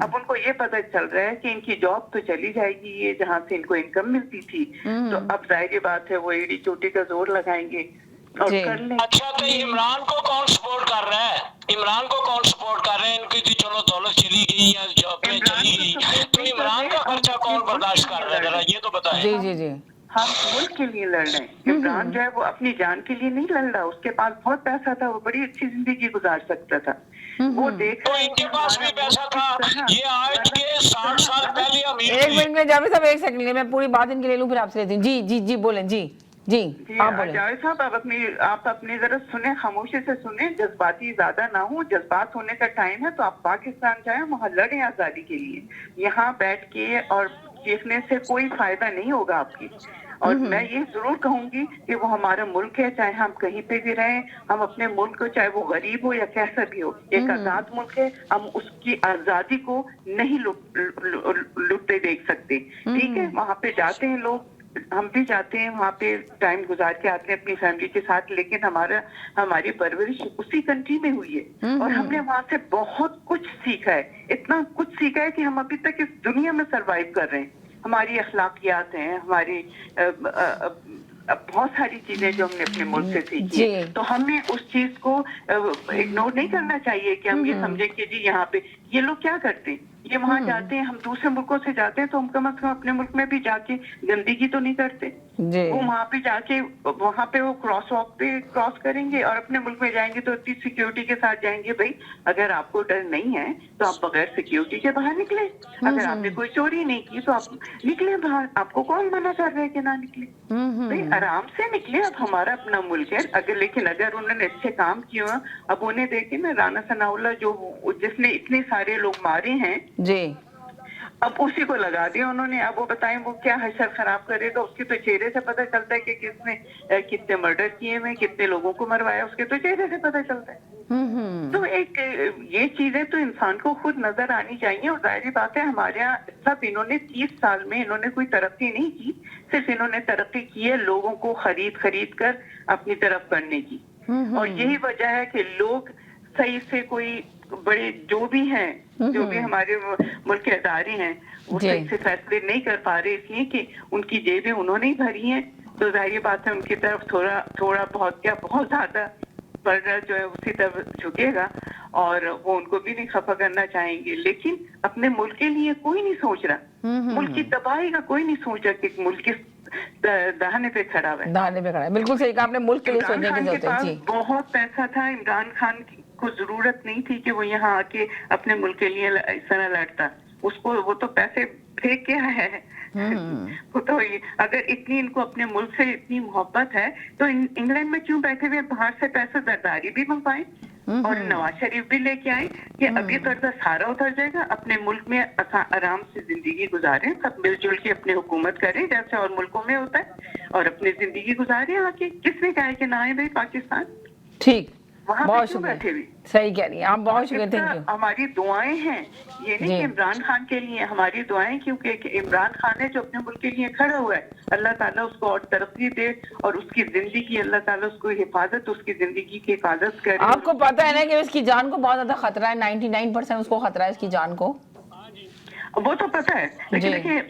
अब उनको ये पता चल रहा है कि इनकी जॉब तो चली जाएगी, ये जहाँ से इनको इनकम मिलती थी, तो अब जाहिर बात है वो एड़ी चोटी का जोर लगाएंगे और कर लें। अच्छा, तो इमरान को कौन सपोर्ट कर रहा है? इमरान को कौन सपोर्ट कर रहे हैं? इनकी तो चलो दौलत चली गई या जॉब चली गई, तो इमरान का खर्चा कौन बर्दाश्त कर रहा है? जरा ये तो बताएं। जी जी जी। हम मुल्क के लिए लड़ रहे हैं। इमरान जो है वो अपनी जान के लिए नहीं लड़ रहा, उसके पास बहुत पैसा था, वो बड़ी अच्छी जिंदगी गुजार सकता था। वो देख तो इनके पास भी पैसा था, ये आज के 60 साल पहले अमीर थे। एक मिनट में जावेद साहब, एक सेकंड, मैं पूरी बात इनकी ले लूं फिर आपसे लेती हूँ। जी जी जी बोलें। जी जी आप बोलें। जावेद साहब आप अपनी जरा सुने, खामोशी से सुने, जज्बाती ज्यादा ना हो। जज्बात होने का टाइम है तो आप पाकिस्तान जाए, वहाँ लड़े आजादी के लिए। यहाँ बैठ के और देखने से कोई फायदा नहीं होगा आपकी। और मैं ये जरूर कहूंगी कि वो हमारा मुल्क है, चाहे हम कहीं पे भी रहें, हम अपने मुल्क को, चाहे वो गरीब हो या कैसा भी हो, एक आजाद मुल्क है, हम उसकी आजादी को नहीं लुटते देख सकते। ठीक है, वहाँ पे जाते हैं लोग, हम भी जाते हैं, वहाँ पे टाइम गुजार के आते हैं अपनी फैमिली के साथ, लेकिन हमारी परवरिश उसी कंट्री में हुई है और हमने वहाँ से बहुत कुछ सीखा है। इतना कुछ सीखा है कि हम अभी तक इस दुनिया में सरवाइव कर रहे हैं। हमारी अखलाकियात हैं, हमारी बहुत सारी चीजें जो हमने अपने मुल्क से सीखी है, तो हमें उस चीज को इग्नोर नहीं करना चाहिए कि हम ये समझे कि जी यहाँ पे ये लोग क्या करते हैं, ये वहाँ जाते हैं, हम दूसरे मुल्कों से जाते हैं तो हम कम से कम अपने मुल्क में भी जाके गंदगी तो नहीं करते। वो वहाँ पे जाके वहाँ पे वो क्रॉस वॉक पे क्रॉस करेंगे और अपने मुल्क में जाएंगे तो इतनी सिक्योरिटी के साथ जाएंगे। भाई अगर आपको डर नहीं है तो आप बगैर सिक्योरिटी के बाहर निकले। अगर आपने कोई चोरी नहीं की तो आप निकले बाहर, आपको कौन मना कर रहा है कि ना निकले? भाई आराम से निकले। अब हमारा अपना मुल्क है। लेकिन अगर उन्होंने अच्छे काम किए, अब उन्हें देखे ना, राना सनाउल्लाह जिसने इतने सारे लोग मारे हैं जी, अब उसी को लगा दिया उन्होंने। अब वो बताएं वो क्या हशर खराब करेगा, उसके तो चेहरे से पता चलता है कि किसने कितने मर्डर किए हुए, कितने लोगों को मरवाया, उसके तो चेहरे से पता चलता है। तो एक ये चीजें तो इंसान को खुद नजर आनी चाहिए। और जाहिर बात है हमारे यहाँ सब इन्होंने 30 साल में इन्होंने कोई तरक्की नहीं की, सिर्फ इन्होंने तरक्की की है लोगों को खरीद कर अपनी तरफ करने की। और यही वजह है कि लोग सही से कोई बड़े जो भी हैं, जो भी हमारे मुल्क के अदारे हैं, वो सही से फैसले नहीं कर पा रहे, इसलिए कि उनकी जेबें उन्होंने ही भरी हैं। तो जाहिर बात है उनकी तरफ थोड़ा बहुत क्या बहुत ज्यादा पढ़ना जो है उसी तरफ झुकेगा और वो उनको भी नहीं खफा करना चाहेंगे। लेकिन अपने मुल्क के लिए कोई नहीं सोच रहा, मुल्क की तबाही का कोई नहीं सोच रहा कि मुल्क के दहाने पे खड़ा है। दहाने पे खड़ा है, बिल्कुल सही कहा आपने। मुल्क के लिए सोचने की जरूरत है। जी, बहुत पैसा था, इमरान खान को जरूरत नहीं थी कि वो यहाँ आके अपने मुल्क के लिए इस तरह लड़ता। उसको वो तो पैसे फेंक के आया है। वो तो अगर इतनी इनको अपने मुल्क से इतनी मोहब्बत है तो इंग्लैंड में क्यों बैठे हुए, बाहर से पैसा जरदारी भी मंगवाए और नवाज शरीफ भी लेके आए कि अभी कर्जा सारा उतर जाएगा, अपने मुल्क में आराम से जिंदगी गुजारें, सब मिलजुल के अपनी हुकूमत करें जैसे और मुल्कों में होता है और अपनी जिंदगी गुजारें आके। किसने कहा है कि ना आए भाई पाकिस्तान? ठीक, वहाँ बहुत क्यों बैठे हुए? सही कह रही हैं आप, बहुत शुक्रिया, थैंक यू। हमारी दुआएं हैं, ये नहीं कि इमरान खान के लिए हमारी दुआएं, क्योंकि इमरान खान है जो अपने मुल्क के लिए खड़ा हुआ है। अल्लाह ताला उसको और तरक्की दे और उसकी जिंदगी, अल्लाह ताला उसको हिफाजत, उसकी जिंदगी की हिफाजत करे। आपको पता है ना कि उसकी जान को बहुत ज्यादा खतरा है, 99% उसको खतरा है इसकी जान को। वो तो पता है, लेकिन देखिए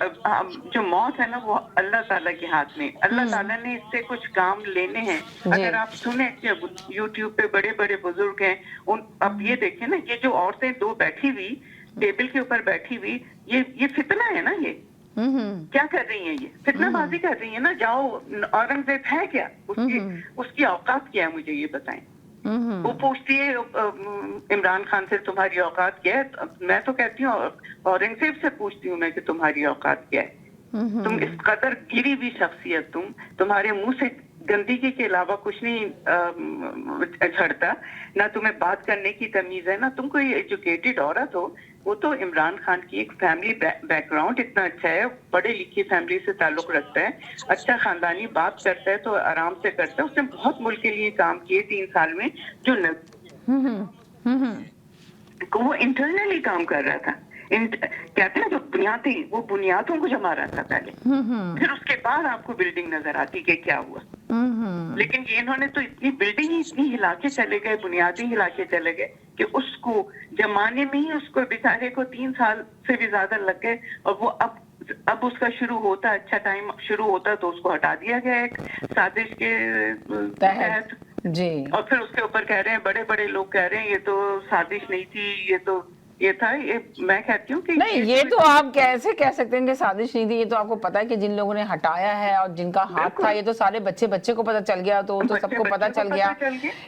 जो मौत है ना वो अल्लाह ताला के हाथ में। अल्लाह ताला ने इससे कुछ काम लेने हैं। अगर आप सुने कि यूट्यूब पे बड़े बड़े बुजुर्ग हैं, अब ये देखें ना, ये जो औरतें दो बैठी हुई टेबल के ऊपर बैठी हुई, ये फितना है ना, ये क्या कर रही है? ये फितनाबाजी कर रही है ना। जाओ, औरंगजेब है क्या? उसकी औकात क्या है, मुझे ये बताएं। वो पूछती है इमरान खान से तुम्हारी औकात क्या है? मैं तो कहती हूँ औरंगजेब से पूछती हूँ मैं कि तुम्हारी औकात क्या है? तुम इस कदर गिरी हुई शख्सियत, तुम्हारे मुंह से गंदगी के अलावा कुछ नहीं झड़ता, ना तुम्हें बात करने की तमीज है, ना तुम कोई एजुकेटेड औरत हो। वो तो इमरान खान की एक फैमिली बैकग्राउंड इतना अच्छा है, पढ़े लिखी फैमिली से ताल्लुक रखता है, अच्छा खानदानी बात करता है तो आराम से करता है। उसने बहुत मुल्क के लिए काम किए 3 साल में, जो वो इंटरनली काम कर रहा था। कहते हैं ना जो वो बुनियादों को जमा रहा था पहले, फिर उसके बाद आपको बिल्डिंग नजर आती कि क्या हुआ। लेकिन ये इन्होंने तो इतनी बिल्डिंग ही इतनी हिला के चले गए, बुनियादी हिला के चले गए कि उसको जमाने में ही उसको बेचारे को 3 साल से भी ज्यादा लग गए। और वो अब उसका शुरू होता, अच्छा टाइम शुरू होता तो उसको हटा दिया गया एक साजिश के तहत जी। और फिर उसके ऊपर कह रहे हैं, बड़े बड़े लोग कह रहे हैं ये तो साजिश नहीं थी, ये था। ये मैं कहती हूँ कि नहीं, ये तो आप कैसे कह सकते हैं कि साजिश नहीं थी। ये तो आपको पता है कि जिन लोगों ने हटाया है और जिनका हाथ था, ये तो सारे बच्चे को पता चल गया, तो सबको पता चल गया।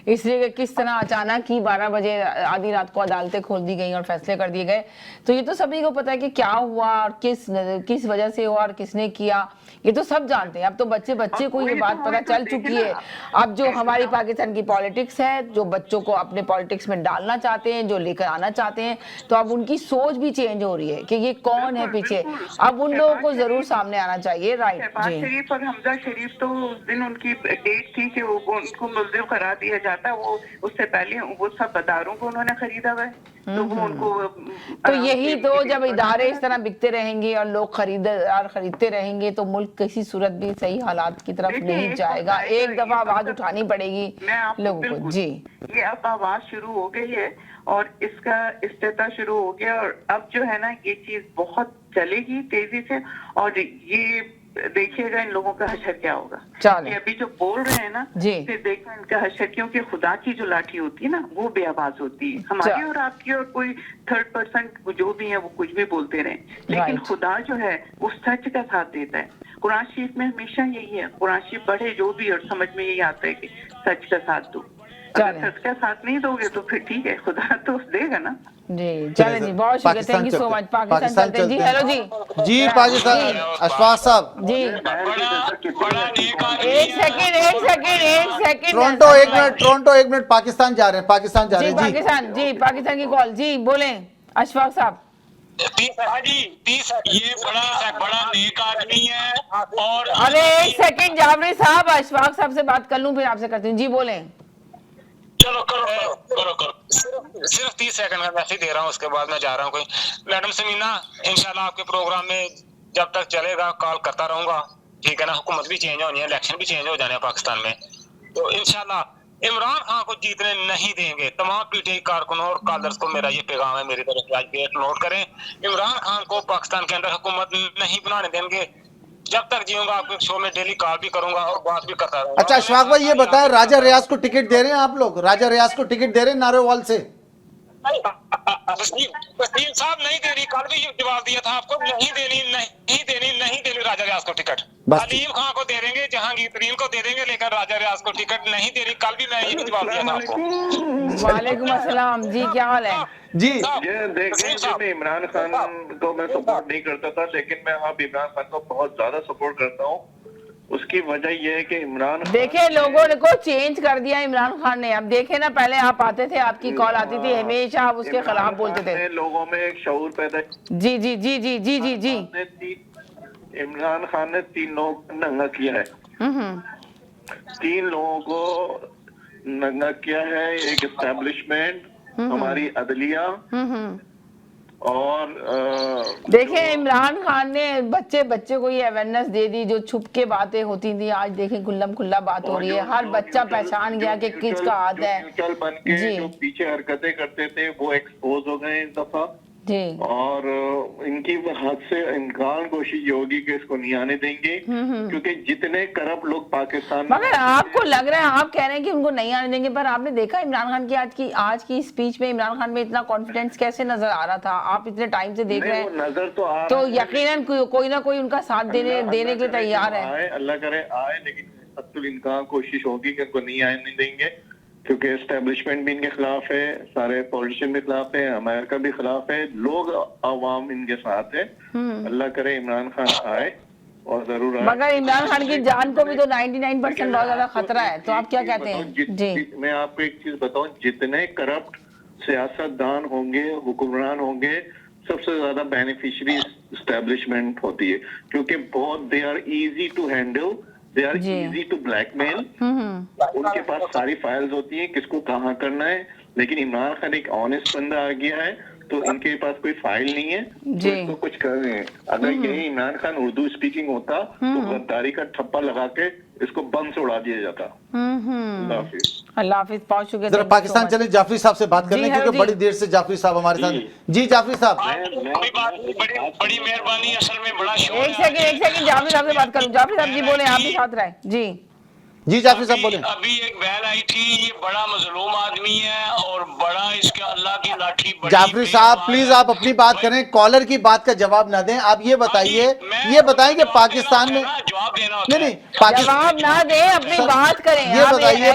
इसलिए किस तरह अचानक ही 12 बजे आधी रात को अदालतें खोल दी गई और फैसले कर दिए गए, तो ये तो सभी को पता है कि क्या हुआ और किस वजह से हुआ और किसने किया, ये तो सब जानते हैं। अब तो बच्चे को ये बात पता चल चुकी है। अब जो हमारी पाकिस्तान की पॉलिटिक्स है, जो बच्चों को अपने पॉलिटिक्स में डालना चाहते हैं, जो लेकर आना चाहते हैं, तो अब उनकी सोच भी चेंज हो रही है कि ये कौन है पीछे। अब उन लोगों को जरूर सामने आना चाहिए। राइट जी। शरीफ और हमजा शरीफ तो उस दिन उनकी डेट थी कि उनको मुल्जिम करार दिया जाता, वो उससे पहले वो सब अदारों को उन्होंने खरीदा हुआ है, तो वो उनको तो यही तो जब इदारे इस तरह बिकते रहेंगे और लोग खरीदते रहेंगे तो मुल्क किसी सूरत भी सही हालात की तरफ नहीं जाएगा। एक दफा आवाज उठानी पड़ेगी लोगों को। जी, ये अब आवाज शुरू हो गई है और इसका इस्तेता शुरू हो गया और अब जो है ना ये चीज बहुत चलेगी तेजी से। और ये देखिएगा इन लोगों का हशर क्या होगा। ये अभी जो बोल रहे हैं ना, फिर देखो इनका हशर, क्योंकि खुदा की जो लाठी होती है ना वो बेआवाज होती है। हमारी और आपकी और कोई 3rd पर्सन जो भी है वो कुछ भी बोलते रहे, लेकिन खुदा जो है वो सच का साथ देता है। कुरान शरीफ में हमेशा यही है, कुरान शरीफ पढ़े जो भी और समझ में यही आता है कि सच का साथ दो। अगर सच का साथ नहीं दोगे तो फिर ठीक है, खुदा तो देगा ना। जी चलें जी, बहुत शुक्रिया, thank you so much. Pakistan चलते हैं जी। हेलो जी पाकिस्तान अशफाक साहब जी, एक सेकंड टोरंटो एक मिनट पाकिस्तान जा रहे हैं जी। पाकिस्तान की कॉल जी, बोलें अशफाक साहब। ये बड़ा नेक आदमी है। और अरे एक सेकंड जाफरी साहब, अशफाक साहब से बात कर लूं फिर आपसे करती हूँ। जी बोलें। चलो करो। सिर्फ 30 सेकंड का मैसेज दे रहा हूँ, उसके बाद मैं जा रहा हूँ। कोई मैडम समीना, इंशाल्लाह आपके प्रोग्राम में जब तक चलेगा कॉल करता रहूंगा, ठीक है ना। हुकूमत भी चेंज होनी है, इलेक्शन भी चेंज हो जाने हैं पाकिस्तान में, तो इंशाल्लाह इमरान खान को जीतने नहीं देंगे। तमाम पीटीआई कारकुनों और कॉलर्स को मेरा ये पैगाम है, मेरी तरफ से आज डेट नोट करें। इमरान खान को पाकिस्तान के अंदर हुकूमत नहीं बनाने देंगे। जब तक जीऊंगा आपके शो में डेली कॉल भी करूंगा और बात भी करता रहूंगा। अच्छा अशफाक भाई ये बताएं, राजा रियाज को टिकट दे रहे हैं आप लोग? राजा रियाज को टिकट दे रहे हैं नारोवाल से? वसीम साहब नहीं दे रही, कल भी जवाब दिया था आपको, नहीं देनी राजा रियाज को टिकट। अलीम खान को दे देंगे, जहांगीर तरीन को दे देंगे, लेकिन राजा रियाज को टिकट नहीं दे रही। कल भी मैं यही जवाब दिया था आपको। वालेकुम अस्सलाम जी, क्या हाल है जी? ये देखिए, मैं इमरान खान को मैं सपोर्ट नहीं करता था, लेकिन मैं अब इमरान खान को बहुत ज्यादा सपोर्ट करता हूँ। उसकी वजह यह है कि इमरान देखिए लोगों ने को चेंज कर दिया इमरान खान ने। अब देखे ना, पहले आप आते थे, आपकी कॉल आती थी, हमेशा आप उसके खिलाफ बोलते थे। लोगों में एक शऊर पैदा जी। इमरान खान ने 3 लोगों को नंगा किया है। 3 लोगों को नंगा किया है। एक एस्टेब्लिशमेंट, हमारी अदलिया और देखिए इमरान खान ने बच्चे को ये अवेयरनेस दे दी। जो छुप के बातें होती थी, आज देखें खुल्लम खुल्ला बात हो रही है। हर बच्चा पहचान गया कि किसका हाथ है। बन के जो पीछे हरकतें करते थे वो एक्सपोज हो गए इस दफा जी। और इनकी हाथ से इमरान कोशिश ये होगी कि इसको नहीं आने देंगे, क्योंकि जितने करप्ट लोग पाकिस्तान में। मगर आपको लग रहा है, आप कह रहे हैं कि उनको नहीं आने देंगे, पर आपने देखा इमरान खान की आज की स्पीच में इमरान खान में इतना कॉन्फिडेंस कैसे नजर आ रहा था? आप इतने टाइम से देख रहे हैं, नजर तो यकीनन कोई ना कोई उनका साथ देने के लिए तैयार है। अल्लाह करे आए, लेकिन इनका कोशिश होगी कि उनको नहीं आने देंगे, क्योंकि एस्टेब्लिशमेंट भी इनके खिलाफ है, सारे पॉलिटिशियन भी खिलाफ है, अमेरिका भी खिलाफ है, लोग आवाम इनके साथ है। अल्लाह करे इमरान खान आए और जरूर आए। मगर इमरान खान की जान को भी तो 99% बहुत ज्यादा खतरा है, तो आप क्या कहते हैं? जी मैं आपको एक चीज बताऊं, जितने करप्ट सियासतदान होंगे, हुक्मरान होंगे, सबसे ज्यादा बेनिफिशियरी एस्टेब्लिशमेंट होती है, क्योंकि बहुत they are easy to handle, they are easy to blackmail. उनके पास सारी फाइल्स होती हैं, किसको कहाँ करना है। लेकिन इमरान खान एक ऑनेस्ट बंदा आ गया है, तो इनके पास कोई फाइल नहीं है, तो इसको कुछ कर रहे हैं। अगर यही इमरान खान उर्दू स्पीकिंग होता तो गद्दारी का ठप्पा लगा के इसको बम से उड़ा दिया जाता। अल्लाह हाफिज। पहुंच चुके जरा पाकिस्तान चले, जाफरी साहब से बात करने, क्योंकि बड़ी देर से जाफरी साहब हमारे साथ। जी जाफरी साहब, बड़ी मेहरबानी, असल में बड़ा एक सेकंड जाफरी साहब से बात करूं। जाफरी साहब जी बोले, आप भी साथ रहे। जी जाफरी साहब बोले। अभी एक बहन आई थी, ये बड़ा मजलूम आदमी है और बड़ा इसके अल्लाह की लाठी। जाफरी साहब प्लीज आप अपनी बात करें, कॉलर की बात का जवाब ना दें। आप ये बताइए, ये बताएं कि पाकिस्तान में नहीं जवाब ना दें, अपनी बात करें। ये बताइए,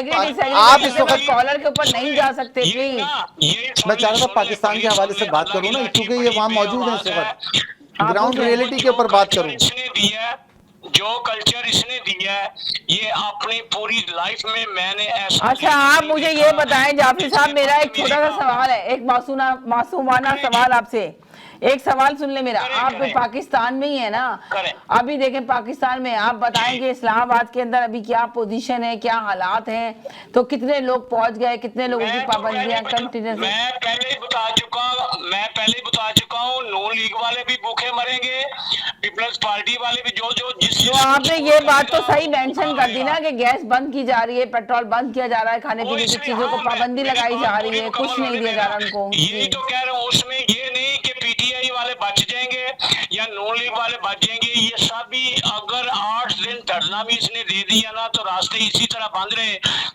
आप इस वक्त कॉलर के ऊपर नहीं जा सकते प्लीज। मैं चाह रहा था पाकिस्तान के हवाले से बात करूँ ना, क्योंकि ये वहाँ मौजूद है इस वक्त, ग्राउंड रियलिटी के ऊपर बात करूँ। जो कल्चर इसने दिया है, ये अपनी पूरी लाइफ में मैंने ऐसा। अच्छा आप मुझे ये बताएं जाफरी साहब, मेरा एक छोटा सा सवाल है, एक मासूमाना सवाल आपसे। एक सवाल सुन ले मेरा। आप पाकिस्तान में ही है ना, अभी देखें पाकिस्तान में, आप बताएंगे इस्लामाबाद के अंदर अभी क्या पोजीशन है, क्या हालात हैं, तो कितने लोग पहुंच गए, कितने लोगों की पाबंदियां कंटिन्यूस। मैं पहले ही बता चुका हूँ, नून लीग वाले भी भूखे मरेंगे, पीपल्स पार्टी वाले भी, जो जिस। तो आपने ये बात तो सही मेंशन कर दी ना कि गैस बंद की जा रही है, पेट्रोल बंद किया जा रहा है, खाने पीने की चीजों को पाबंदी लगाई जा रही है, कुछ नहीं दिया जा रहा उनको। यही तो कह रहा हूँ, उसमें ये नहीं कि पीटीआई वाले बच जाएंगे या नून लीग वाले बच जाएंगे। ये सब भी अगर 8 दिन धरना भी इसने दे दिया ना, तो रास्ते इसी तरह बंद रहे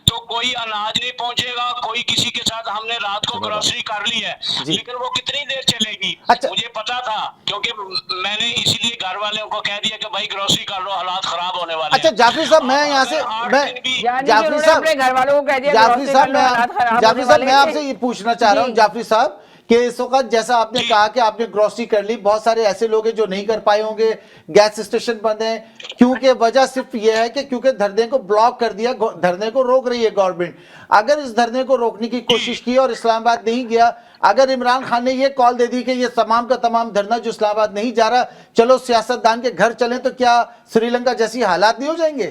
तो कोई अनाज नहीं पहुंचेगा, कोई किसी के साथ। हमने रात को ग्रोसरी कर ली है, लेकिन वो कितनी देर चलेगी? अच्छा। मुझे पता था, क्योंकि मैंने इसीलिए घर वालों को कह दिया कि भाई ग्रोसरी कर लो, हालात खराब होने वाले। अच्छा जाफरी साहब, मैं यहाँ से जाफरी साहब, घर वालों को कह दिया, जाफरी साहब मैं आपसे ये पूछना चाह रहा हूँ जाफरी साहब कि इस वक्त जैसा आपने कहा कि आपने ग्रोसरी कर ली, बहुत सारे ऐसे लोग हैं जो नहीं कर पाए होंगे, गैस स्टेशन बंद हैं, क्योंकि वजह सिर्फ यह है कि क्योंकि धरने को ब्लॉक कर दिया, धरने को रोक रही है गवर्नमेंट। अगर इस धरने को रोकने की कोशिश की और इस्लामाबाद नहीं गया, अगर इमरान खान ने ये कॉल दे दी कि ये तमाम का तमाम धरना जो इस्लामाबाद नहीं जा रहा, चलो सियासतदान के घर चलें, तो क्या श्रीलंका जैसी हालात नहीं हो जाएंगे?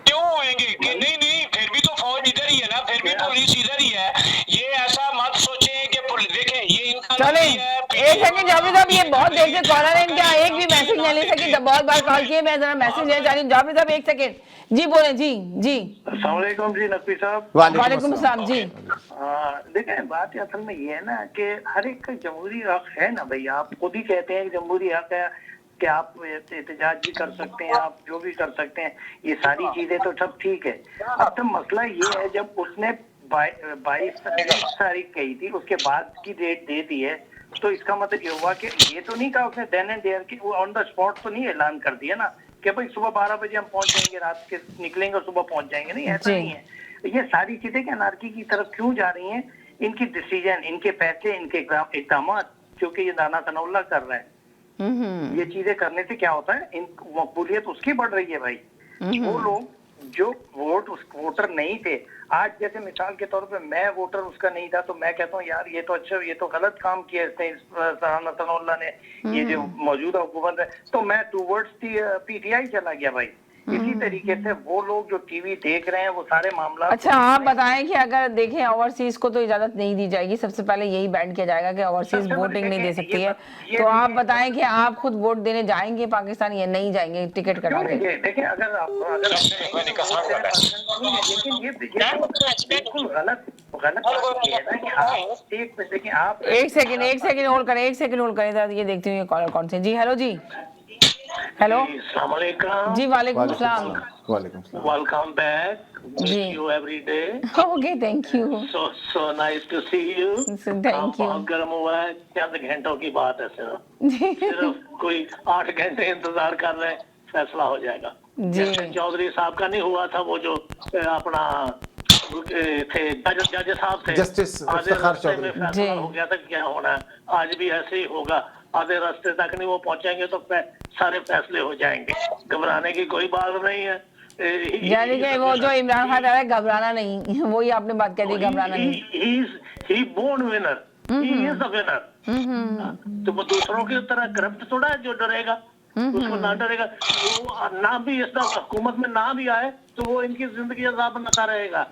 क्यों होंगे कि नहीं, फिर भी तो फौज इधर ही है ना, फिर भी पुलिस इधर ही है। ये ऐसा मत सोचें कि देखें ये इनका चले एक सेकंड जावेद साहब, ये बहुत देर से कॉलर है, इनका एक भी मैसेज नहीं ले सके, बहुत बार कॉल किए, मैं जरा मैसेज ले जा रही हूँ। जावेद साहब एक सेकंड जी, बोले जी। अस्सलाम वालेकुम जी नकवी साहब। वालेकुम अस्सलाम जी। देखें बात असल में ये है ना कि हर एक का जमहूरी हक है ना भाई, आप खुद ही कहते हैं कि जमहूरी हक है कि आप एहतजाज भी कर सकते हैं, आप जो भी कर सकते हैं, ये सारी चीजें तो सब ठीक है। अब तो मसला ये है जब उसने 22 तारीख कही थी, उसके बाद की डेट दे दी है, तो इसका मतलब ये हुआ कि ये तो नहीं कहा उसने देन एंड देयर की, ऑन द स्पॉट तो नहीं ऐलान कर दिया ना कि भाई सुबह 12 बजे हम पहुंच जाएंगे, रात के निकलेंगे और सुबह पहुंच जाएंगे, नहीं ऐसा नहीं है। ये सारी चीजें कि अनारकी की तरफ क्यों जा रही हैं, इनकी डिसीजन, इनके फैसले, इनके इक़दाम, क्योंकि ये दाना सनउल्लाह कर रहा है। ये चीजें करने से क्या होता है, मकबूलियत उसकी बढ़ रही है भाई। वो लोग जो वोटर नहीं थे, आज जैसे मिसाल के तौर पे मैं वोटर उसका नहीं था, तो मैं कहता हूँ यार ये तो अच्छा, ये तो गलत काम किया इसने, सनाउल्लाह ने, ये जो मौजूदा हुकूमत है, तो मैं टूवर्ड्स पीटीआई चला गया भाई। इसी तरीके से वो लोग जो टीवी देख रहे हैं वो सारे मामला। अच्छा आप बताएं कि अगर देखें ओवरसीज को तो इजाजत नहीं दी जाएगी, सबसे पहले यही बैन किया जाएगा कि ओवरसीज वोटिंग नहीं दे सकती है, तो आप बताएं कि आप खुद वोट देने जाएंगे पाकिस्तान या नहीं जाएंगे टिकट कटाने? देखिए अगर आप लेकिन ये बिल्कुल गलत बात है ना कि आप एक सेकंड होल्ड करें, ये देखती हूँ ये कॉलर कौन से। जी हेलो जी, हेलो जी, वालेकुम सलाम, welcome back you every day. Okay, thank you. So nice to see you. Thank you. बहुत गर्म हुआ है, चंद घंटों की बात है सिर्फ कोई 8 घंटे इंतजार कर रहे हैं, फैसला हो जाएगा। जैसे चौधरी साहब का नहीं हुआ था, वो जो अपना थे जज साहब थे, जस्टिस इफ्तिखार चौधरी, फैसला हो गया था क्या होना है, आज भी ऐसे ही होगा। आधे रास्ते तक नहीं वो पहुंचेंगे तो सारे फैसले हो जाएंगे, घबराने की कोई बात नहीं है। यानी कि वो जो इमरान खान है घबराना नहीं, वही आपने बात कह दी, घबराना नहीं। He born winner, he is the winner. तो वो दूसरों की तरह करप्ट थोड़ा है जो डरेगा, उसको ना डरेगा। वो ना भी इस हुकूमत में ना भी आए तो वो इनकी जिंदगी अजाब बनता रहेगा।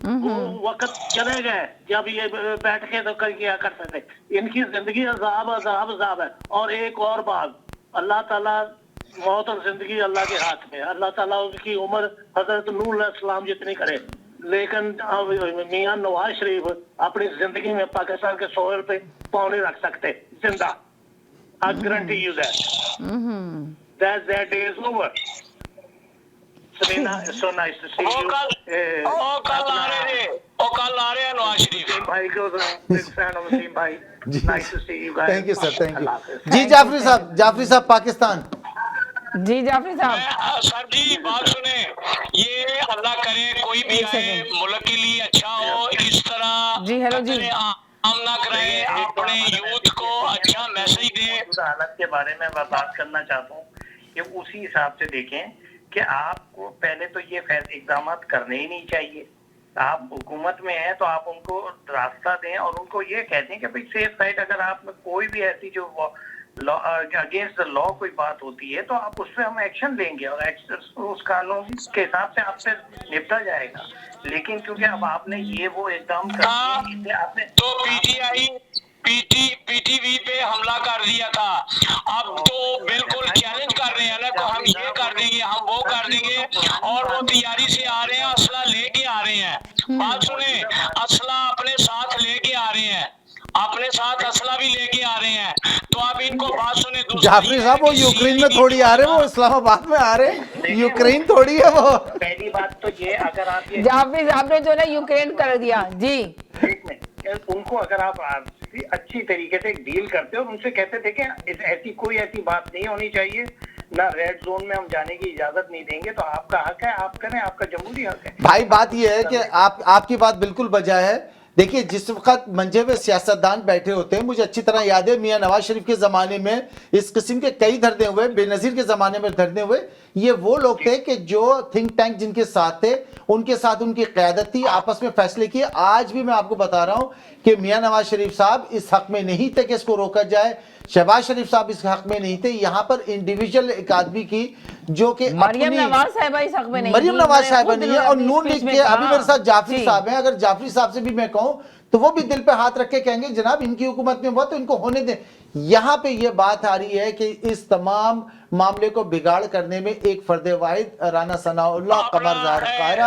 वो वक्त चले गए जब ये बैठ के तो क्या कर सकते, इनकी जिंदगी अजाब अजाब अजाब है। और एक और बात, अल्लाह ताला, मौत और जिंदगी अल्लाह के हाथ में, अल्लाह ताला उसकी उम्र हजरत नूह अलैहिस्सलाम जितनी करे, लेकिन मियां नवाज शरीफ अपनी जिंदगी में पाकिस्तान के सोयल पे पाँव नहीं रख सकते जिंदा। I guarantee you that day is over. Samina, it's so nice to see you. कल आ रहे हैं नवाज शरीफ भाई को, big fan of Wasim भाई, nice to see you guys. Thank you sir, thank you. जी जाफरी साहब पाकिस्तान। जी जाफरी साहब। सर जी बात सुने, ये अल्लाह करे कोई भी आए मुल्क के लिए अच्छा हो, इस तरह जी हेलो जी हम ना कराए, अपने यूथ को अच्छा मैसेज दें। हालत के बारे में मैं बात करना चाहता हूँ कि उसी हिसाब से देखें कि आपको पहले तो ये इक़दाम करने ही नहीं चाहिए। आप हुकूमत में हैं तो आप उनको रास्ता दें और उनको ये कह दें कि भाई सेफ साइड, अगर आप में कोई भी ऐसी जो अगेंस्ट द लॉ कोई बात होती है तो आप उस पर हम एक्शन लेंगे और उस कानून के हिसाब से आपसे निपटा जाएगा। लेकिन क्योंकि अब आपने ये वो एकदम आपने तो पीटीवी पे हमला कर दिया था, अब तो बिल्कुल चैलेंज कर रहे हैं ना कि हम ये कर देंगे, हम वो कर देंगे, और वो तैयारी से आ रहे हैं, असला लेके आ रहे हैं। बात सुने, असला अपने साथ लेके आ रहे हैं, अपने साथ असला भी लेके आ रहे हैं। तो आप इनको बात सुने, जाफरी साहब वो यूक्रेन में थोड़ी आ रहे, वो इस्लामाबाद में आ रहे, यूक्रेन थोड़ी है वो। पहली बात तो ये, अगर आप ये जाफरी साहब ने जो ना यूक्रेन कर दिया जी, उनको अगर आप अच्छी तरीके से डील करते और उनसे कहते थे कि ऐसी कोई ऐसी बात नहीं होनी चाहिए, ना रेड जोन में हम जाने की इजाजत नहीं देंगे, तो आपका हक है, आप करें, आपका जमहूरी हक है। भाई बात ये है कि आपकी बात बिल्कुल बजा है, देखिए जिस वक्त मंजे हुए सियासतदान बैठे होते हैं, मुझे अच्छी तरह याद है मियां नवाज शरीफ के ज़माने में इस किस्म के कई धरने हुए, बेनज़ीर के ज़माने में धरने हुए। ये वो लोग थे कि जो थिंक टैंक जिनके साथ थे, उनके साथ उनकी क़यादत थी, आपस में फैसले किए। आज भी मैं आपको बता रहा हूँ कि मियां नवाज शरीफ साहब इस हक में नहीं थे कि इसको रोका जाए, शहबाज शरीफ साहब इस हक में नहीं थे। यहाँ पर इंडिविजुअल एक आदमी की जो कि मरियम नवाज साहिबा इस हक में नहीं, मरियम नवाज साहिबा नहीं है, और नून लीग के अभी मेरे साथ जाफरी साहब हैं। अगर जाफरी साहब से भी मैं कहूं तो वो भी दिल पे हाथ रख के कहेंगे जनाब इनकी हुकूमत में हुआ तो इनको होने दें। यहाँ पे ये बात आ रही है कि इस तमाम मामले को बिगाड़ करने में एक फर्द वाहिद राना सनाउल्लाह, कमर ज़ाहिर कायरा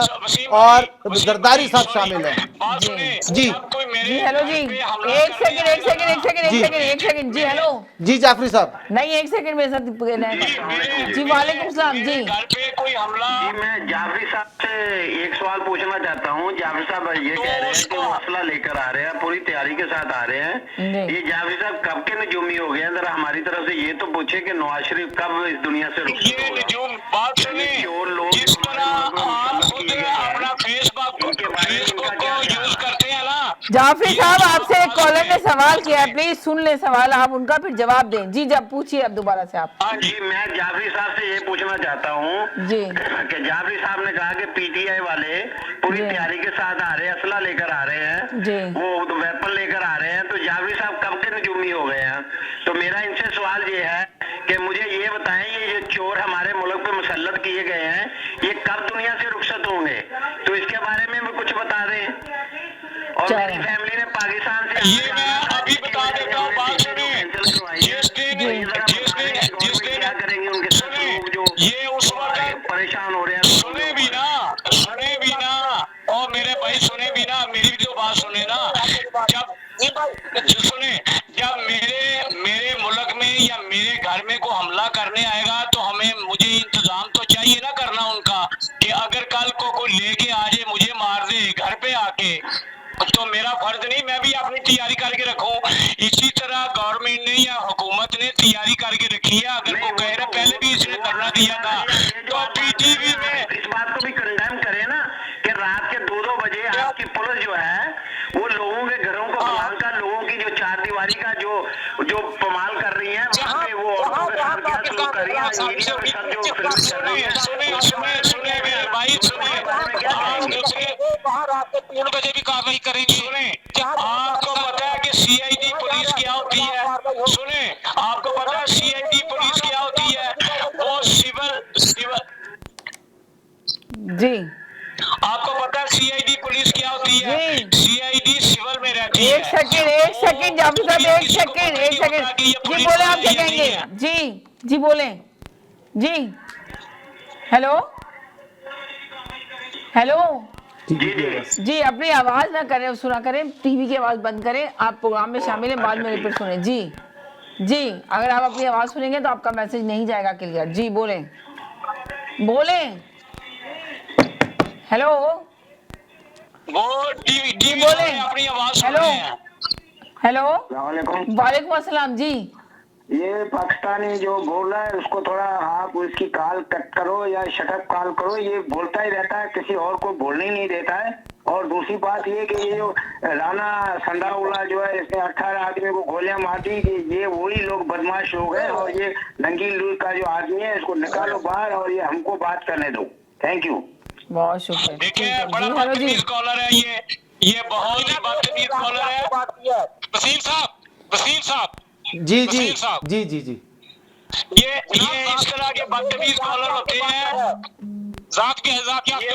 और जरदारी साहब शामिल हैं। जी जी हेलो जी, एक सेकंड जी हेलो जी जाफरी साहब, नहीं एक सेकंड मेरे साथ जी। वालेकुम सलाम जी। जी मैं जाफरी साहब से एक सवाल पूछना चाहता हूँ। जाफरी साहब ये कह रहे हैं कि वो असला लेकर आ रहे हैं, पूरी तैयारी के साथ आ रहे हैं। ये जाफरी साहब कब के नजूमी हो गए? जरा हमारी तरफ से ये तो पूछे कि नवाज शरीफ कब इस दुनिया से रुखसत होगा? बात सुनिए, जिस तरह आप खुद अपना फेसबुक को यूज करते हैं ना। जाफरी साहब आपसे एक कॉलर ने सवाल किया है, प्लीज सुन ले सवाल आप उनका, फिर जवाब दें। जी जब पूछिए अब दोबारा से आप। जी मैं जाफरी साहब से ये पूछना चाहता हूँ जी कि जाफरी साहब ने कहा कि पीटीआई वाले पूरी तैयारी के साथ आ रहे हैं, असला लेकर आ रहे हैं जी, वो तो वेपन लेकर आ रहे हैं, तो जाफरी साहब कब के नजूमी हो गए हैं? तो मेरा इनसे सवाल ये है कि मुझे ये बताएं ये चोर हमारे मुल्क पे मुसल्लत किए गए हैं, ये कब दुनिया से रुखसत होंगे? तो इसके बारे में कुछ बता दें। और मेरी फैमिली ने पाकिस्तान से ये मैं अभी बता देता हूँ, बात सुनिए। जिस दिन क्या करेंगे उनके साथ जो ये उस वक्त परेशान हो रहे हैं? सुने भी ना और मेरे भाई सुने भी ना, मेरी भी तो बात सुने ना। जब मेरे मुल्क में या मेरे घर में को हमला करने आएगा तो मुझे इंतजाम तो चाहिए ना करना उनका, कि अगर कल को कोई लेके आ जाए मुझे मार दे घर पे आके, तो मेरा फर्ज नहीं मैं भी अपनी तैयारी करके रखूं। इसी तरह गवर्नमेंट ने या हुकूमत ने तैयारी करके रखी है। अगर वो कह रहे पहले भी इसने धरना दिया था तो पीटीवी में इस बात को भी कंडेम करे ना कि रात के 2-2 बजे आपकी पुलिस जो है वो लोगों के घरों को बुलाकर लोगों की जो चारदीवारी का जो पमाल कर रही है वहाँ पे वो कर रही है। सुने मेरे भाई सुने, बाहर आपको 3 बजे भी कार्रवाई करेंगे। सुने आपको पता है कि सीआईडी पुलिस क्या होती है? सुने आपको पता है सीआईडी पुलिस क्या होती है? वो सिविल जी आपको पता है सीआईडी पुलिस क्या होती है? सीआईडी सिविल में रहती है। एक सेकंड जाफरी साहब, एक सेकंड जी बोले, आप क्या कहेंगे? जी बोले जी। हेलो जी अपनी आवाज ना करें, सुना करें, टीवी की आवाज बंद करें, आप प्रोग्राम में शामिल हैं, बाद में रिपीट सुने। जी अगर आप अपनी आवाज सुनेंगे तो आपका मैसेज नहीं जाएगा क्लियर। जी बोले हेलो वो टीवी बोले अपनी आवाज हेलो वालेकुम अस्सलाम जी। ये पाकिस्तानी जो बोल रहा है उसको थोड़ा आप उसकी कॉल कट करो या शटअप कॉल करो, ये बोलता ही रहता है, किसी और को बोलने ही नहीं देता है। और दूसरी बात ये कि ये जो राना संडाउल्लाह जो है इसने 18 आदमी को गोलियां मार दी, ये वही लोग बदमाश हो गए और ये नंगील लूई का जो आदमी है इसको निकालो बाहर और ये हमको बात करने दो। थैंक यू, बहुत शुक्रिया। देखिए बड़ा बदतमीज कॉलर है ये बहुत ही बदतमीज कॉलर है। वसीम साहब जी ये इस तरह के बदतमीज कॉलर होते हैं। जात के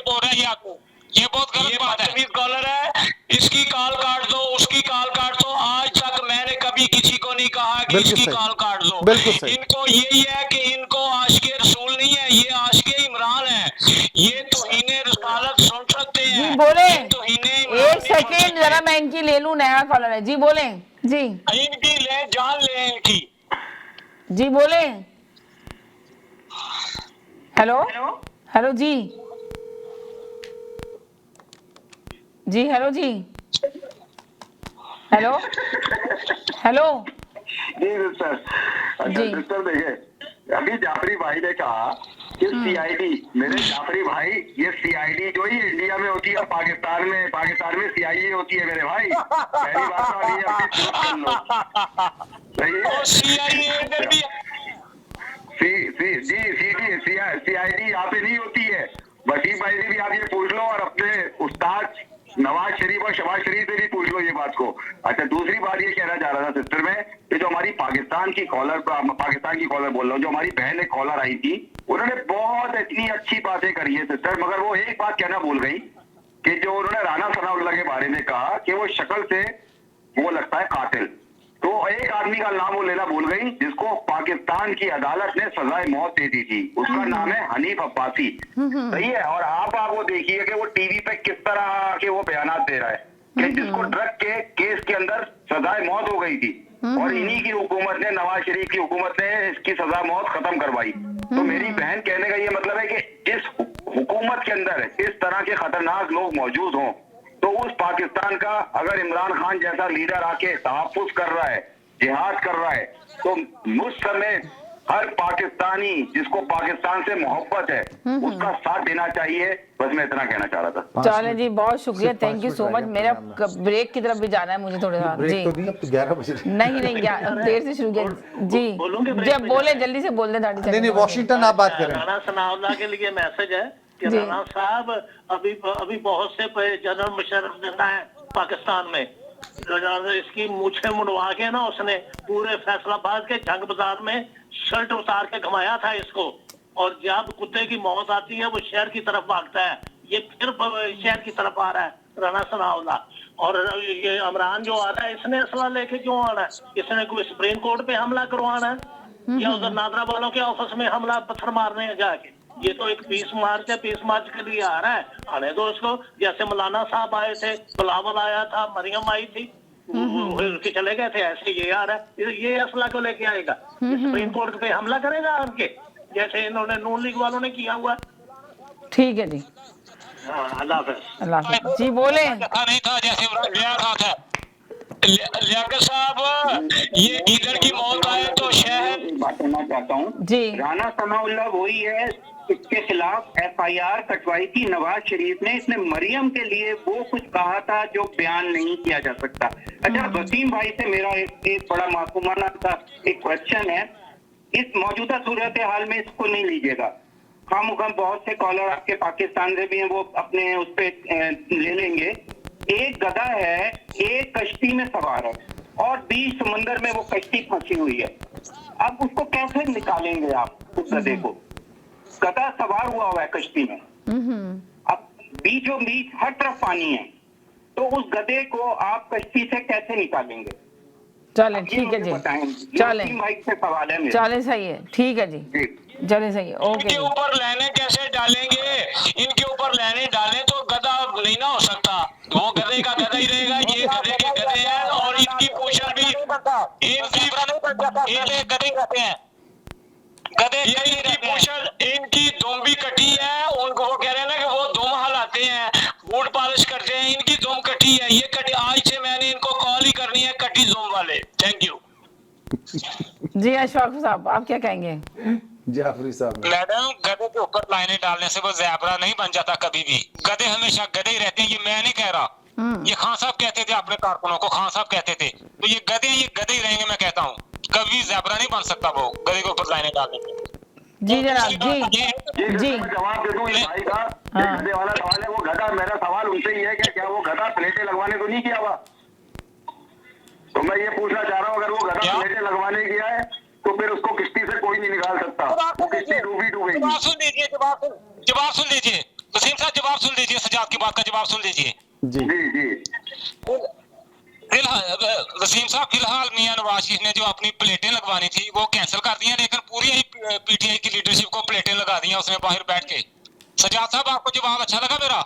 बोल रहे हैं आपको, ये बहुत गलत बात है। बदतमीज कॉलर है, इसकी कॉल काट दो, उसकी कॉल काट दो। आज तक मैंने कभी किसी को नहीं कहा कि इसकी कॉल काट दो। इनको यही है कि इनको आशिक़े रसूल नहीं है, ये आशिक़े इमरान है। ये तौहीने रिसालत सुन सकते हैं। बोले एक सेकेंड जरा मैं इनकी ले लूं, नया कॉलर है। जी बोले इनकी ले जान ले इनकी। जी बोले हेलो जी हेलो जी सर देखिए अभी जाफरी भाई ने कहा कि CID, मेरे जाफरी भाई, ये CID जो ही इंडिया में होती है, पाकिस्तान में CIA होती है मेरे भाई। पहली बात तो ये अपनी चुप कर लो, सही है? CID यहाँ पे नहीं होती है। वसीम भाई से भी आप ये पूछ लो और अपने उस्ताद नवाज शरीफ और शहबाज शरीफ से भी पूछ लो ये बात को। अच्छा, दूसरी बात ये कहना चाह रहा था सिस्टर में, कि जो हमारी पाकिस्तान की कॉलर बोल रहा हूँ, जो हमारी बहन एक कॉलर आई थी, उन्होंने बहुत इतनी अच्छी बातें करी है सिस्टर, मगर वो एक बात कहना भूल गई कि जो उन्होंने राना सनाउल्लाह के बारे में कहा कि वो शक्ल से वो लगता है कातिल, तो एक आदमी का नाम वो लेना भूल गई जिसको पाकिस्तान की अदालत ने सजाए मौत दे दी थी। उसका नाम है हनीफ अब्बासी, सही है? और आप वो देखिए कि वो टीवी पे किस तरह के वो बयानात दे रहा है कि जिसको ड्रग के केस के अंदर सजाए मौत हो गई थी और इन्हीं की हुकूमत ने, नवाज शरीफ की हुकूमत ने इसकी सजा मौत खत्म करवाई। तो मेरी बहन कहने का ये मतलब है कि जिस हुकूमत के अंदर इस तरह के खतरनाक लोग मौजूद हों, तो उस पाकिस्तान का अगर इमरान खान जैसा लीडर आके तहफ्फुज़ कर रहा है, जिहाद कर रहा है, तो मुझ समेत हर पाकिस्तानी जिसको पाकिस्तान से मोहब्बत है उसका साथ देना चाहिए। बस मैं इतना कहना चाह रहा था। चलें जी, बहुत शुक्रिया, थैंक यू सो मच। मेरा ब्रेक की तरफ भी जाना है मुझे थोड़ा सा। जी तो नहीं, अब तो 11 बजे नहीं देर से शुरू किया जी। जब बोले जल्दी से बोल दें। नहीं, वॉशिंगटन आप बात करें। राना सनाउल्लाह के लिए मैसेज है कि राना साहब अभी बहुत से जनरल मुशर्रफ जिंदा है पाकिस्तान में, इसकी मूछें मुड़वा के ना उसने पूरे फैसलाबाद के जंग बाजार में शर्ट उतार के घुमाया था इसको, और जब कुत्ते की मौत आती है वो शहर की तरफ भागता है, ये फिर शहर की तरफ आ रहा है राना सनाउल्लाह। और ये इमरान जो आ रहा है, इसने असला लेके क्यों आना है? इसने कोई सुप्रीम कोर्ट पे हमला करवाना है या उधर नादरा वालों के ऑफिस में हमला पत्थर मारने है जाके? ये तो एक पीस मार्च है, पीस मार्च के लिए आ रहा है, आने दो इसको। जैसे मौलाना साहब आए थे, बिलावल आया था, मरियम आई थी, उनके चले गए थे, ऐसे ये आ रहा है, ये असला को लेके आएगा, सुप्रीम कोर्ट पे हमला करेगा उनके, जैसे इन्होंने नून लीग वालों ने किया हुआ। ठीक है जी, अल्लाह हाफ़िज़। जी बोले। नहीं था जैसे था लियाकत साहब, ये गीदड़ की मौत आए तो शहर बात करना चाहता हूँ जी। राना सनाउल्लाह वही है, इसके खिलाफ FIR कटवाई थी नवाज शरीफ ने। इसने मरियम के लिए वो कुछ कहा था जो बयान नहीं किया जा सकता। अच्छा, वसीम भाई से मेरा एक बड़ा मासूमाना सा एक क्वेश्चन है, इस मौजूदा सूरत हाल में इसको नहीं लीजिएगा, हम बहुत से कॉलर आपके पाकिस्तान से भी हैं, वो अपने उस पर ले लेंगे। एक गधा है, एक कश्ती में सवार है और बीच समंदर में वो कश्ती फंसी हुई है। अब उसको कैसे निकालेंगे आप उस गधे को? गधा सवार हुआ है कश्ती में, अब बीचों बीच हर तरफ पानी है, तो उस गधे को आप कश्ती से कैसे निकालेंगे? चलें, ठीक है जी, चलें भाई से सवाल है, चलें, सही है, ठीक है जी, चलें, सही है, ओके। इनके ऊपर लेने कैसे डालेंगे? इनके ऊपर लेने डालें तो गधा नहीं ना हो सकता, वो गधे का गधा ही रहेगा, ये गधे के गधे हैं। और इनकी पूछल भी इनके गधे रहते हैं, गधे इनकी पूछल, इनकी दुम भी कटी है, उनको वो कह रहे हैं ना कि वो दुम हलाते हैं, बूट पॉलिश करते हैं, इनकी दुम कटी है, ये कटी। आज से मैंने इनको कॉल ही करनी है, कटी दुम वाले। थैंक यू जी। अशफाक साहब आप क्या कहेंगे? जाफरी साहब, मैडम, गधे के ऊपर लाइनें डालने से वो ज़ेब्रा नहीं बन जाता कभी भी, गधे हमेशा गधे ही रहते हैं। ये मैं नहीं कह रहा, ये खान साहब कहते थे अपने कारकुनों को, खान साहब कहते थे, तो ये गधे ही रहेंगे। मैं कहता हूँ कभी ज़ेब्रा नहीं बन सकता वो गधे के ऊपर लाइनें डालने से। जी जनाब, जी जवाब दे दूं इस भाई का, गधे वाला सवाल है, वो गधा, मेरा सवाल उनसे ही है कि क्या वो गधा प्लेटें लगवाने तो नहीं किया हुआ? तो मैं ये पूछना चाह रहा हूँ, अगर वो गधा प्लेटें लगवाने गया है तो फिर उसको किश्ती से कोई नहीं निकाल सकता, वो किश्ती डूबेगी। जवाब सुन लीजिए, जवाब सुन लीजिए वसीम साहब, जवाब सुन लीजिए, सजाद की बात का जवाब सुन लीजिए। जी फिलहाल वसीम साहब, फिलहाल मियां नवाज शरीफ ने जो अपनी प्लेटें लगवानी थी वो कैंसिल कर दी है, लेकिन पूरी PTI की लीडरशिप को प्लेटें लगा दी हैं उसने बाहर बैठ के। सजाद साहब, आपको जवाब अच्छा लगा मेरा?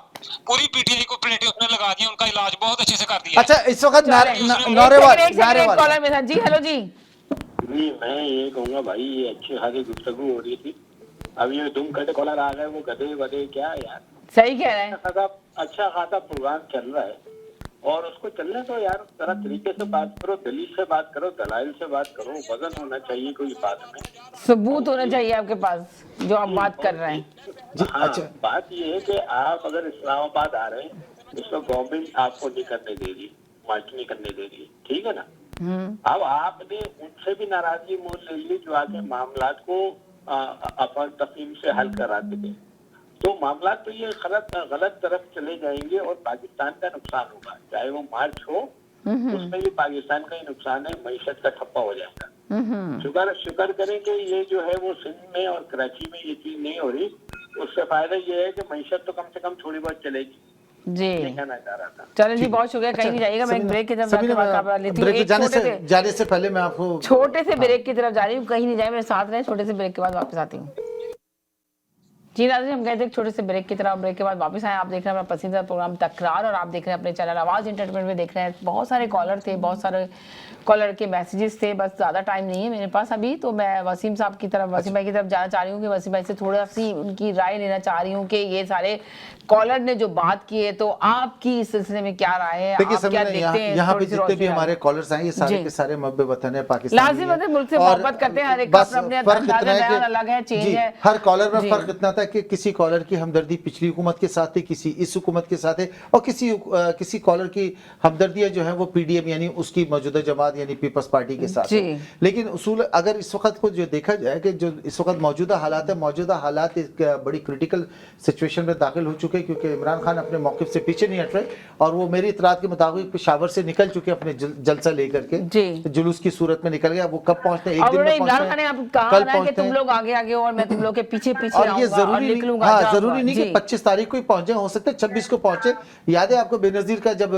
पूरी PTI को प्लेटें उसने लगा दी, उनका इलाज बहुत अच्छे से कर दिया। अच्छा, इस वक्त नारेबाज जी, हेलो जी। जी, मैं ये कहूँगा भाई, ये अच्छी खासी गुफ्तगू हो रही थी, अब ये तुम गधे कॉलर आ गए, वो गधे वधे क्या यार, सही कह रहे हैं, अच्छा खासा प्रोग्राम चल रहा है और उसको चलने दो यार, जरा तरीके से बात करो, दलील से बात करो, दलाइल से बात करो, वजन होना चाहिए कोई बात में, सबूत होना चाहिए आपके पास जो आप बात कर रहे हैं। हाँ, बात ये है कि आप अगर इस्लामाबाद आ रहे हैं, इसको गवर्नमेंट आपको नहीं करने दे रही, मार्च नहीं करने दे रही, ठीक है ना। अब आपने उनसे भी नाराजगी मोल ले ली जो आके मामलात को अफर तफहीम से हल कराते थे, तो मामला तो ये गलत तरफ चले जाएंगे और पाकिस्तान का नुकसान होगा, चाहे वो मार्च हो उसमें भी पाकिस्तान का ही नुकसान है, मईशत का ठप्पा हो जाएगा। शुक्र करें कि ये जो है वो सिंध में और कराची में ये चीज नहीं हो रही, उससे फायदा ये है कि मईशत तो कम से कम थोड़ी बहुत चलेगी जी। कहना चाह रहा था। चलो जी, बहुत शुक्रिया, कहीं नहीं जाइएगा, मैं ब्रेक की तरफ जाने से पहले मैं आपको छोटे से ब्रेक की तरफ जा रही हूँ, कहीं नहीं जाए, मेरे साथ रहे, छोटे से ब्रेक के बाद वापस आती हूँ। जी नाज़रीन, हम गए थे छोटे से ब्रेक की तरफ, ब्रेक के बाद वापस आए। आप देख रहे हैं अपना पसंदीदा प्रोग्राम तकरार और आप देख रहे हैं अपने चैनल आवाज़ एंटरटेनमेंट में। देख रहे हैं बहुत सारे कॉलर थे, बहुत सारे कॉलर के मैसेजेस थे, बस ज़्यादा टाइम नहीं है मेरे पास अभी, तो मैं वसीम साहब की तरफ, वसीम भाई की तरफ जाना चाह रही हूँ कि वसीम भाई से थोड़ा सी उनकी राय लेना चाह रही हूँ कि ये सारे कॉलर ने जो बात की है तो आपकी इस सिलसिले में क्या राय है, आप क्या देखते हैं? यहाँ पे जितने भी हमारे कॉलर्स आए ये सारे के सारे मुहब्बे वतन है, पाकिस्तान लाजिम है, मुल्क से मोहब्बत करते हैं, हर एक का अपने अलग है, चेंज है। हर कॉलर में फर्क इतना था कि किसी कॉलर की हमदर्दी पिछली हुकूमत के साथ है, किसी इस हुकूमत के साथ है, और किसी कॉलर की हमदर्दियां जो है वो पीडीएम यानी उसकी मौजूदा जमात यानी पीपल्स पार्टी के साथ है। लेकिन उसूल अगर इस वक्त को जो देखा जाए कि जो इस वक्त मौजूदा हालात है, मौजूदा हालात एक बड़ी क्रिटिकल सिचुएशन में दाखिल हो चुके हैं, क्योंकि इमरान खान अपने मौक़िफ़ से पीछे नहीं हट रहे और वो मेरी इतलात के मुताबिक पेशावर से निकल चुके अपने जलसा लेकर के, जुलूस की सूरत में निकल गया। वो कब पहुंचते हैं, एक दिन में पहुंचते हैं, कल पहुंचते हैं, तुम लोग आगे आगे और मैं तुम लोग के पीछे पीछे और ये जरूरी नहीं कि 25 तारीख को ही पहुंचे, हो सकता है 26 को पहुंचे। याद है आपको बेनजीर का जब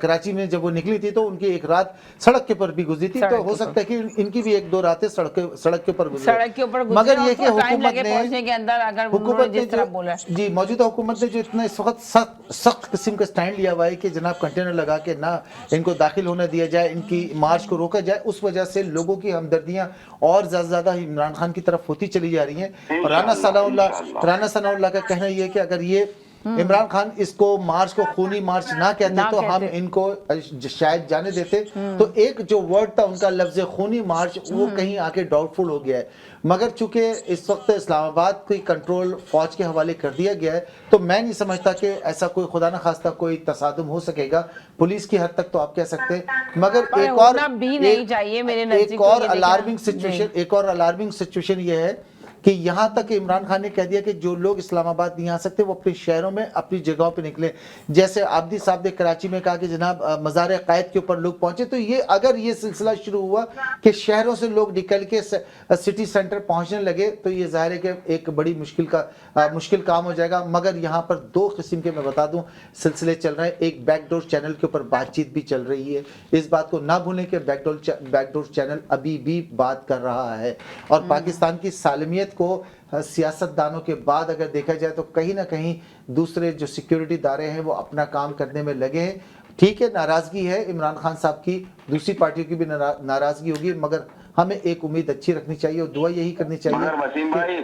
कराची में जब वो निकली थी तो उनकी एक रात सड़क के ऊपर भी गुजरी थी, तो हो सकता है कि इनकी भी एक दो रातें सड़क के ऊपर गुजरी। मगर ये कि हुकूमत ने जी मौजूदा हुकूमत ने जो इतना इस वक्त सख्त किस्म का स्टैंड लिया हुआ है कि जनाब कंटेनर लगा के ना इनको दाखिल होने दिया जाए, इनकी मार्च को रोका जाए, उस वजह से लोगों की हमदर्दियां और ज्यादा इमरान खान की तरफ होती चली जा रही हैं। राना सनाउल्लाह का कहना यह है कि अगर ये इमरान खान इसको मार्च को खूनी मार्च ना कहते तो हम इनको शायद जाने देते। तो एक जो वर्ड था उनका लफ्ज खूनी मार्च वो कहीं आके डाउटफुल हो गया है, मगर चूंकि इस वक्त इस्लामाबाद की कंट्रोल फौज के हवाले कर दिया गया है तो मैं नहीं समझता कि ऐसा कोई खुदा न खास्ता कोई तसादुम हो सकेगा। पुलिस की हद तक तो आप कह सकते हैं, मगर एक और अलार्मिंग सिचुएशन ये है कि यहाँ तक इमरान खान ने कह दिया कि जो लोग इस्लामाबाद नहीं आ सकते वो अपने शहरों में अपनी जगहों पे निकले। जैसे आब्दी साहब ने कराची में कहा कि जनाब मज़ार क़ायद के ऊपर लोग पहुंचे, तो ये अगर ये सिलसिला शुरू हुआ कि शहरों से लोग निकल के सिटी सेंटर पहुंचने लगे तो ये जाहिर है कि एक बड़ी मुश्किल काम हो जाएगा। मगर यहाँ पर दो किस्म के मैं बता दूँ सिलसिले चल रहे हैं। एक बैकडोर चैनल के ऊपर बातचीत भी चल रही है, इस बात को ना भूलें कि बैकडोर चैनल अभी भी बात कर रहा है और पाकिस्तान की सालमियत को सियासतदानों के बाद अगर देखा जाए तो कहीं ना कहीं दूसरे जो सिक्योरिटी इदारे हैं वो अपना काम करने में लगे हैं। ठीक है, नाराजगी है इमरान खान साहब की, दूसरी पार्टियों की भी नाराजगी होगी, मगर हमें एक उम्मीद अच्छी रखनी चाहिए और दुआ यही करनी चाहिए। मगर वसीम भाई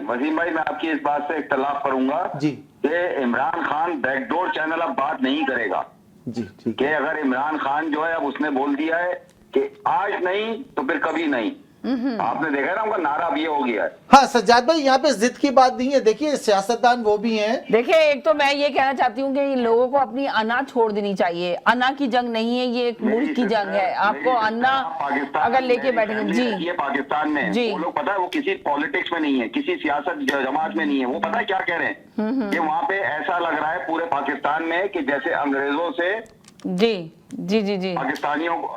मैं आपकी इस बात से इख्तलाफ करूंगा जी कि इमरान खान बैकडोर चैनल अब बात नहीं करेगा जी। ठीक है, अगर इमरान खान जो है अब उसने बोल दिया है कि आज नहीं तो फिर कभी नहीं, आपने देखा ना उनका नारा भी हो गया है। हाँ सज्जाद भाई, यहाँ पे जिद की बात नहीं है। देखिए सियासतदान वो भी हैं। देखिए एक तो मैं ये कहना चाहती हूँ कि लोगों को अपनी अना छोड़ देनी चाहिए। अना की जंग नहीं है, ये एक मुल्क की जंग है। आपको अना अगर लेके बैठेंगे जी, ये पाकिस्तान में जी, वो लोग पता है वो किसी पॉलिटिक्स में नहीं है, किसी सियासत जमात में नहीं है, वो पता है क्या कह रहे हैं कि वहाँ पे ऐसा लग रहा है पूरे पाकिस्तान में कि जैसे अंग्रेजों से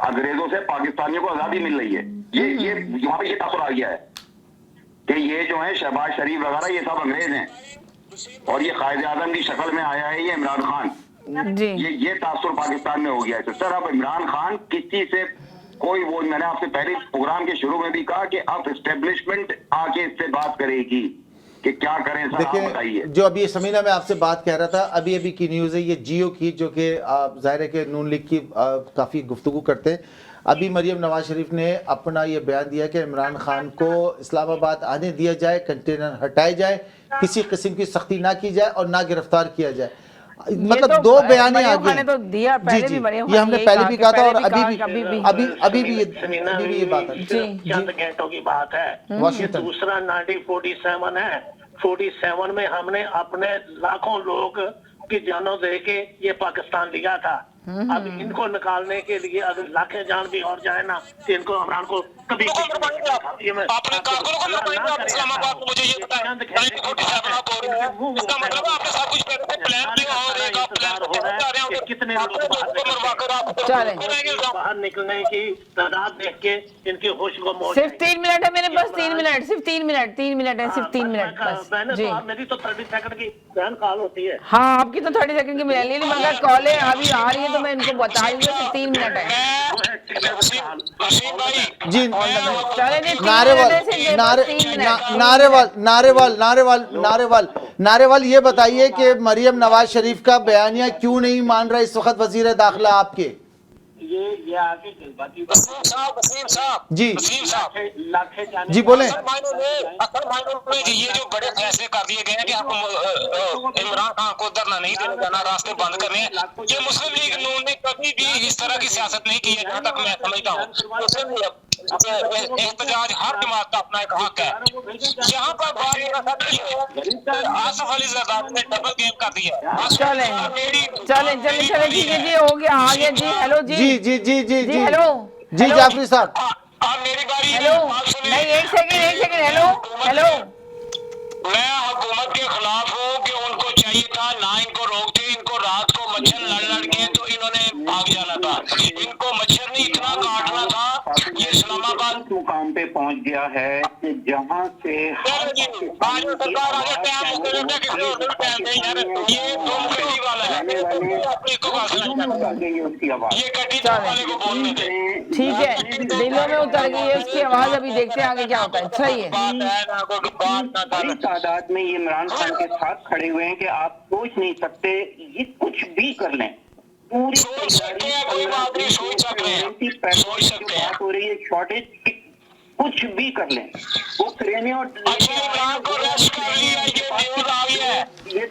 अंग्रेजों से पाकिस्तानियों को आजादी मिल रही है। ये यहाँ पे ये तासुर आ गया है कि ये जो है शहबाज शरीफ वगैरह ये सब अंग्रेज हैं और ये कायदे आजम की शक्ल में आया है ये इमरान खान। ये तासुर पाकिस्तान में हो गया है। सर अब इमरान खान किसी से कोई वो, मैंने आपसे पहले प्रोग्राम के शुरू में भी कहा कि अब एस्टेब्लिशमेंट आके इससे बात करेगी कि क्या करें सर, आप बताइए। जो अभी समीना में आपसे बात कह रहा था, अभी की न्यूज़ है ये जियो की, जो कि जाहिर है कि नून लीग की काफ़ी गुफ्तगू करते हैं। अभी मरियम नवाज शरीफ ने अपना ये बयान दिया कि इमरान खान को इस्लामाबाद आने दिया जाए, कंटेनर हटाए जाए, किसी किस्म की सख्ती ना की जाए और ना गिरफ्तार किया जाए। मतलब दो बयाने आ गए तो दिया पहले भी बड़े ये हमने पहले भी कहा था और अभी भी ये बात है। चंद घंटों की बात है। ये दूसरा 1947 है। 47 में हमने अपने लाखों लोग की जानों दे के ये पाकिस्तान लिया था। अब इनको निकालने के लिए अगर लाखें जान भी और जाए ना तो इनको इमरान को कभी आपने कारकुनों को आप इस्लामाबाद को मुझे ये बताएं इसका मतलब आपने सब कुछ प्लान किया और एक आप प्लान हो रहा है कितने लोग बाहर निकलने की तादाद देख के इनकी होश को मोड़। सिर्फ 3 मिनट है मेरे पास, 3 मिनट, सिर्फ 3 मिनट, 3 मिनट है, सिर्फ 3 मिनट बस। जी मेरी तो 30 सेकंड की बहन कॉल होती है। हाँ आपकी तो 30 सेकंड की मिला ली, मगर कॉल है अभी आ रही है तो मैं इनको बता रही हूँ सिर्फ 3 मिनट है। जी नारेवाल ये बताइए कि मरियम नवाज शरीफ का बयानिया क्यों नहीं मान रहा इस वक्त वजीर दाखिला आपके? ये आगे जज्बाती जी बोले। असल मायनों में ये जो बड़े फैसले कर दिए गए हैं कि आपको इमरान खान को धरना नहीं देने जाना, रास्ते बंद करने हैं, ये मुस्लिम लीग नून ने कभी भी इस तरह की सियासत नहीं की है जहाँ तक मैं समझता हूँ। एहतजाज हर जमात का अपना एक हक है। यहाँ पर बात आसिफ अली जरदारी ने डबल गेम कर दिया। चले ठीक है जी, हो गया आ गया जी। हेलो जी हेलो जी जाफरी साहब मेरी बारी। हेलो नहीं एक सेकंड हेलो मैं हुकूमत के खिलाफ हूँ कि उनको चाहिए था ना इनको रोकते, इनको रात को मच्छर लड़ के तो इन्होंने भाग जाना था, इनको मच्छर ने इतना काटना था। ये इस्लामाबाद मुकाम पे पहुंच गया है कि जहाँ से ठीक है, दिलों में उतर गई है उसकी आवाज। अभी देखते हैं आगे क्या होता है। सही है, बड़ी तादाद में ये इमरान खान के साथ खड़े हुए हैं कि आप सोच नहीं सकते ये कुछ भी कर लें। पूरी बात हो रही है शॉर्टेज, कुछ भी कर लें वो करेंगे। और इमरान को रेस्ट कर लिया, ये न्यूज़ आ गई है, ये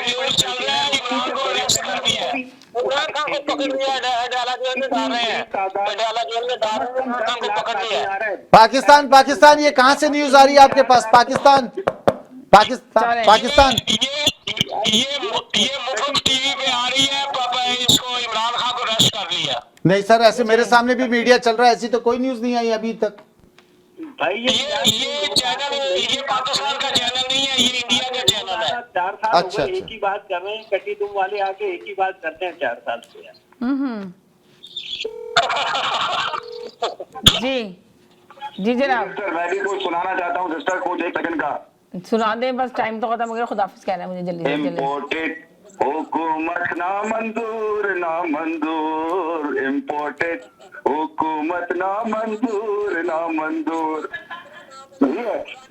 न्यूज़ चल रहा है, इमरान को रेस्ट कर दिया है, इमरान खान को पकड़ लिया, डाला जेल में डाल रहे हैं, डाला जेल में डाल रहे हैं, इमरान खान को पकड़ लिया है। पाकिस्तान ये कहाँ से न्यूज आ रही है आपके पास? पाकिस्तान ये मुफ्त टीवी पे आ रही है। पापा इसको इमरान खान को रेस्ट कर लिया। नहीं सर, ऐसे मेरे सामने भी मीडिया चल रहा है, ऐसी तो कोई न्यूज नहीं आई अभी तक। भाई ये चैनल, ये पाकिस्तान का चैनल नहीं है, ये इंडिया का चैनल है। 4 साल हो गए एक ही बात कर रहे हैं, कटी तुम वाले आके एक ही बात करते हैं 4 साल से। जी जनाब, मैं भी कुछ सुनाना चाहता हूँ सिस्टर, कुछ 1 सेकंड का सुना दे, बस टाइम तो खत्म हो गया। खुदाफिज कहना है मुझे जल्दी। इम्पोर्टेड हुकूमत ना मंजूर, इम्पोर्टेड हुकूमत ना मंजूर।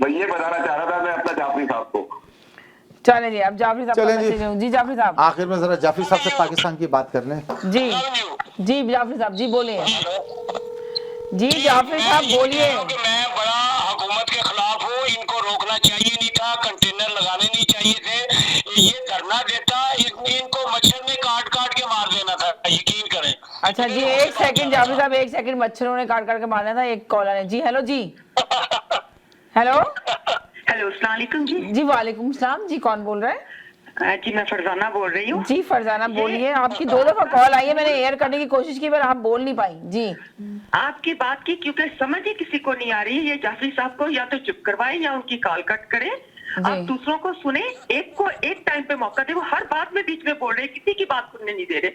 ये बताना चाह रहा था मैं अपना जाफरी साहब को। चले जी, अब जाफरी साहब जी जाफरी साहब आखिर में जरा जाफरी साहब से पाकिस्तान की बात कर लें। जी जाफरी साहब जी बोलिए। जी जाफरी साहब बोलिए। मैं बड़ा हुकूमत के खिलाफ हूँ, इनको रोकना चाहिए नहीं था, कंटेनर लगाने नहीं चाहिए थे, ये धरना देता, इनको मच्छर ने काट के मार देना था, यकीन करें। अच्छा जी 1 सेकंड जाफरी साहब, 1 सेकंड, मच्छरों ने काट के मारना था। एक कॉलर है जी। हेलो अस्सलाम वालेकुम जी वालेकुम सलाम जी, कौन बोल रहा है? जी मैं फरजाना बोल रही हूँ। जी फरजाना बोलिए। आपकी 2 दफा कॉल आई है, मैंने एयर करने की कोशिश की पर आप बोल नहीं पाई। जी आपकी बात की क्योंकि समझ ही किसी को नहीं आ रही है। ये जाफरी साहब को या तो चुप करवाए या उनकी कॉल कट करे। आप दूसरों को सुने, एक को एक टाइम पे मौका दे। वो हर बात में बीच में बोल रहे, किसी की बात सुनने नहीं दे रहे।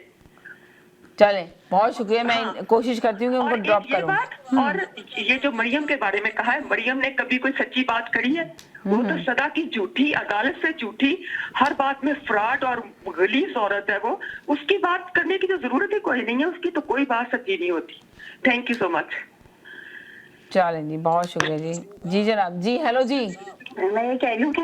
चले बहुत शुक्रिया, मैं कोशिश करती हूँ कि उनको ड्रॉप करूं। और ये जो मरियम के बारे में कहा है, मरियम ने कभी कोई सच्ची बात करी है? वो तो सदा की झूठी, अदालत से झूठी, हर बात में फ्रॉड और गलीज औरत है वो। उसकी बात करने की तो जरूरत ही कोई नहीं है, उसकी तो कोई बात सच्ची नहीं होती। Thank you so much. चलें जी, बहुत शुक्रिया जी। जी जनाब जी। हेलो जी मैं ये कह रही हूँ कि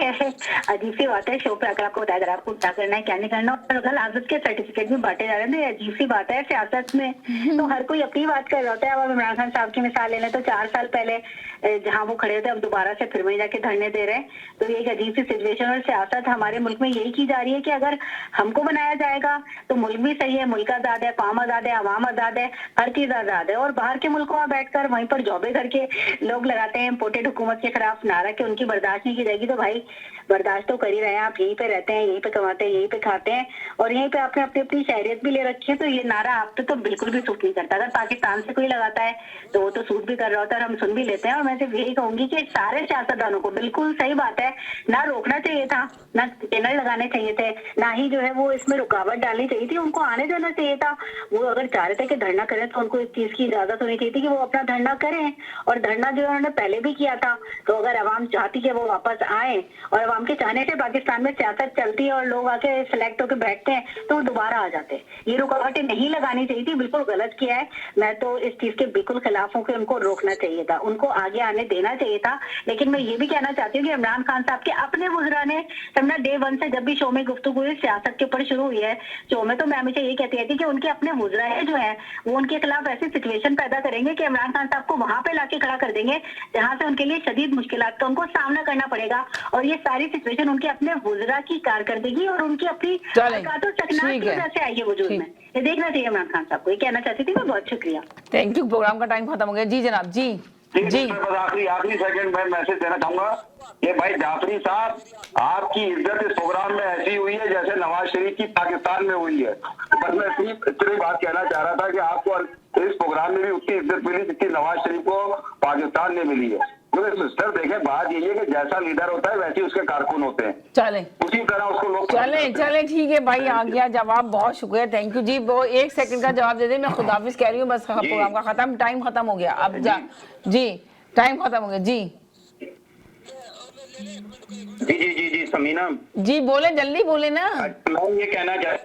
अजीब सी बात है, शो पे अगर आपको बताया आपको क्या करना है क्या नहीं करना, और अगर आजत के सर्टिफिकेट भी बांटे जा रहे हैं तो ये अजीब सी बात है सियासत में। तो हर कोई अपनी बात कर रहा होता है। अब इमरान खान साहब की मिसाल ले लें तो 4 साल पहले जहाँ वो खड़े थे अब दोबारा से फिर वहीं जाके धरने दे रहे हैं। तो ये एक अजीब सी सिचुएशन और सियासत हमारे मुल्क में यही की जा रही है कि अगर हमको बनाया जाएगा तो मुल्क भी सही है, मुल्क आजाद है, कौम आजाद है, अवाम आजाद है, हर चीज आजाद है। और बाहर के मुल्कों में बैठकर वहीं पर जॉबे करके लोग लगाते हैं इम्पोर्टेड हुकूमत के खिलाफ नारा कि उनकी बर्दाश्त नहीं की जाएगी। तो भाई बर्दाश्त तो कर ही रहे हैं, आप यहीं पे रहते हैं, यहीं पे कमाते हैं, यहीं पे खाते हैं और यहीं पे आपने अपनी अपनी शहरियत भी ले रखी है। तो ये नारा आप पे तो बिल्कुल भी सूट नहीं करता। अगर पाकिस्तान से कोई लगाता है तो वो तो सूट भी कर रहा होता है और हम सुन भी लेते हैं। और मैं सिर्फ यही कहूंगी कि सारे सियासतदानों को बिल्कुल सही बात है, ना रोकना चाहिए था, ना चैनल लगाने चाहिए थे, ना ही जो है वो इसमें रुकावट डालनी चाहिए थी, उनको आने देना चाहिए था। वो अगर चाह रहे थे कि धरना करें तो उनको इस चीज की इजाजत होनी चाहिए थी कि वो अपना धरना करें। और धरना जो उन्होंने पहले भी किया था, तो अगर अवाम चाहती है वो वापस आए और अवाम के चाहने से पाकिस्तान में सियासत चलती है और लोग आके सिलेक्ट होकर बैठते हैं तो वो दोबारा आ जाते। ये रुकावटें नहीं लगानी चाहिए थी, बिल्कुल गलत किया है। मैं तो इस चीज के बिल्कुल खिलाफ हूँ कि उनको रोकना चाहिए था, उनको आगे आने देना चाहिए था। लेकिन मैं ये भी कहना चाहती हूँ कि इमरान खान साहब के अपने वुज़रा ने समझना डे 1 से जब भी शो में गुफ्तगू हुई सियासत के ऊपर शुरू हुई है शो में, तो मैं हमेशा ये कहती रहती कि उनके अपने वुज़रा है जो है वो उनके खिलाफ ऐसी सिचुएशन पैदा करेंगे कि इमरान खान साहब को वहां पे लाके खड़ा कर देंगे जहां से उनके लिए शदीद मुश्किलात का उनको सामना करना पड़ेगा। और ये सारी सिचुएशन उनके अपने वुज़रा की कारकर्दगी और उनकी अपनी हरकतों सकनात की वजह से आई है वजूद में। ये देखना चाहिए इमरान खान साहब को। ये कहना चाहती थी मैं। बहुत शुक्रिया, थैंक यू। प्रोग्राम का टाइम खत्म हो गया। जी जनाब। जी जी आखिरी सेकंड में मैसेज देना चाहूंगा कि भाई जाफरी साहब, आपकी इज्जत इस प्रोग्राम में ऐसी हुई है जैसे नवाज शरीफ की पाकिस्तान में हुई है। बस मैं इतनी बात कहना चाह रहा था कि आपको इस प्रोग्राम में भी उतनी इज्जत मिली जितनी नवाज शरीफ को पाकिस्तान में मिली है। क्योंकि सिस्टर देखें, बात यही है कि जैसा लीडर होता है वैसे उसके कारकुन होते हैं। चले उसी तरह उसको लोग चले ठीक है भाई, आ गया जवाब। बहुत शुक्रिया, थैंक यू जी। वो 1 सेकंड का जवाब दे दे, मैं खुदाफिज कह रही हूँ। बस प्रोग्राम का खत्म, टाइम खत्म हो गया। अब जा जी, टाइम खत्म हो गया। जी जी जी जी जी समीना जी बोले, जल्दी बोले ना। मैं ये कहना चाह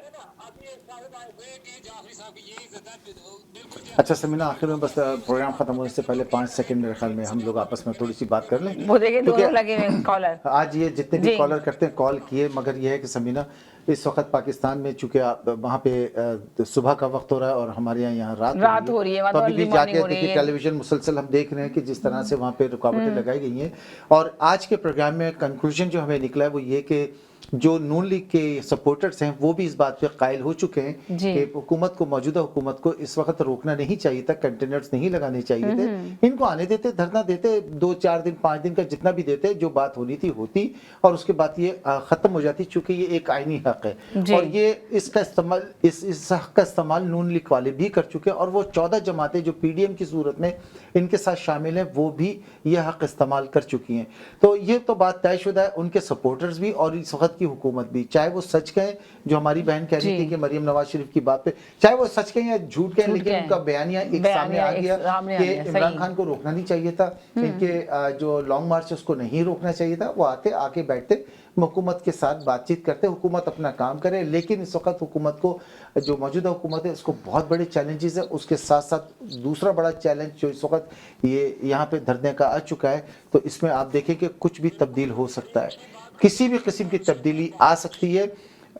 अच्छा समीना, आखिर में बस प्रोग्राम खत्म होने से पहले 5 सेकंड मेरे ख्याल में हम लोग आपस में थोड़ी सी बात कर लें। वो देखिए दोनों लगे हुए कॉलर। आज ये जितने भी कॉलर करते हैं कॉल किए, मगर ये है कि समीना इस वक्त पाकिस्तान में चूंकि वहाँ पे सुबह का वक्त हो रहा है और हमारे यहाँ रात हो रही है, तो अभी भी जाके देखिए टेलीविजन मुसलसल हम देख रहे हैं कि जिस तरह से वहाँ पे रुकावटें लगाई गई हैं। और आज के प्रोग्राम में कंक्लूजन जो हमें निकला है वो ये कि जो नून लीग के सपोर्टर्स हैं वो भी इस बात पे कायल हो चुके हैं कि हुकूमत को, मौजूदा हुकूमत को इस वक्त रोकना नहीं चाहिए था, कंटेनर्स नहीं लगाने चाहिए थे, इनको आने देते, धरना देते, 2-4 दिन 5 दिन का जितना भी देते, जो बात होनी थी होती और उसके बाद ये खत्म हो जाती, चूंकि ये एक आईनी हक है और ये इसका इस्तेमाल इस हक का इस्तेमाल नून लीग वाले भी कर चुके हैं। और वो 14 जमातें जो PDM की सूरत में इनके साथ शामिल हैं वो भी यह हक इस्तेमाल कर चुकी हैं। तो ये तो बात तयशुदा है, उनके सपोर्टर्स भी और इस वक्त की हुकूमत भी, चाहे वो सच कहें जो हमारी बहन कह रही थी कि मरियम नवाज शरीफ की बात पे, चाहे वो सच कहें या झूठ कहें, लेकिन उनका बयानिया एक सामने आ गया कि इमरान खान को रोकना नहीं चाहिए था, इनके जो लॉन्ग मार्च उसको नहीं रोकना चाहिए था। वो आके बैठते, हुकूमत के साथ बातचीत करते, हुकूमत अपना काम करे। लेकिन इस वक्त हुकूमत को, जो मौजूदा हुकूमत है, उसको बहुत बड़े चैलेंजेस है। उसके साथ साथ दूसरा बड़ा चैलेंज जो इस वक्त ये यहाँ पे धरने का आ चुका है, तो इसमें आप देखें कि कुछ भी तब्दील हो सकता है, किसी भी किस्म की तब्दीली आ सकती है।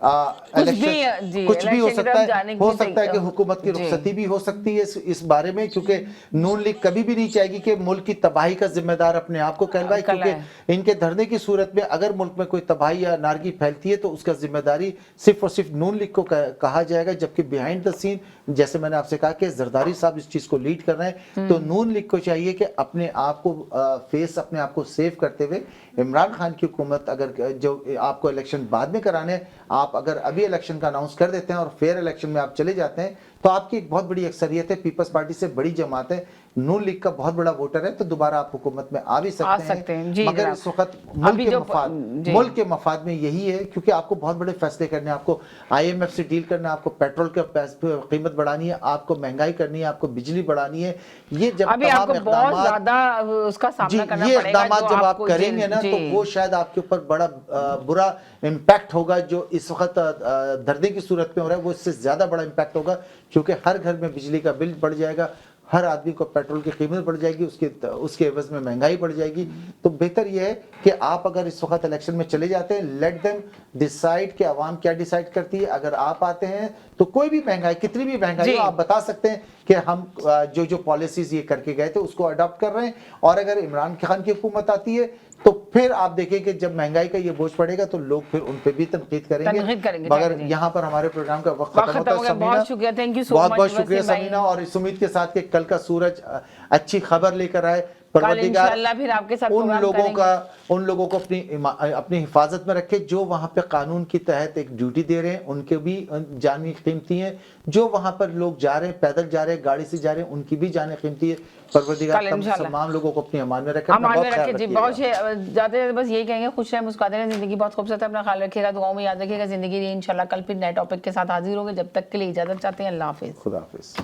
कुछ भी हो सकता है कि हुकूमत की रुखसती भी हो सकती है इस बारे में, क्योंकि नून लीग कभी भी नहीं चाहेगी कि मुल्क की तबाही का जिम्मेदार अपने आप को कहलवाए, क्योंकि इनके धरने की सूरत में अगर मुल्क में कोई तबाही या नारगी फैलती है तो उसका जिम्मेदारी सिर्फ और सिर्फ नून लीग को कहा जाएगा। जबकि बिहाइंड द सीन, जैसे मैंने आपसे कहा कि जरदारी साहब इस चीज को लीड कर रहे हैं, तो नून लीग को चाहिए कि अपने आप को अपने आप को सेव करते हुए इमरान खान की हुकूमत, अगर जो आपको इलेक्शन बाद में कराने, आप अगर अभी इलेक्शन का अनाउंस कर देते हैं और फेयर इलेक्शन में आप चले जाते हैं, तो आपकी एक बहुत बड़ी अक्सरियत है, पीपल्स पार्टी से बड़ी जमात है, नून लीग का बहुत बड़ा वोटर है, तो दोबारा आप हुकूमत में आ भी सकते हैं। मगर इस वक्त मुल्क के मफाद में यही है, क्योंकि आपको बहुत बड़े फैसले करने हैं, आपको IMF से डील करना है, आपको पेट्रोल की कीमत बढ़ानी है, आपको महंगाई करनी है, आपको बिजली बढ़ानी है। ये जब अभी आपको बहुत ज्यादा उसका सामना करना पड़ेगा, ये इक़दाम जब आप करेंगे ना, तो वो शायद आपके ऊपर बड़ा बुरा इम्पैक्ट होगा। जो इस वक्त धरने की सूरत में हो रहा है वो इससे ज्यादा बड़ा इम्पैक्ट होगा, क्योंकि हर घर में बिजली का बिल बढ़ जाएगा, हर आदमी को पेट्रोल की कीमत बढ़ जाएगी, उसके एवज में महंगाई बढ़ जाएगी। तो बेहतर यह है कि आप अगर इस वक्त इलेक्शन में चले जाते हैं, लेट देम डिसाइड कि अवाम क्या डिसाइड करती है। अगर आप आते हैं तो कोई भी महंगाई, कितनी भी महंगाई हो, आप बता सकते हैं कि हम जो पॉलिसीज ये करके गए थे उसको अडॉप्ट कर रहे हैं। और अगर इमरान खान की हुकूमत आती है तो फिर आप देखें कि जब महंगाई का ये बोझ पड़ेगा तो लोग फिर उन पे भी तनकीद करेंगे। मगर यहाँ पर हमारे प्रोग्राम का वक्त खत्म होता है। बहुत शुक्रिया, थैंक यू सो मच, बहुत शुक्रिया समीना, और इस उम्मीद के साथ कि कल का सूरज अच्छी खबर लेकर आए। परवरदिगार फिर आपके साथ उन लोगों को अपनी हिफाजत में रखे जो वहां पे कानून के तहत एक ड्यूटी दे रहे हैं, उनके भी जानी कीमती है। जो वहां पर लोग जा रहे हैं, पैदल जा रहे हैं, गाड़ी से जा रहे हैं, उनकी भी जाने कीमती है। परवरदिगार तमाम लोगों को अपनी अमान में रखे। जी बहुत जाते बस यही कहेंगे, खुश रहे, मुस्कुराते रहें, जिंदगी बहुत खूबसूरत है, अपना ख्याल रखिएगा, दुआओं में याद रखिएगा। जिंदगी इंशाल्लाह कल फिर नए टॉपिक के साथ हाजिर होंगे। जब तक के लिए इजाजत चाहते हैं, अल्लाह हाफिज। खुदा हाफिज।